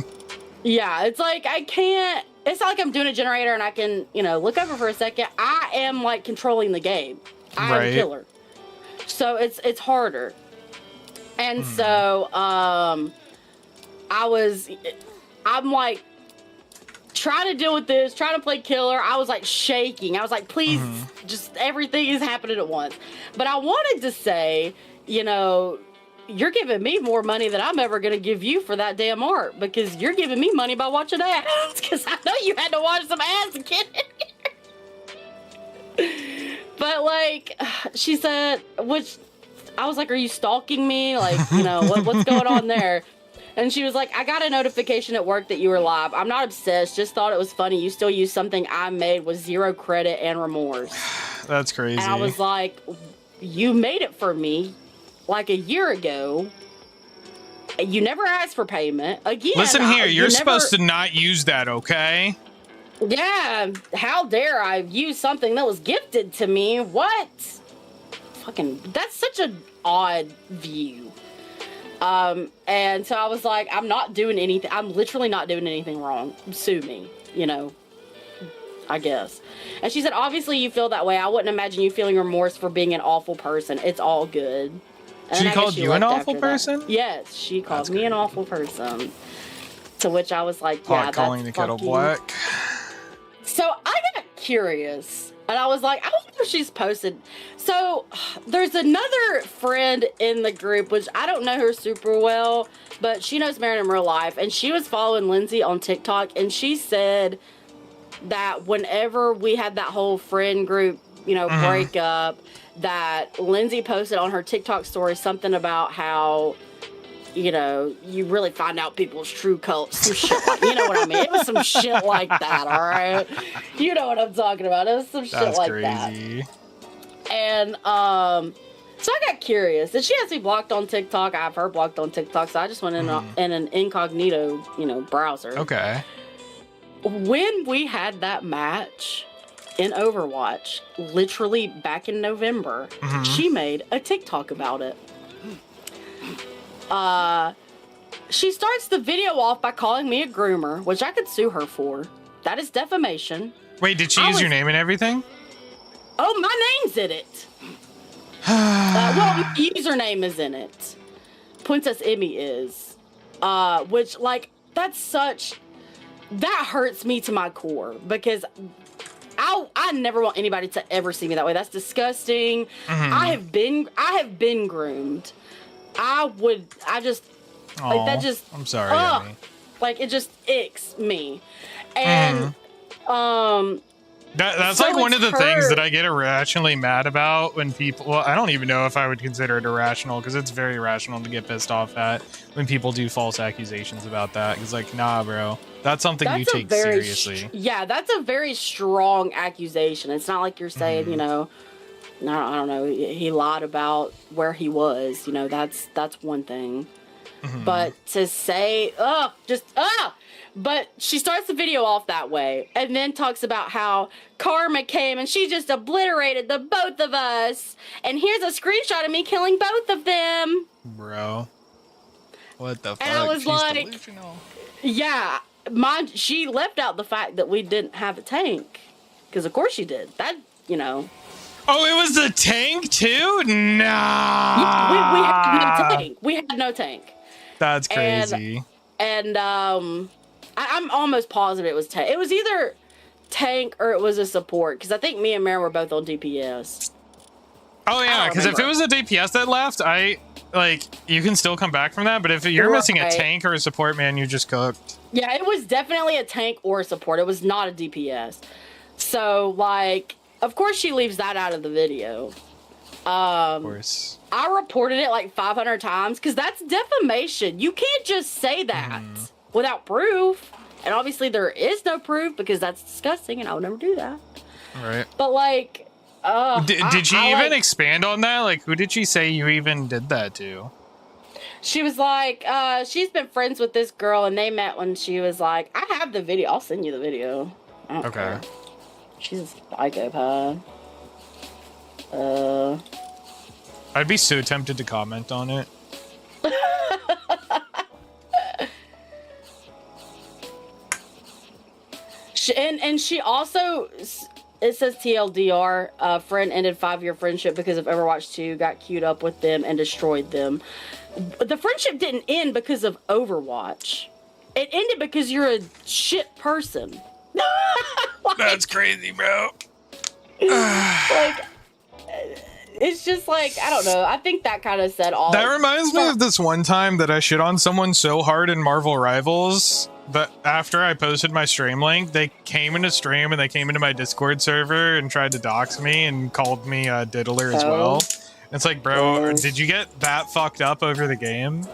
yeah, it's like I can't. It's not like I'm doing a generator and I can, you know, look over for a second. I am like controlling the game. I'm Killer, so it's harder. And so I'm like trying to deal with this, trying to play Killer. I was like shaking. I was like, please, just everything is happening at once. But I wanted to say, you know, you're giving me more money than I'm ever going to give you for that damn art, because you're giving me money by watching ads, because I know you had to watch some ads to get in here. But like, she said, which I was like, are you stalking me? Like, you know, what's going on there? And she was like, I got a notification at work that you were live. I'm not obsessed, just thought it was funny. You still use something I made with zero credit and remorse. That's crazy. And I was like, you made it for me like a year ago. You never asked for payment. Again, listen here, you're supposed to not use that, okay? Yeah, how dare I use something that was gifted to me? What? Fucking, that's such an odd view. And so I was like, I'm not doing anything. I'm literally not doing anything wrong. Sue me, you know, I guess. And she said, obviously you feel that way. I wouldn't imagine you feeling remorse for being an awful person. It's all good. And she called you an awful person? Yes, she called me an awful person. To which I was like, yeah, that's calling the kettle black. So I got curious, and I was like, I wonder if she's posted. So there's another friend in the group, which I don't know her super well, but she knows Marin in real life, and she was following Lindsay on TikTok, and she said that whenever we had that whole friend group, you know, break up, that Lindsay posted on her TikTok story something about how, you know, you really find out people's true colors. Some shit like, you know what I mean? It was some shit like that, all right? You know what I'm talking about. It was some shit like crazy. that. And so I got curious. And she has me blocked on TikTok. I have her blocked on TikTok, so I just went in an incognito, you know, browser. Okay. When we had that match in Overwatch, literally back in November, she made a TikTok about it. She starts the video off by calling me a groomer, which I could sue her for. That is defamation. Wait, did she use your name and everything? Oh, my name's in it. Well, my username is in it. Princess Emmy is. Which, like, that hurts me to my core, because I never want anybody to ever see me that way. That's disgusting. I have been groomed. I'm sorry, Emmy. Like, it just icks me. And that's so like one of the things her. that I get irrationally mad about when people, well, I don't even know if I would consider it irrational, because it's very rational to get pissed off at when people do false accusations about that. It's like, nah, bro, that's something you take seriously. Yeah, that's a very strong accusation. It's not like you're saying, you know, no, I don't know, he lied about where he was. You know, that's one thing. But to say, but she starts the video off that way, and then talks about how Karma came and she just obliterated the both of us. And here's a screenshot of me killing both of them. Bro, what the fuck? And I was She's like, delusional. Yeah, she left out the fact that we didn't have a tank, because of course she did. That, you know. Oh, it was the tank too? Nah. Yeah, we had no tank. We had no tank. That's crazy. And I'm almost positive it was tank. It was either tank or it was a support, because I think me and Mary were both on DPS. Oh yeah, because if it was a DPS that left, you can still come back from that. But if you're missing a tank or a support, man, you're just cooked. Yeah, it was definitely a tank or a support. It was not a DPS. So, like, of course she leaves that out of the video. Of course. I reported it like 500 times because that's defamation. You can't just say that without proof. And obviously there is no proof because that's disgusting and I would never do that. Right. But like, did she even expand on that? Like, who did she say you even did that to? She was like, she's been friends with this girl and they met when she was like, I have the video. I'll send you the video. I don't care. She's a psychopath. I'd be so tempted to comment on it. And she also, it says TLDR, friend ended 5-year friendship because of Overwatch 2, got queued up with them and destroyed them. The friendship didn't end because of Overwatch. It ended because you're a shit person. Like, that's crazy, bro. Like, it's just like, I don't know. I think that kind of said all. That reminds me of this one time that I shit on someone so hard in Marvel Rivals that after I posted my stream link, they came into stream and they came into my Discord server and tried to dox me and called me a diddler as well. It's like, bro, did you get that fucked up over the game?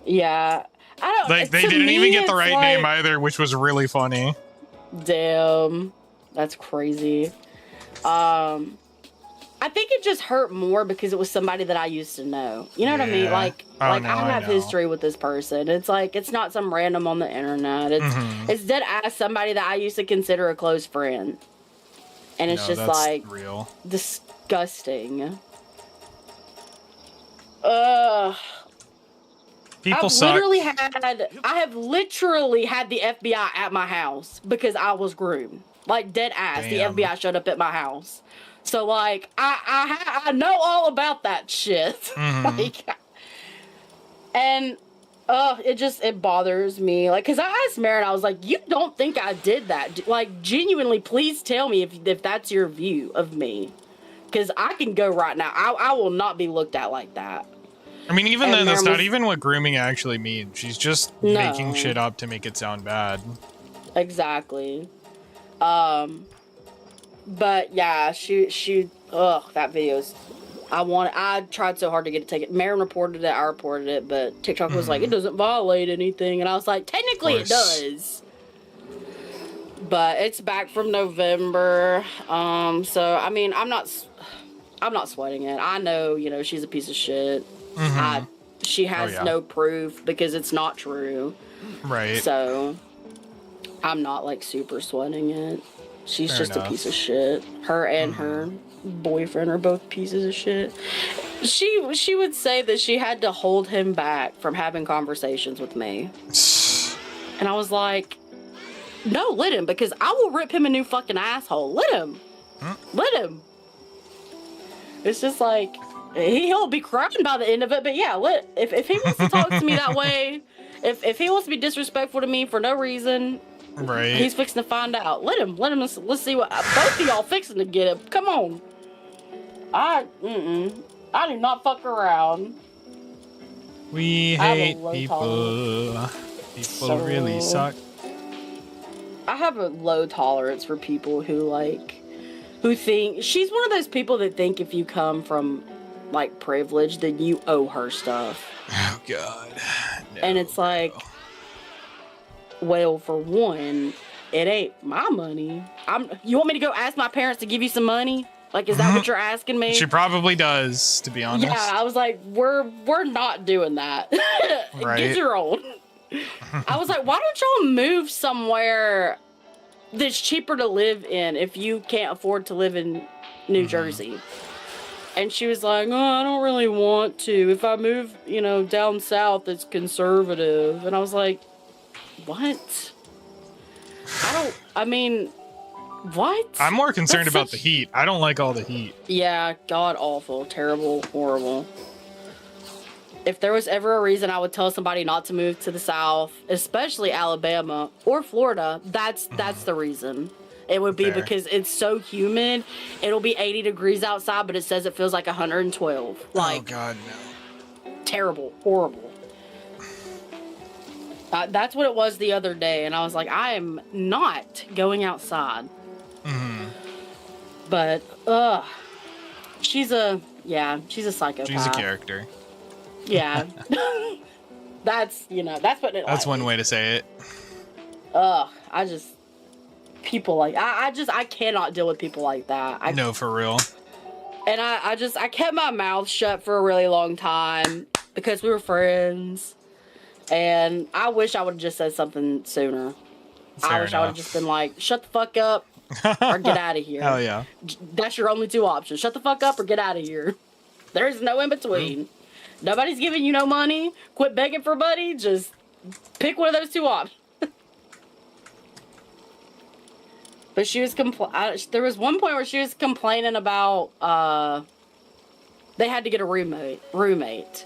Yeah. I don't, like, they didn't even get the right name either, which was really funny. Damn. That's crazy. I think it just hurt more because it was somebody that I used to know. You know what I mean? Like, I have history with this person. It's like, it's not some random on the internet. It's dead ass somebody that I used to consider a close friend. And it's just like real disgusting. People suck. I have literally had the FBI at my house because I was groomed. Like, dead ass. Damn. The FBI showed up at my house. So, like, I know all about that shit. Like, and, it bothers me. Like, because I asked Marin, I was like, you don't think I did that? Like, genuinely, please tell me if that's your view of me. Because I can go right now. I will not be looked at like that. I mean, even then, that's not even what grooming actually means. She's just making shit up to make it sound bad. Exactly. But yeah, that video's, I tried so hard to get it taken. Marin reported it, I reported it, but TikTok was like, it doesn't violate anything. And I was like, technically it does. But it's back from November. So, I mean, I'm not sweating it. I know, she's a piece of shit. She has no proof because it's not true. Right. So, I'm not like super sweating it. She's just a piece of shit. Her and her boyfriend are both pieces of shit. She would say that she had to hold him back from having conversations with me. And I was like, no, let him, because I will rip him a new fucking asshole. Let him. Let him. It's just like, he'll be crying by the end of it, but yeah, if he wants to talk to me that way, if he wants to be disrespectful to me for no reason, right, he's fixing to find out. Let him. Let's see what both of y'all fixing to get him. Come on. I do not fuck around. We hate people. People really suck. I have a low tolerance for people who think, she's one of those people that think if you come from like privilege, then you owe her stuff. Oh God. No, and it's like, well, for one, it ain't my money. You want me to go ask my parents to give you some money? Like, is that what you're asking me? She probably does, to be honest. Yeah, I was like, we're not doing that. Right. Get your own. I was like, why don't y'all move somewhere that's cheaper to live in if you can't afford to live in New Jersey? And she was like, oh, I don't really want to. If I move, down south, it's conservative. And I was like, what? What? I'm more concerned about the heat. I don't like all the heat. Yeah, god awful, terrible, horrible. If there was ever a reason I would tell somebody not to move to the South, especially Alabama or Florida, that's the reason. It would be because it's so humid. It'll be 80 degrees outside, but it says it feels like 112. Like, oh God, no. Terrible, horrible. That's what it was the other day, and I was like, I am not going outside. But, She's a psychopath. She's a character. Yeah. That's putting it That's lightly. one way to say it. Ugh, people like I cannot deal with people like that. No, for real. And I kept my mouth shut for a really long time because we were friends. And I wish I would have just said something sooner. I wish I would have just been like, shut the fuck up or get out of here. Hell yeah. That's your only two options. Shut the fuck up or get out of here. There's no in between. Nobody's giving you no money. Quit begging for money. Just pick one of those two options. But she was there was one point where she was complaining about they had to get a roommate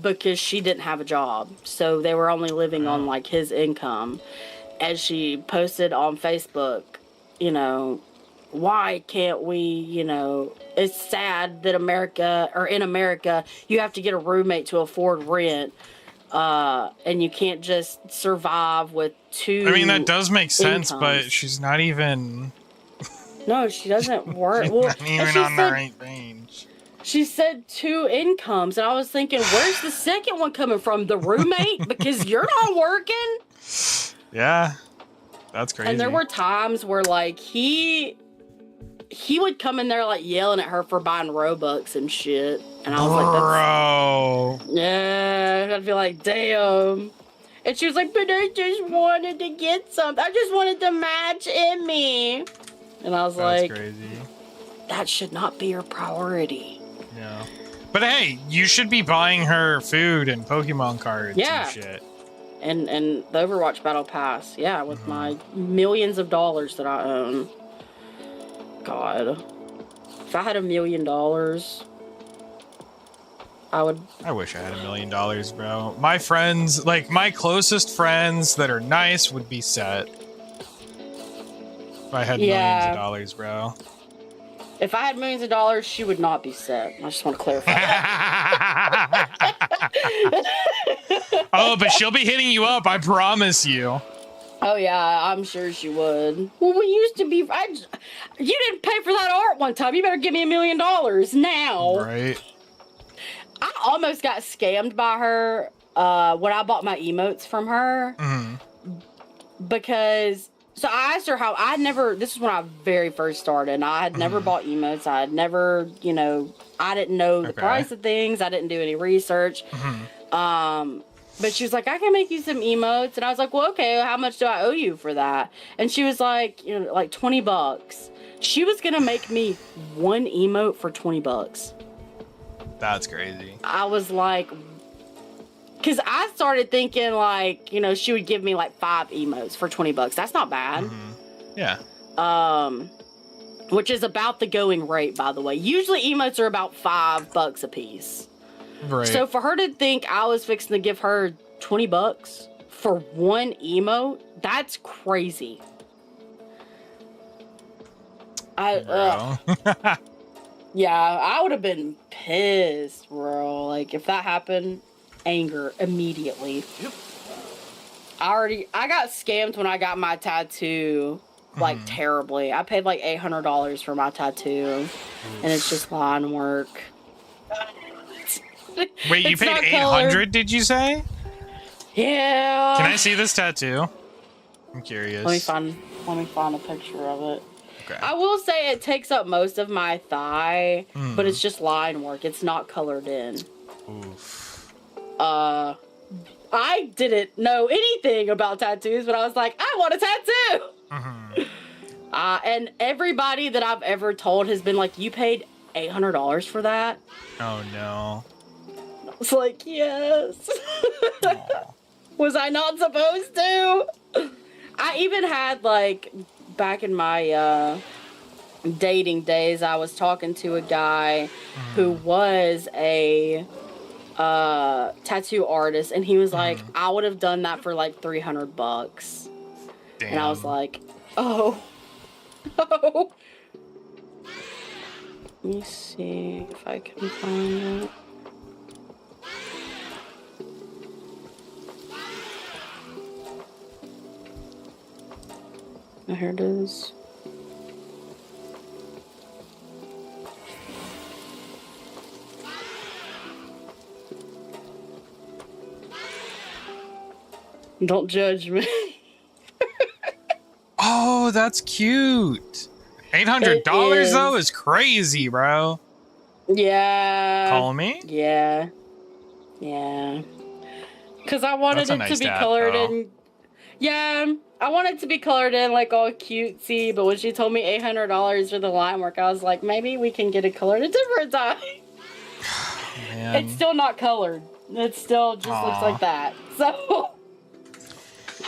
because she didn't have a job, so they were only living on like his income. And she posted on Facebook, why can't we, it's sad that in America you have to get a roommate to afford rent. And you can't just survive with two. I mean, that does make sense, incomes. but she's not even. No, she doesn't work. She's Well, not even and she on the said- right range. She said 2 incomes, and I was thinking, where's the second one coming from? The roommate? Because you're not working? Yeah, that's crazy. And there were times where, like, he would come in there, like, yelling at her for buying Robux and shit. And I was like, Bro. yeah, I'd be like, damn. And she was like, but I just wanted to get something. I just wanted to match Emmy. And I was That's like, crazy. that should not be your priority. Yeah. But hey, you should be buying her food and Pokemon cards Yeah. and shit. And the Overwatch Battle Pass, yeah, with my millions of dollars that I own. God. If I had $1 million, I would... I wish I had $1 million, bro. My friends, like my closest friends that are nice would be set. If I had millions of dollars, bro. If I had millions of dollars, she would not be set. I just want to clarify that. Oh, but she'll be hitting you up, I promise you. Oh, yeah, I'm sure she would. Well, we used to be... you didn't pay for that art one time. You better give me $1 million now. Right. I almost got scammed by her when I bought my emotes from her. Because... So I asked her how this is when I very first started, and I had never bought emotes. I had never, I didn't know the price of things. I didn't do any research. But she was like, I can make you some emotes. And I was like, well, okay, how much do I owe you for that? And she was like, like $20. She was going to make me one emote for $20. That's crazy. I was like, because I started thinking like, she would give me like 5 emotes for $20. That's not bad. Yeah. Which is about the going rate, by the way. Usually emotes are about $5 a piece. Right. So for her to think I was fixing to give her $20 for one emote, that's crazy. Bro. Yeah, I would have been pissed, bro. Like if that happened. Anger immediately. I got scammed when I got my tattoo, like terribly. I paid like $800 for my tattoo, and it's just line work. Wait, you paid $800? Did you say? Yeah. Can I see this tattoo? I'm curious. Let me find a picture of it. Okay. I will say it takes up most of my thigh, but it's just line work. It's not colored in. Oof. I didn't know anything about tattoos, but I was like, I want a tattoo. And everybody that I've ever told has been like, you paid $800 for that? Oh no. I was like, yes. Was I not supposed to? I even had like, back in my dating days, I was talking to a guy who was a tattoo artist, and he was like, I would have done that for like $300. Damn. And I was like, oh. Let me see if I can find it. Oh, here it is. Don't judge me. Oh, that's cute. $800 It though is. is crazy, bro. Yeah. Call me? Yeah. Yeah. Because I wanted That's a it nice to be app, colored though. in. Yeah. I wanted it to be colored in like all cutesy, but when she told me $800 for the line work, I was like, maybe we can get it colored a different time. Man. It's still not colored. It still just looks Aw. like that. So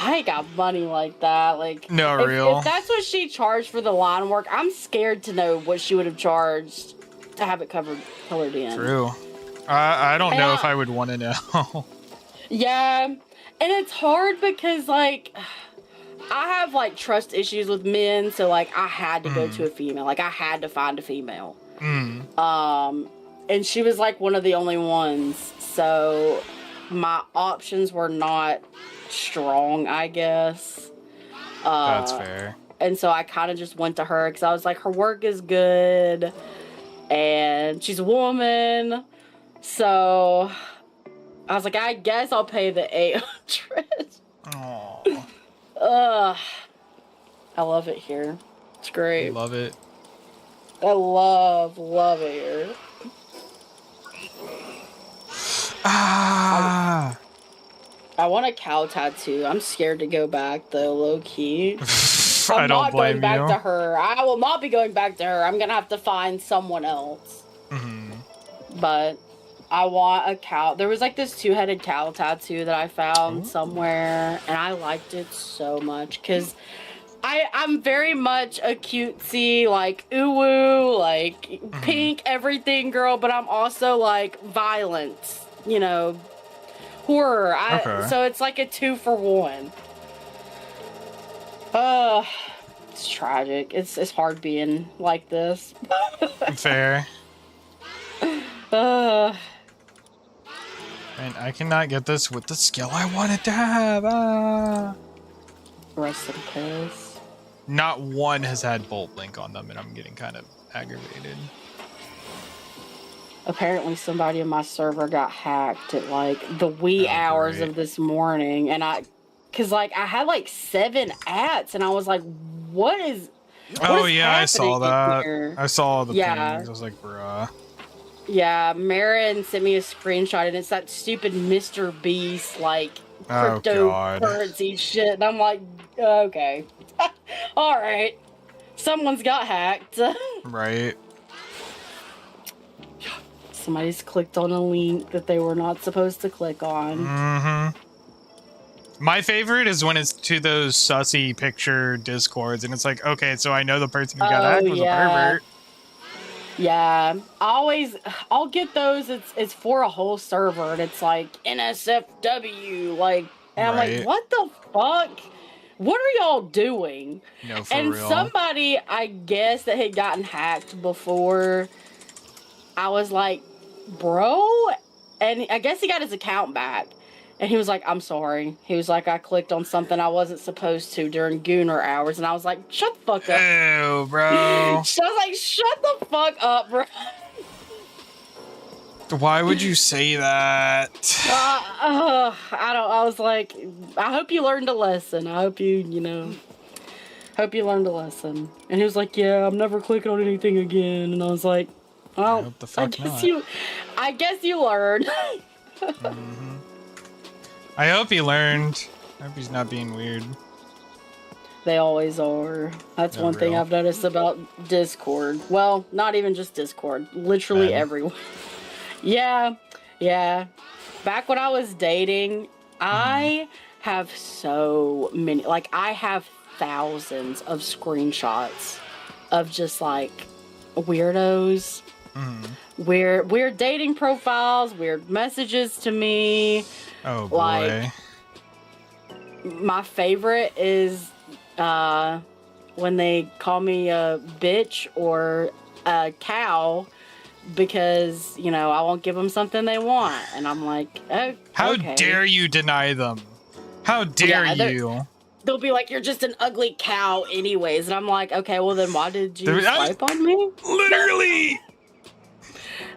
I ain't got money like that. Like, No, if, real. if that's what she charged for the line work, I'm scared to know what she would have charged to have it colored in. True. I don't know Yeah. if I would want to know. Yeah, and it's hard because like I have like trust issues with men, so like I had to go to a female. Like I had to find a female. And she was like one of the only ones. So my options were not strong, I guess. That's fair. And so I kind of just went to her because I was like, her work is good and she's a woman. So I was like, I guess I'll pay the 800. Oh, I love it here. It's great. love it. I love it here. Ah. I want a cow tattoo. I'm scared to go back though, low key. I I'm don't not going blame back you. to her. I will not be going back to her. I'm gonna have to find someone else. But I want a cow. There was like this 2-headed cow tattoo that I found somewhere, and I liked it so much because I'm very much a cutesy, like ooh, like pink everything girl, but I'm also like violent, you know, horror. Okay. So it's like a 2-for-1. It's tragic. It's hard being like this. Fair. And I cannot get this with the skill I wanted to have. Rest in peace. Not one has had Bolt Link on them, and I'm getting kind of aggravated. Apparently somebody in my server got hacked at like the wee hours great. of this morning, and cause like I had like 7 ads, and I was like, what is Oh is yeah, I saw happening that. here? I saw the Yeah. pings. I was like, bruh. Yeah, Marin sent me a screenshot, and it's that stupid Mr. Beast like Oh, God. cryptocurrency shit, and I'm like, okay, all right, someone's got hacked. Right. Somebody's clicked on a link that they were not supposed to click on. My favorite is when it's to those sussy picture discords, and it's like, okay, so I know the person who got hacked was a pervert. Yeah, I'll get those. It's for a whole server, and it's like NSFW, like, and I'm Right. like, what the fuck? What are y'all doing? No, for And real. somebody, I guess, that had gotten hacked before, I was like, bro, and I guess he got his account back. And he was like, I'm sorry. He was like, I clicked on something I wasn't supposed to during Gooner hours. And I was like, shut the fuck up. Ew, bro. So I was like, shut the fuck up, bro. Why would you say that? I was like, I hope you learned a lesson. I hope you learned a lesson. And he was like, yeah, I'm never clicking on anything again. And I was like, well, hope the fuck not. I guess you learned. I hope he learned. I hope he's not being weird. They always are. That's They're one thing real. I've noticed about Discord. Well, not even just Discord. Literally Ben. everyone. Yeah. Back when I was dating, I have so many, like I have thousands of screenshots of just like weirdos, weird dating profiles, weird messages to me. Oh boy. Like, my favorite is when they call me a bitch or a cow because, you know, I won't give them something they want. And I'm like, oh, How okay. dare you deny them? How dare Yeah, you? They'll be like, you're just an ugly cow anyways. And I'm like, okay, well then why did you I- swipe on me? Literally.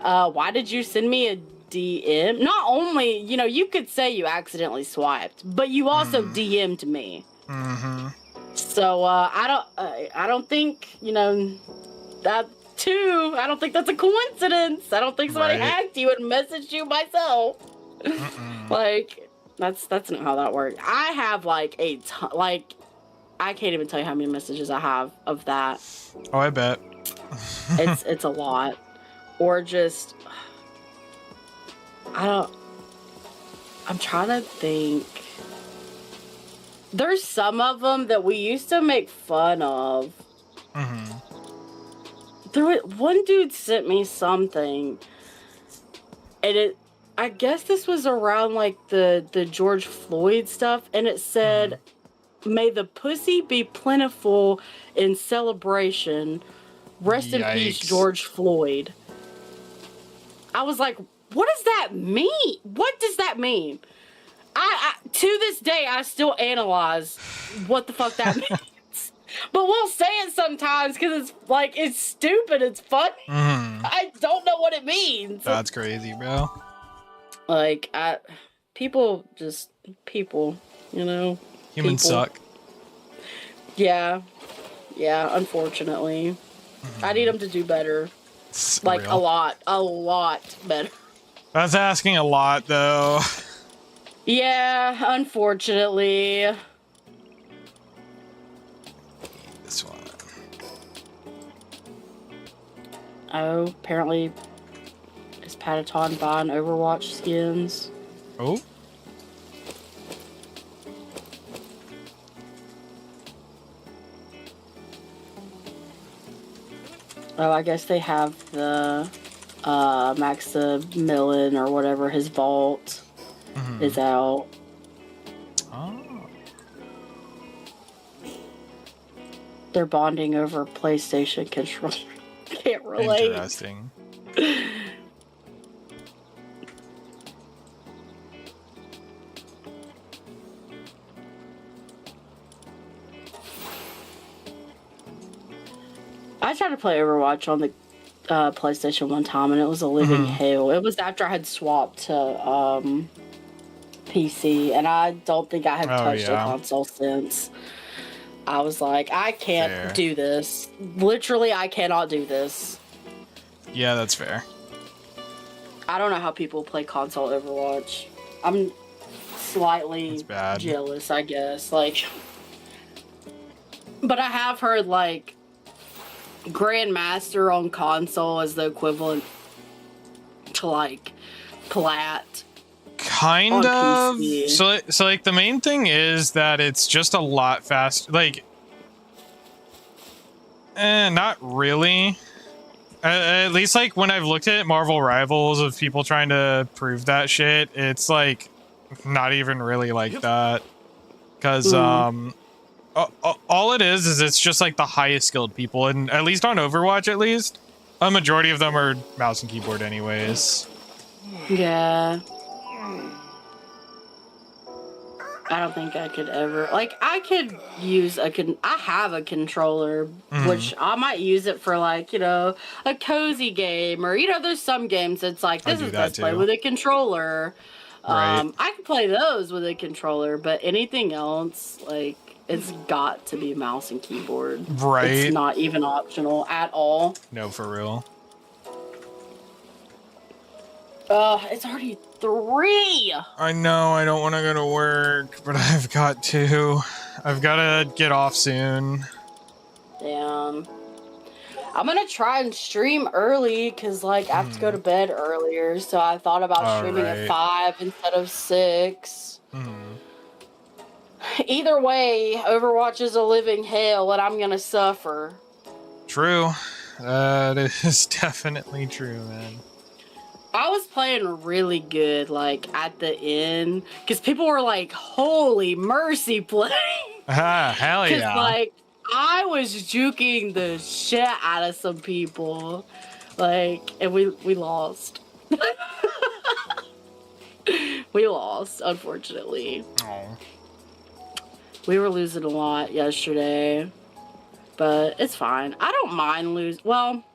Why did you send me a DM. Not only, you know, you could say you accidentally swiped, but you also DM'd me. Mm-hmm. So I don't think, you know, that too. I don't think that's a coincidence. I don't think somebody Right. hacked you and messaged you myself. Like that's not how that works. I have like a ton, like I can't even tell you how many messages I have of that. Oh, I bet. It's a lot. Or just I'm trying to think. There's some of them that we used to make fun of. Mm-hmm. One dude sent me something, and I guess this was around like the George Floyd stuff, and it said, "May the pussy be plentiful in celebration. Rest in peace, Yikes. George Floyd." I was like, "What does that mean? What does that mean?" I to this day I still analyze what the fuck that means. But we'll say it sometimes because it's like it's stupid, it's funny. Mm-hmm. I don't know what it means. That's crazy, bro. Like people, you know. Humans people. suck. Yeah, unfortunately. I need them to do better. It's Like real. a lot better. That's asking a lot, though. Yeah, unfortunately. This one. Oh, apparently is Pataton buying Overwatch skins? Oh. Oh, I guess they have the Maximilian or whatever, his vault is out. Oh. They're bonding over PlayStation controller. Can't relate. Interesting. I tried to play Overwatch on the PlayStation one time, and it was a living hell. It was after I had swapped to PC, and I don't think I have touched a console since. I was like, I can't Fair. do this. Literally, I cannot do this. Yeah, that's fair. I don't know how people play console Overwatch. I'm slightly It's bad. jealous, I guess. Like, but I have heard like Grandmaster on console is the equivalent to like Plat. Kind on of. PC. So like the main thing is that it's just a lot faster. Like, not really. At least like when I've looked at Marvel Rivals of people trying to prove that shit, it's like not even really like that. Because all it is it's just like the highest skilled people, and at least on Overwatch, at least a majority of them are mouse and keyboard anyways. Yeah. I don't think I could ever, like, I could use I have a controller, which I might use it for, like, you know, a cozy game, or, you know, there's some games that's like, this is best played with a controller. Right. I could play those with a controller, but anything else, like, it's got to be mouse and keyboard. Right. It's not even optional at all. No, for real. It's already 3. I know I don't want to go to work, but I've got to. I've got to get off soon. Damn. I'm gonna try and stream early because, like, I have to go to bed earlier. So I thought about streaming at 5 instead of 6. Either way, Overwatch is a living hell, and I'm gonna suffer. True. That is definitely true, man. I was playing really good, like, at the end, because people were like, holy mercy play. Ah, hell Because, yeah. like, I was juking the shit out of some people. Like, and we lost. We lost, unfortunately. Oh. We were losing a lot yesterday. But it's fine. I don't mind losing. Well,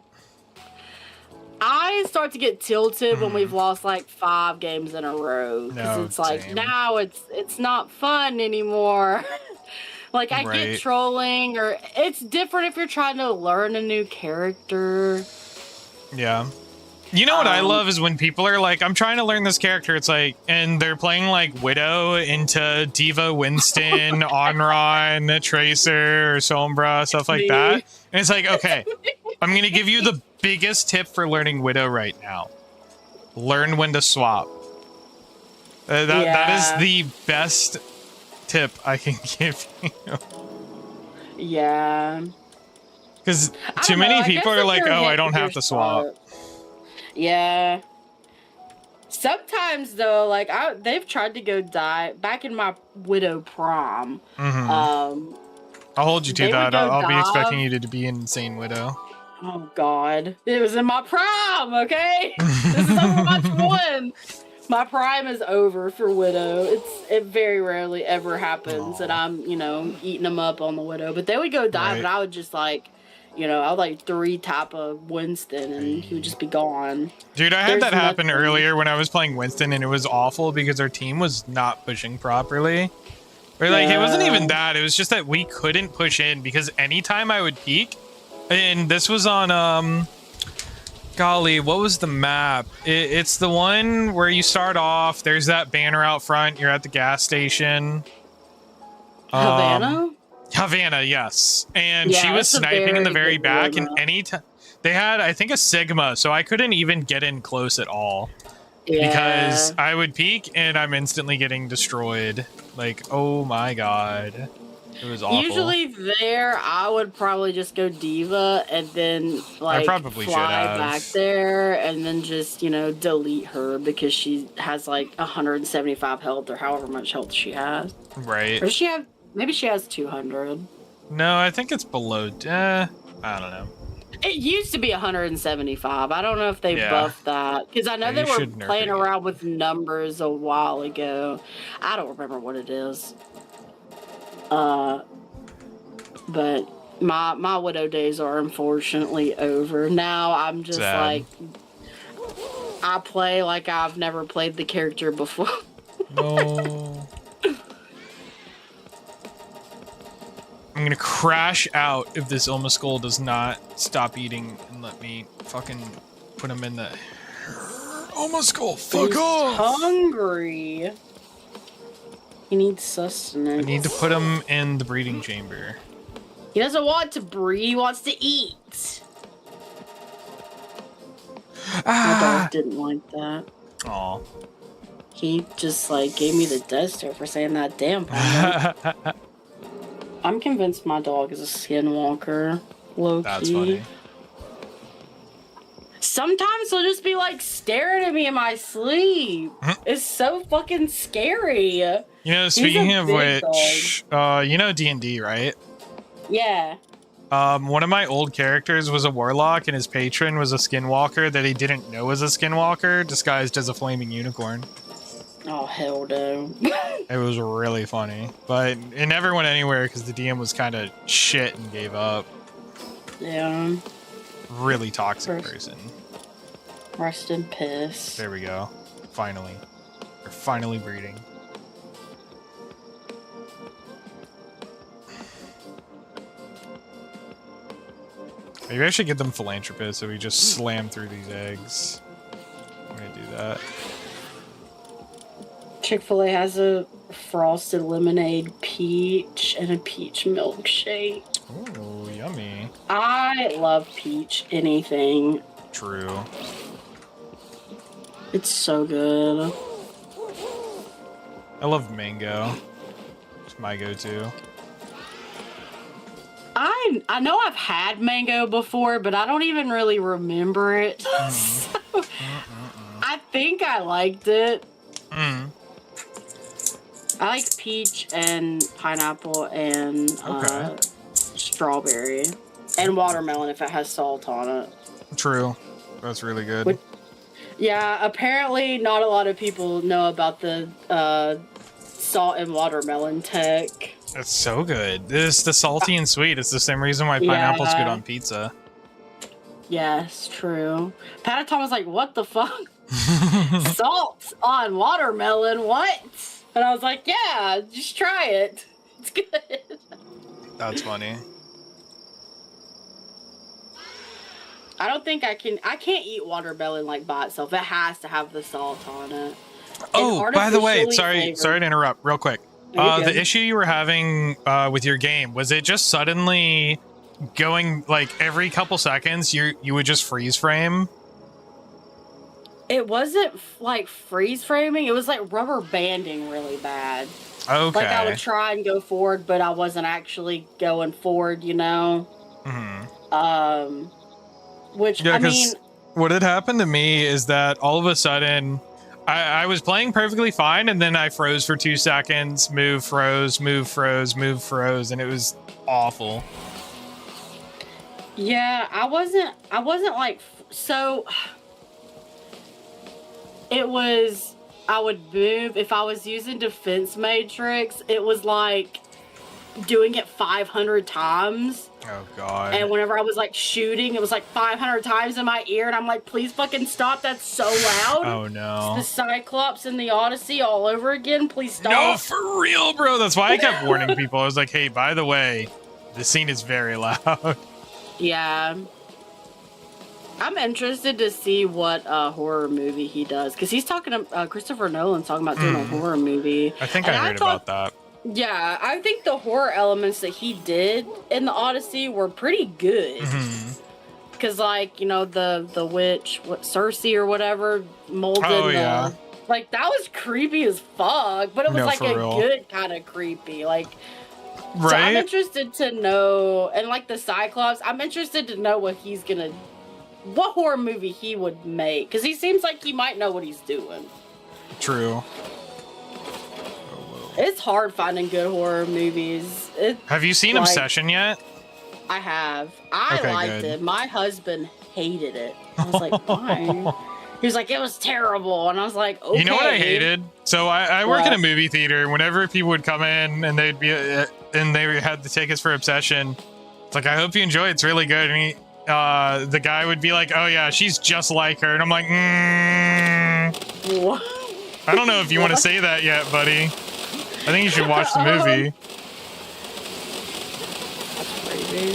I start to get tilted when we've lost like 5 games in a row because No, it's like same. now it's not fun anymore. Like I Right. get trolling, or it's different if you're trying to learn a new character. Yeah. You know what I love is when people are like, I'm trying to learn this character. It's like, and they're playing like Widow into Diva, Winston, Onron, Tracer, or Sombra, stuff like me. that. And it's like, okay, I'm going to give you the biggest tip for learning Widow right now. Learn when to swap. That Yeah. is the best tip I can give you. Yeah. Because I too don't know, many I people guess are if like, you're oh, I hit don't with have your to swap. Yeah. Sometimes though, like they've tried to go back in my Widow prom. Mhm. I'll hold you to they would that. go I'll be dive. expecting you to be an insane Widow. Oh God, it was in my prime. Okay, this is Overwatch 1. My prime is over for Widow. It very rarely ever happens that I'm eating them up on the Widow. But they would go dive, Right. and I would just like. I would like 3 tap of Winston and he would just be gone. Dude, I had There's that happen nothing. earlier when I was playing Winston, and it was awful because our team was not pushing properly. Or like, it wasn't even that. It was just that we couldn't push in because anytime I would peek, and this was on, golly, what was the map? It's the one where you start off, there's that banner out front, you're at the gas station. Havana? Havana, yes. And she Yeah, was it's a sniping in the very very good back, blue and map. any time they had, I think, a Sigma, so I couldn't even get in close at all Yeah. because I would peek and I'm instantly getting destroyed. Like, oh my god, it was awful. Usually there, I would probably just go Diva and then like probably should fly have. back there and then just delete her because she has like 175 health or however much health she has. Right? Or maybe she has 200. No, I think it's below. I don't know. It used to be 175. I don't know if they Yeah. buffed that because I know Yeah, they you were should nerf playing it again. around with numbers a while ago. I don't remember what it is. But my Widow days are unfortunately over. Now I'm just Sad. like I play like I've never played the character before. No. I'm gonna crash out if this Ilma Skull does not stop eating and let me fucking put him in the Ilma Skull. Fuck He's off! hungry. He needs sustenance. I need to put him in the breeding chamber. He doesn't want to breed. He wants to eat. My dog didn't like that. Aw. He just like gave me the death stare for saying that damn part. I'm convinced my dog is a skinwalker. Low That's key. funny. Sometimes he'll just be like staring at me in my sleep. It's so fucking scary. You know, speaking of big which, you know D&D, right? Yeah. One of my old characters was a warlock, and his patron was a skinwalker that he didn't know was a skinwalker, disguised as a flaming unicorn. Oh hell no. It was really funny, but it never went anywhere because the DM was kind of shit and gave up. Yeah. Really toxic First- person. Rest in piss. There we go. Finally. We're finally breeding. Maybe I should get them philanthropists so we just slam through these eggs. I'm gonna do that. Chick-fil-A has a frosted lemonade peach and a peach milkshake. Ooh, yummy. I love peach anything. True. It's so good. I love mango. It's my go-to. I know I've had mango before, but I don't even really remember it. So, I think I liked it. Mm. I like peach and pineapple and Okay. strawberry and watermelon if it has salt on it. True. That's really good. Which- Yeah, apparently not a lot of people know about the salt and watermelon tech. It's so good. It's the salty and sweet. It's the same reason why pineapple's good on pizza. Yes, true. Pataton was like, "What the fuck? Salt on watermelon? What?" And I was like, "Yeah, just try it. It's good." That's funny. I don't think I can. I can't eat watermelon like by itself. It has to have the salt on it. Oh, by the way, Artificially sorry to interrupt. Real quick. The issue you were having with your game, was it just suddenly going like every couple seconds you would just freeze frame? It wasn't like freeze framing. It was like rubber banding really bad. Okay. Like I would try and go forward, but I wasn't actually going forward. You know. Mm-hmm. Which yeah, I mean, what had happened to me is that all of a sudden I was playing perfectly fine, and then I froze for 2 seconds, move, froze, move, froze, move, froze, and it was awful. yeah, I wasn't like so. It was, I would move if I was using defense matrix. It was like doing it 500 times. Oh god. And whenever I was like shooting, it was like 500 times in my ear, and I'm like, please fucking stop, that's so loud. Oh no. It's the Cyclops and the Odyssey all over again, please stop. No, for real, bro. That's why I kept warning people. I was like, hey, by the way, the scene is very loud. Yeah. I'm interested to see what horror movie he does, because he's talking to Christopher Nolan's talking about doing a horror movie. I think I heard about that. Yeah, I think the horror elements that he did in the Odyssey were pretty good. Because, like, you know, the witch, Cersei or whatever, molded. Oh, yeah. Like, that was creepy as fuck, but it was No, like for a real. good kind of creepy. Like, Right? so I'm interested to know, and like the Cyclops, I'm interested to know what he's gonna, what horror movie he would make. Because he seems like he might know what he's doing. True. It's hard finding good horror movies. Have you seen like, Obsession yet? I have. I Okay, liked good. it. My husband hated it. I was like, why? He was like, it was terrible. And I was like, okay. You know what I hated? So I work in a What? movie theater. Whenever people would come in and they'd be and they had the tickets for Obsession, it's like, I hope you enjoy it. It's really good. And the guy would be like, oh yeah, she's just like her. And I'm like, What? I don't know if you want to say that yet, buddy. I think you should watch the movie. Crazy.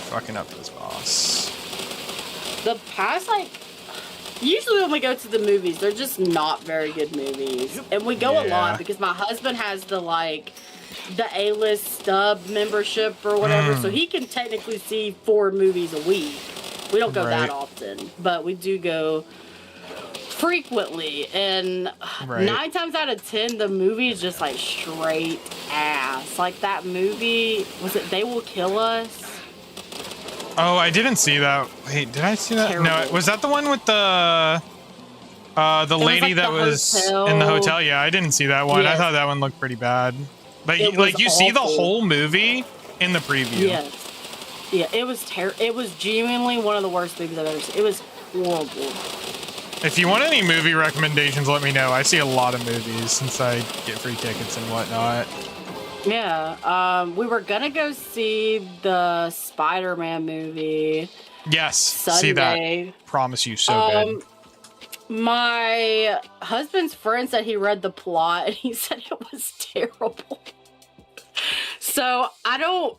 Fucking up this boss. The past, like, usually when we go to the movies, they're just not very good movies. And we go a Yeah. lot because my husband has the, like, the A-list stub membership or whatever, so he can technically see 4 movies a week. We don't go Right. that often, but we do go frequently, and Right. 9 times out of 10 the movie is just like straight ass. Like that movie, was it They Will Kill Us? Oh, I didn't see that. Wait, did I see that? No, Terrible. was that the one with the lady like, that the was hotel. in the hotel? Yeah, I didn't see that one. I Yes. thought that one looked pretty bad. But It like was you see the awful. whole movie in the preview. Yes. Yeah, it was it was genuinely one of the worst movies I've ever seen. It was horrible. If you want any movie recommendations, let me know. I see a lot of movies since I get free tickets and whatnot. Yeah, we were gonna go see the Spider-Man movie Yes, see Sunday. that. Promise you, so good. My husband's friend said he read the plot and he said it was terrible. So I don't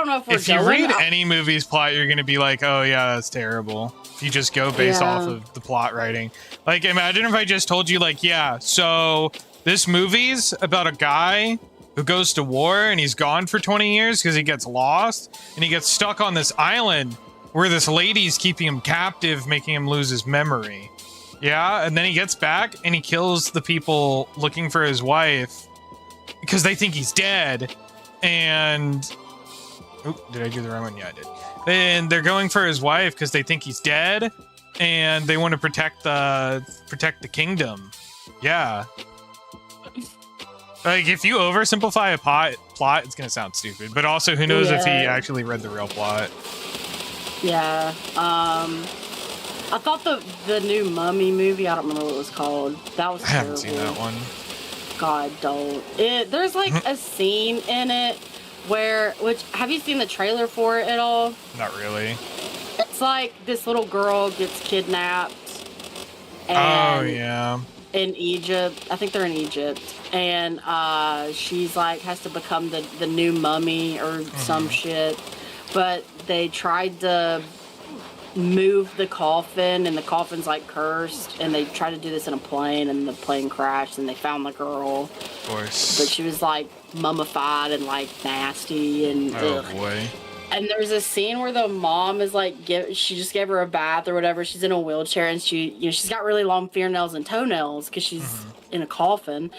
know if we're If you going. read any movie's plot, you're gonna be like, "Oh yeah, that's terrible." If you just go based Yeah. off of the plot writing, like imagine if I just told you, like, yeah, so this movie's about a guy who goes to war and he's gone for 20 years because he gets lost and he gets stuck on this island where this lady's keeping him captive, making him lose his memory. Yeah, and then he gets back and he kills the people looking for his wife because they think he's dead. And oh, did I do the wrong one? Yeah, I did. And they're going for his wife because they think he's dead, and they want to protect the kingdom. Yeah. Like if you oversimplify a plot, it's gonna sound stupid. But also, who knows if he Yeah. actually read the real plot? Yeah. I thought the new Mummy movie, I don't remember what it was called. That was I terrible. haven't seen that one. God, don't. There's like a scene in it which have you seen the trailer for it at all? Not really. It's like this little girl gets kidnapped. Oh, And yeah. in Egypt. I think they're in Egypt. And she's like has to become the new mummy or some shit. But they tried to move the coffin and the coffin's like cursed, and they tried to do this in a plane and the plane crashed and they found the girl. Of course. But she was like mummified and like nasty and Oh ugh. boy. And there's a scene where the mom is like, she just gave her a bath or whatever. She's in a wheelchair and she's got really long fingernails and toenails because she's in a coffin.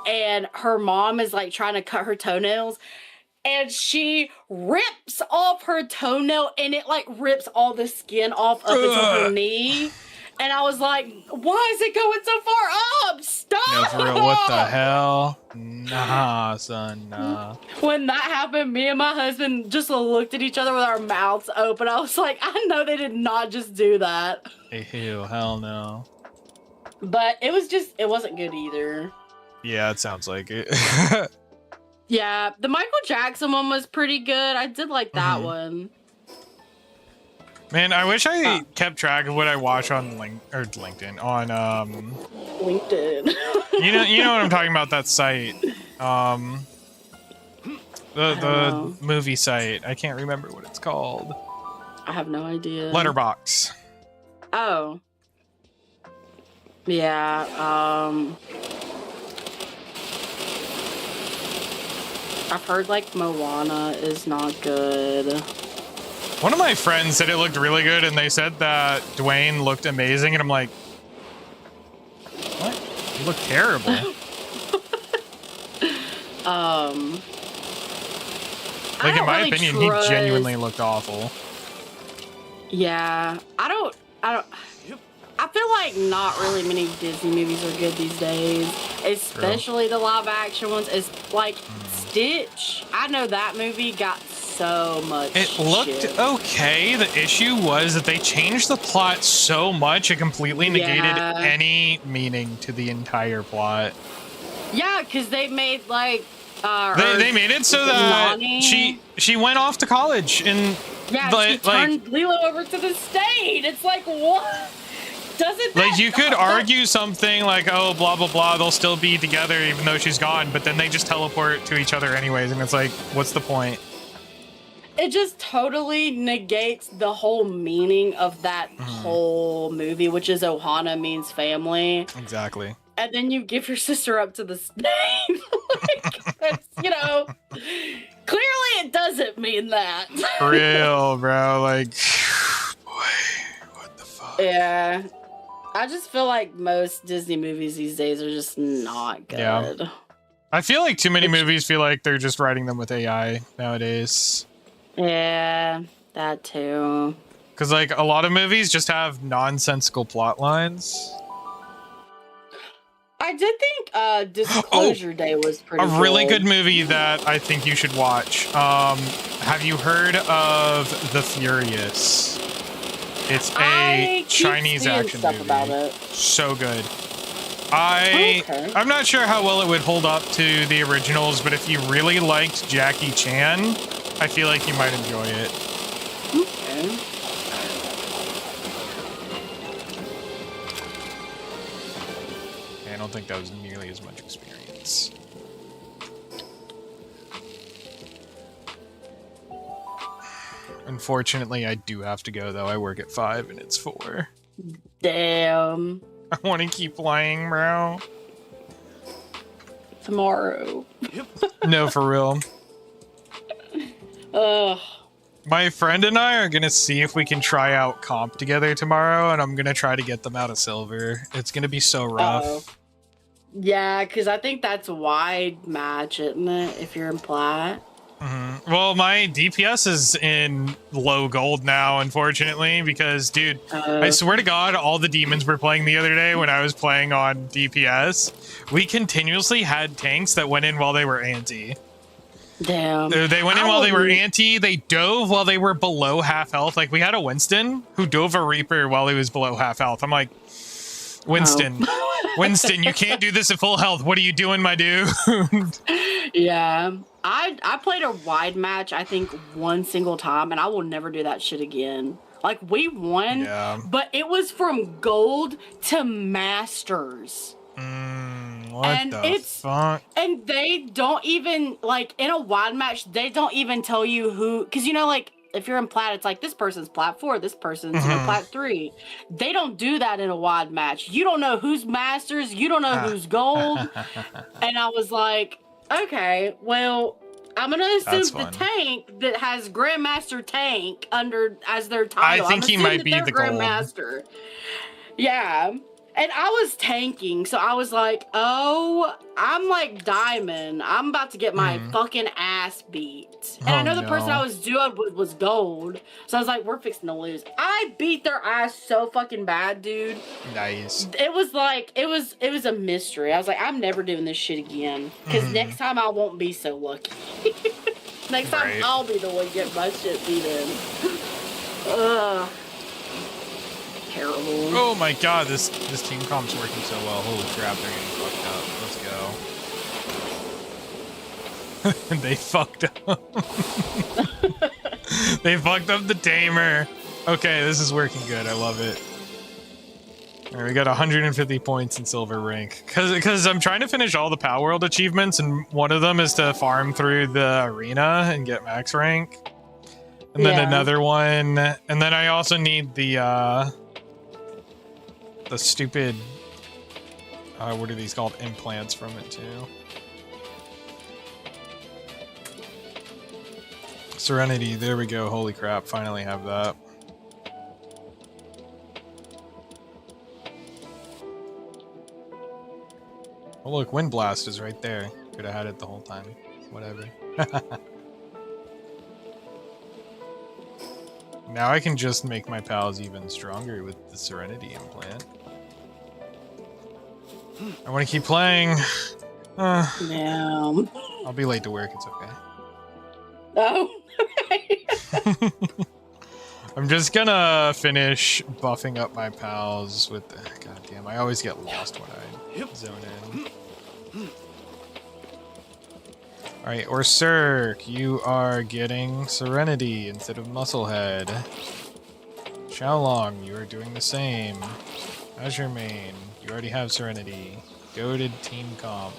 And her mom is like trying to cut her toenails. And she rips off her toenail and it like rips all the skin off up into her knee. And I was like, why is it going so far up? Stop! No, for real, what the hell? Nah, son, nah. When that happened, me and my husband just looked at each other with our mouths open. I was like, I know they did not just do that. Ew, hell no. But it wasn't good either. Yeah, it sounds like it. Yeah, the Michael Jackson one was pretty good. I did like that one. Man, I wish I kept track of what I watch on LinkedIn, on LinkedIn. you know what I'm talking about, that site. The movie site. I can't remember what it's called. I have no idea. Letterbox. Oh. Yeah, I've heard like Moana is not good. One of my friends said it looked really good, and they said that Dwayne looked amazing, and I'm like, what? You look terrible. Like, in my opinion, he genuinely looked awful. Yeah, I feel like not really many Disney movies are good these days, especially the live action ones. It's like Stitch. I know that movie got so much It looked shit. okay. The issue was that they changed the plot so much it completely negated any meaning to the entire plot. Yeah, because they made like they made it so that Nani? she went off to college and she turned Lilo over to the state. It's like, what? Doesn't like, you could argue something like, oh, blah blah blah, they'll still be together even though she's gone, but then they just teleport to each other anyways, and it's like, what's the point? It just totally negates the whole meaning of that whole movie, which is Ohana means family. Exactly. And then you give your sister up to the snake. Like, that's, clearly it doesn't mean that. For real, bro. Like, boy, what the fuck? Yeah. I just feel like most Disney movies these days are just not good. Yeah. I feel like too many movies feel like they're just writing them with AI nowadays. Yeah, that too. Because, like, a lot of movies just have nonsensical plot lines. I did think Disclosure Day was pretty A really good movie that I think you should watch. Have you heard of The Furious? It's a Chinese action movie. About it. So good. I'm not sure how well it would hold up to the originals, but if you really liked Jackie Chan, I feel like you might enjoy it. Okay. I don't think that was nearly as much experience. Unfortunately, I do have to go, though. I work at 5 and it's 4. Damn. I want to keep playing, bro. Tomorrow. No, for real. Ugh. My friend and I are gonna see if we can try out comp together tomorrow, and I'm gonna try to get them out of silver. It's gonna be so rough. Yeah, because I think that's wide match, isn't it? If you're in plat. Well, my DPS is in low gold now, unfortunately, because, dude, I swear to God, all the demons we're playing the other day when I was playing on DPS, we continuously had tanks that went in while they were anti. Damn. They went in while they were anti, they dove while they were below half health. Like, we had a Winston who dove a Reaper while he was below half health. I'm like, Winston, Winston, you can't do this at full health. What are you doing, my dude? Yeah. I played a wide match, I think, one single time, and I will never do that shit again. Like, we won, Yeah. but it was from gold to masters. What And the it's- fuck? And they don't even, like, in a wide match, they don't even tell you who, because, you know, like, if you're in plat, it's like, this person's plat 4, this person's, you know, plat 3. They don't do that in a wide match. You don't know who's masters, you don't know who's gold. And I was like, okay, well, I'm gonna That's assume the fun. tank that has Grandmaster Tank under as their title. I think I'm he assuming might that be they're the gold. Grandmaster. Yeah. And I was tanking, so I was like, oh, I'm like diamond. I'm about to get my fucking ass beat. And I Oh, know the person I no. was doing with was gold. So I was like, we're fixing to lose. I beat their ass so fucking bad, dude. Nice. It was like, it was a mystery. I was like, I'm never doing this shit again. Because next time I won't be so lucky. Next time Right. I'll be the one getting my shit beat in. Ugh. Terrible. Oh my god, this team comp's working so well. Holy crap, they're getting fucked up. Let's go. They fucked up. They fucked up the tamer. Okay, this is working good. I love it. Alright, we got 150 points in silver rank. Cause I'm trying to finish all the Power World achievements, and one of them is to farm through the arena and get max rank. And then Yeah. another one, and then I also need the stupid, what are these called? Implants from it too. Serenity, there we go. Holy crap, finally have that. Oh look, Wind Blast is right there. Could have had it the whole time. Whatever. Now I can just make my pals even stronger with the Serenity implant. I want to keep playing. Yeah. I'll be late to work, it's okay. Oh. I'm just gonna finish buffing up my pals with the... God damn, I always get lost when I zone in. Alright, Orsurk, you are getting Serenity instead of Musclehead. Xiaolong, you are doing the same. Azure Main, you already have Serenity. Goated team comp.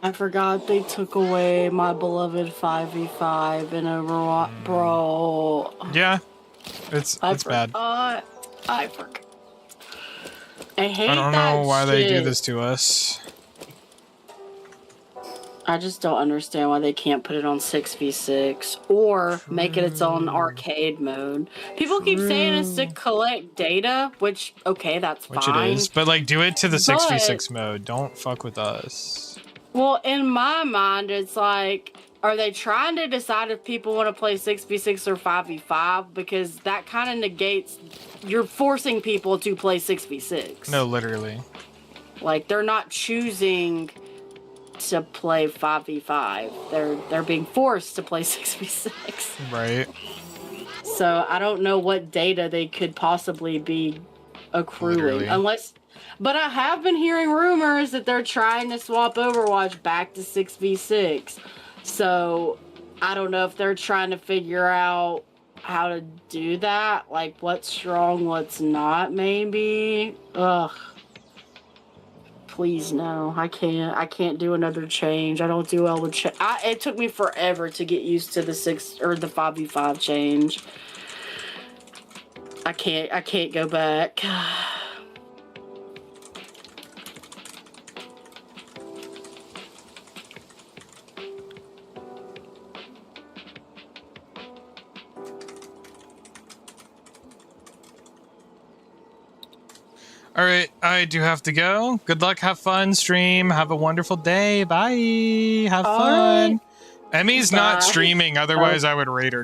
I forgot they took away my beloved 5v5 in Overwatch. Bro. Yeah, it's bad. I forgot. I hate I don't that know why they do shit. this to us. I just don't understand why they can't put it on 6v6 or make it its own arcade mode. People keep saying it's to collect data, which, okay, that's Which fine. it is, but like do it to the But- 6v6 mode. Don't fuck with us. Well, in my mind, it's like, are they trying to decide if people want to play 6v6 or 5v5? Because that kind of negates, you're forcing people to play 6v6. No, literally. Like, they're not choosing to play 5v5. They're being forced to play 6v6. Right. So I don't know what data they could possibly be accruing. Literally. Unless... But I have been hearing rumors that they're trying to swap Overwatch back to 6v6. So I don't know if they're trying to figure out how to do that. Like what's strong, what's not, maybe. Ugh. Please no. I can't do another change. I don't do well with change. It took me forever to get used to the 6 or the 5v5 change. I can't go back. All right, I do have to go. Good luck, have fun, stream. Have a wonderful day. Bye. Have All fun. right. Emmy's Bye. not streaming, otherwise I would rate her.